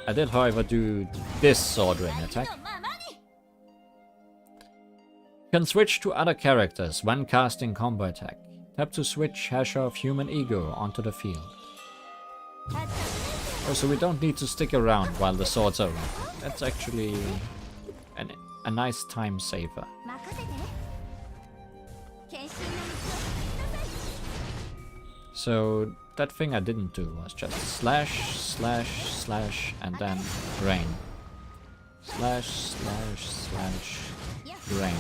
I did, however, do this sword rain attack. You can switch to other characters when casting combo attack. Tap to switch Hasher of Human Ego onto the field. Oh, so we don't need to stick around while the swords are running. That's actually a nice time saver. So that thing I didn't do was just slash, slash, slash, and then rain. Slash, slash, slash, rain.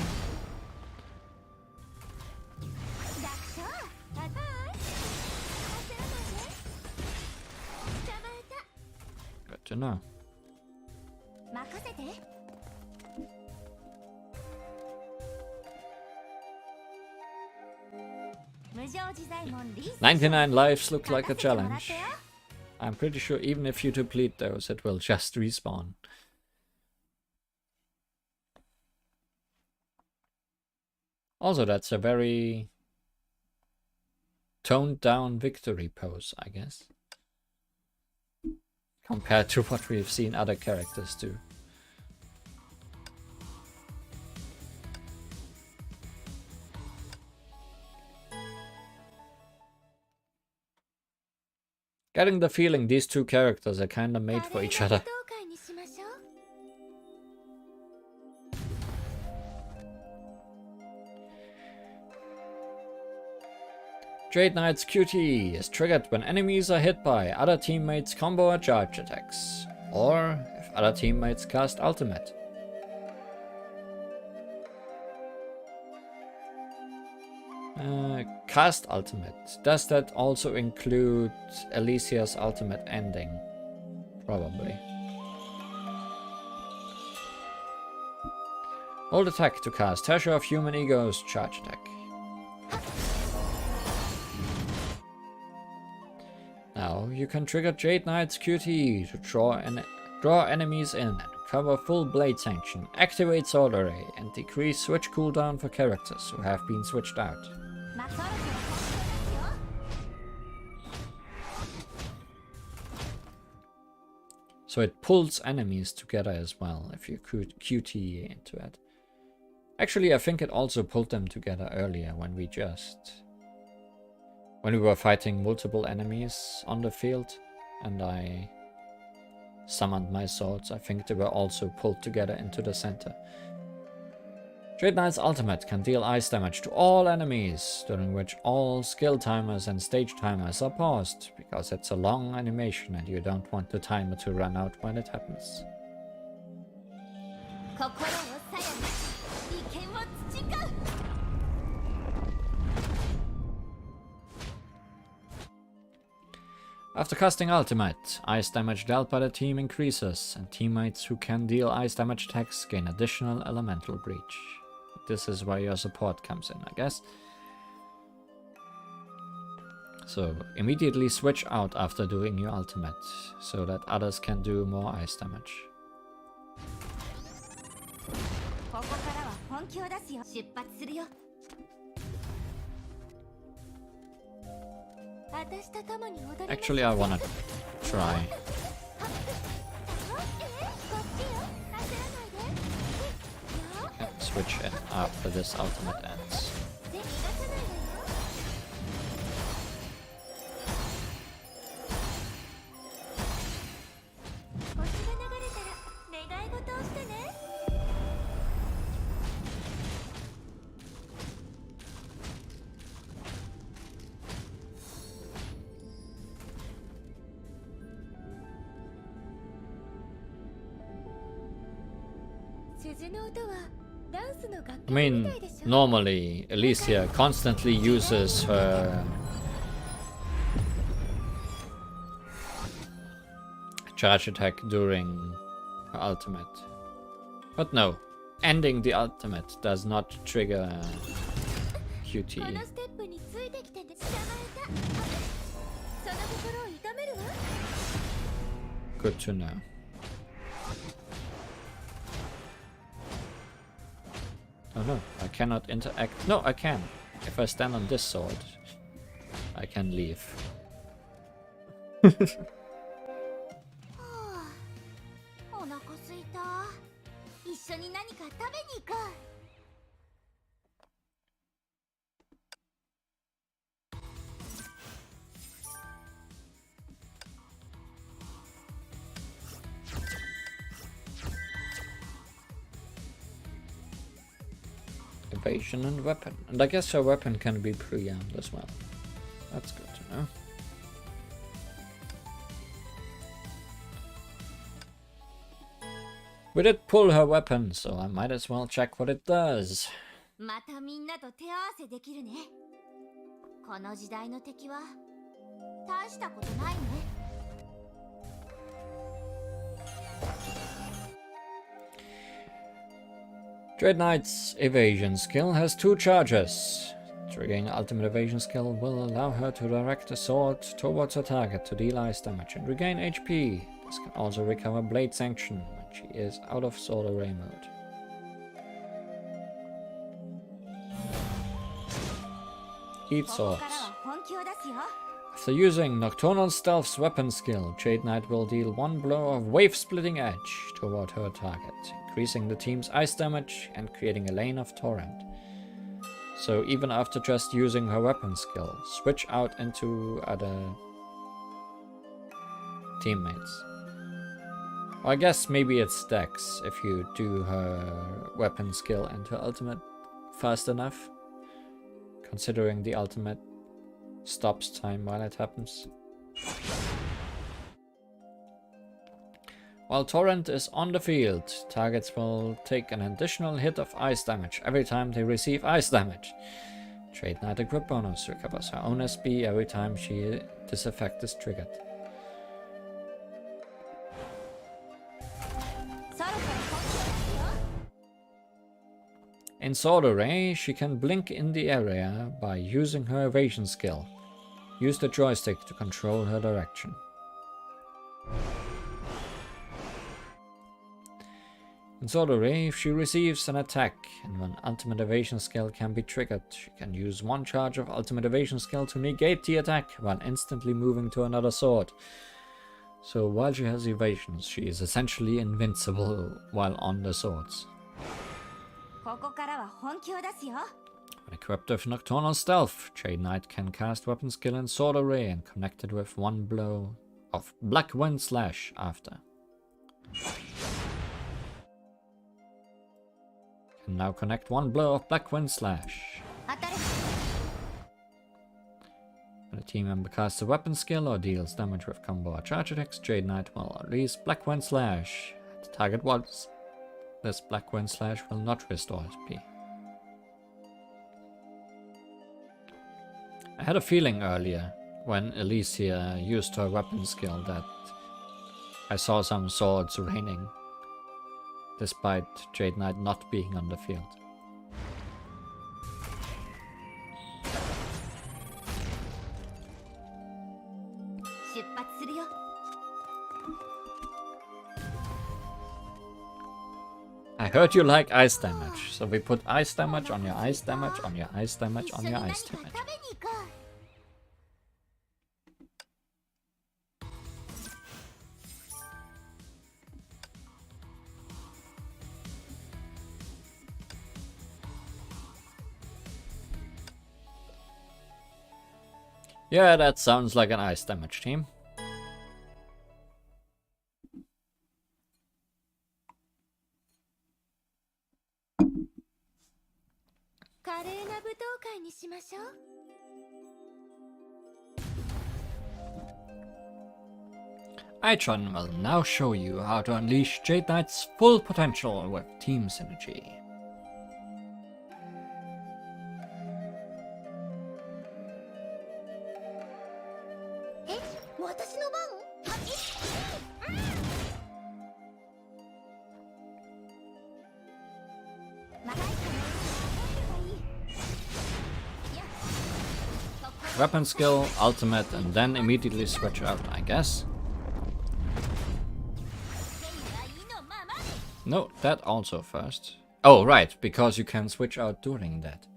Good to know. 99 lives look like a challenge. I'm pretty sure even if you deplete those, it will just respawn. Also, that's a very toned down victory pose, I guess. Compared to what we've seen other characters do. Getting the feeling these two characters are kinda made for each other. Jade Knight's QTE is triggered when enemies are hit by other teammates' combo or charge attacks, or if other teammates cast ultimate. Cast ultimate. Does that also include Alicia's ultimate ending? Probably. Hold attack to cast Treasure of Human Ego's charge attack. Now you can trigger Jade Knight's QTE to draw enemies in and cover full blade sanction, activate Sword Array, and decrease switch cooldown for characters who have been switched out. So it pulls enemies together as well if you could QTE into it. Actually, I think it also pulled them together earlier when we were fighting multiple enemies on the field and I summoned my swords. I think they were also pulled together into the center. Jade Knight's ultimate can deal ice damage to all enemies, during which all skill timers and stage timers are paused, because it's a long animation and you don't want the timer to run out when it happens. After casting ultimate, ice damage dealt by the team increases, and teammates who can deal ice damage attacks gain additional elemental breach. This is where your support comes in, I guess. So immediately switch out after doing your ultimate, so that others can do more ice damage. Actually, I wanna try. Switch it after this ultimate ends. I mean, normally Alicia constantly uses her charge attack during her ultimate. But no, ending the ultimate does not trigger QTE. Good to know. Oh no, I cannot interact. No, I can. If I stand on this sword, I can leave. Evasion and weapon. And I guess her weapon can be prearmed as well. That's good to know. We did pull her weapon, so I might as well check what it does. Dread Knight's evasion skill has 2 charges. Triggering ultimate evasion skill will allow her to direct the sword towards her target to deal ice damage and regain HP. This can also recover blade sanction when she is out of sword array mode. Eat swords. After using Nocturnal Stealth's weapon skill, Jade Knight will deal one blow of wave-splitting edge toward her target, increasing the team's ice damage and creating a lane of torrent. So even after just using her weapon skill, switch out into other teammates. Or I guess maybe it stacks if you do her weapon skill and her ultimate fast enough, considering the ultimate stops time while it happens. While Torrent is on the field, targets will take an additional hit of ice damage every time they receive ice damage. Jade Knight equip bonus recovers her own SB every time this effect is triggered. In Sword Array, she can blink in the area by using her evasion skill. Use the joystick to control her direction. In Sword Array, if she receives an attack and an ultimate evasion skill can be triggered, she can use one charge of ultimate evasion skill to negate the attack while instantly moving to another sword. So while she has evasions, she is essentially invincible while on the swords. When equipped with Nocturnal Stealth, Jade Knight can cast weapon skill in Sword Array and connect it with one blow of Black Wind Slash after. Can now connect one blow of Black Wind Slash. When a team member casts a weapon skill or deals damage with combo or charge attacks, Jade Knight will release Black Wind Slash at the target once. This Black Wind Slash will not restore SP. I had a feeling earlier, when Elysia used her weapon skill, that I saw some swords raining, despite Jade Knight not being on the field. I heard you like ice damage, so we put ice damage on your ice damage on your ice damage on your ice damage. Yeah, that sounds like an ice damage team. Aichon will now show you how to unleash Jade Knight's full potential with team synergy. Weapon skill, ultimate, and then immediately switch out, I guess. No, that also first. Oh, right, because you can switch out during that.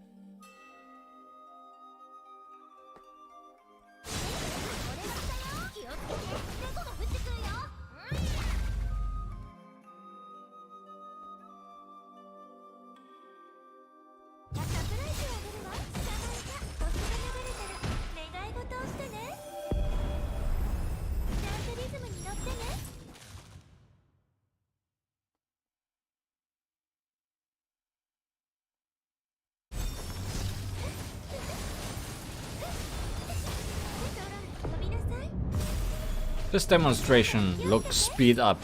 This demonstration looks speed up,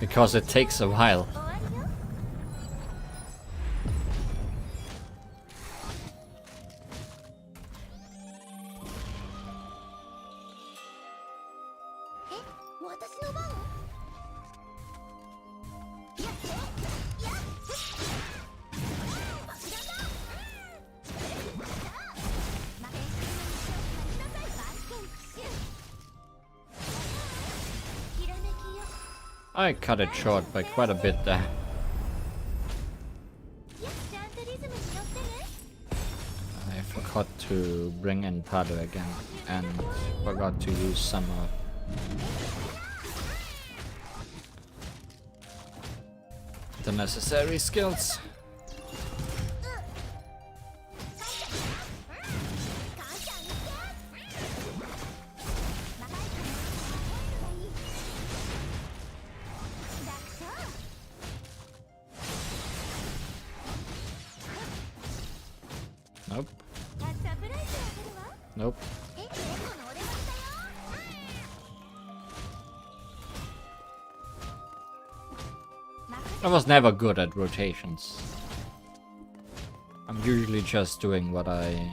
because it takes a while. I cut it short by quite a bit there. I forgot to bring in Pado again, and forgot to use some of the necessary skills. Nope. Nope. I was never good at rotations. I'm usually just doing what I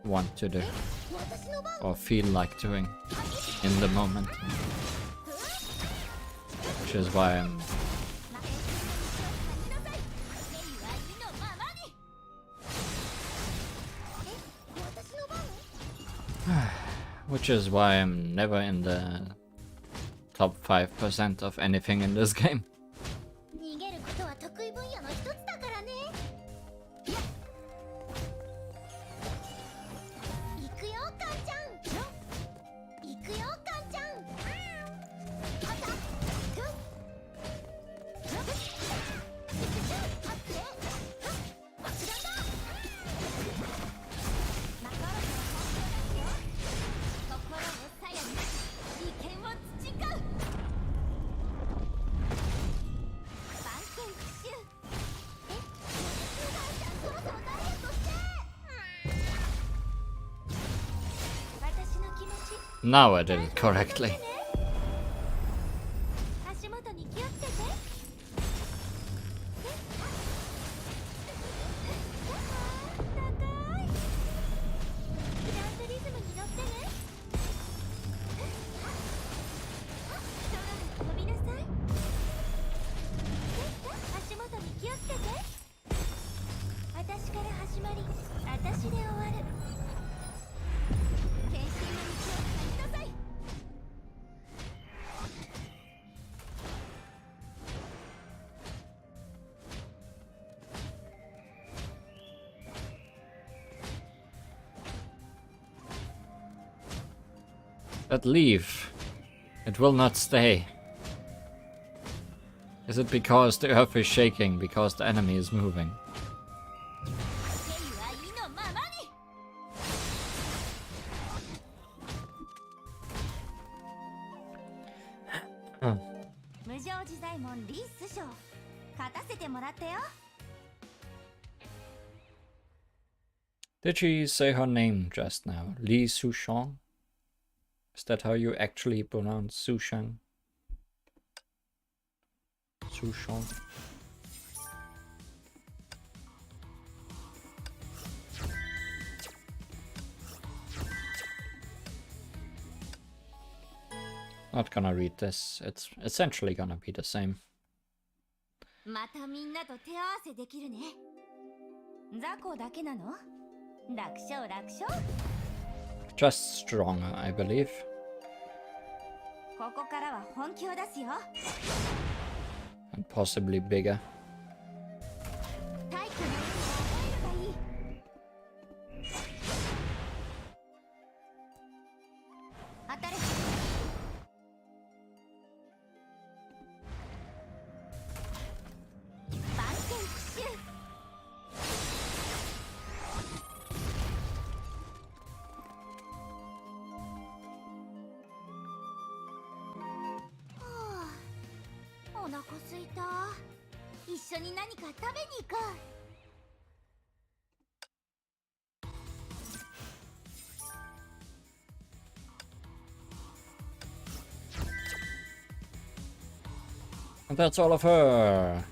want to do or feel like doing in the moment, which is why I'm never in the top 5% of anything in this game. Now I did it correctly. That leaf, it will not stay. Is it because the earth is shaking, because the enemy is moving? Did she say her name just now? Li Sushang? Is that how you actually pronounce Sushang? Sushang. Not gonna read this. It's essentially gonna be the same. Just stronger, I believe. And possibly bigger. And that's all of her.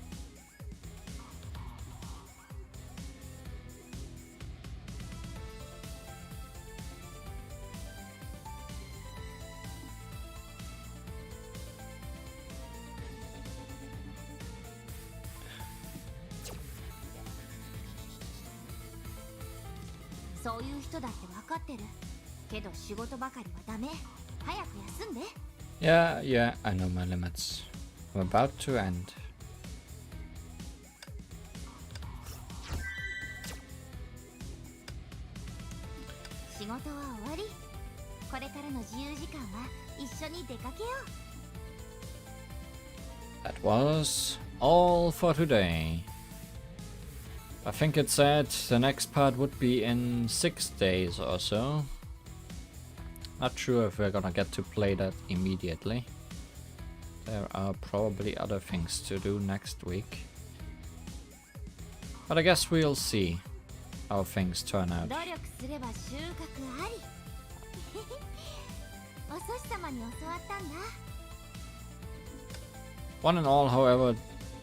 Yeah, I know my limits. I'm about to end. 事は終わり。これからの自由時間は一緒に出かけよう。 That was all for today. I think it said the next part would be in 6 days or so. Not sure if we're gonna get to play that immediately. There are probably other things to do next week. But I guess we'll see how things turn out. 努力すれば収穫あり。お寿司様に教わったんだ。 One and all, however,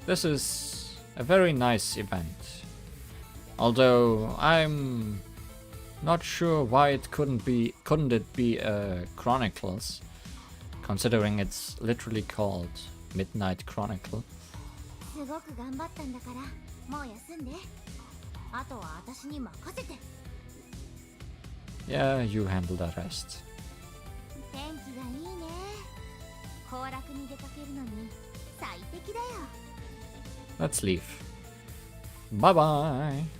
this is a very nice event. Although I'm not sure why it couldn't it be Chronicles, considering it's literally called Midnight Chronicle. すごく頑張ったんだからもう休んで。あとは私に任せて。 Yeah, you handle the rest. 天気がいいね。行楽に出かけるのに最適だよ。 Let's leave. Bye bye.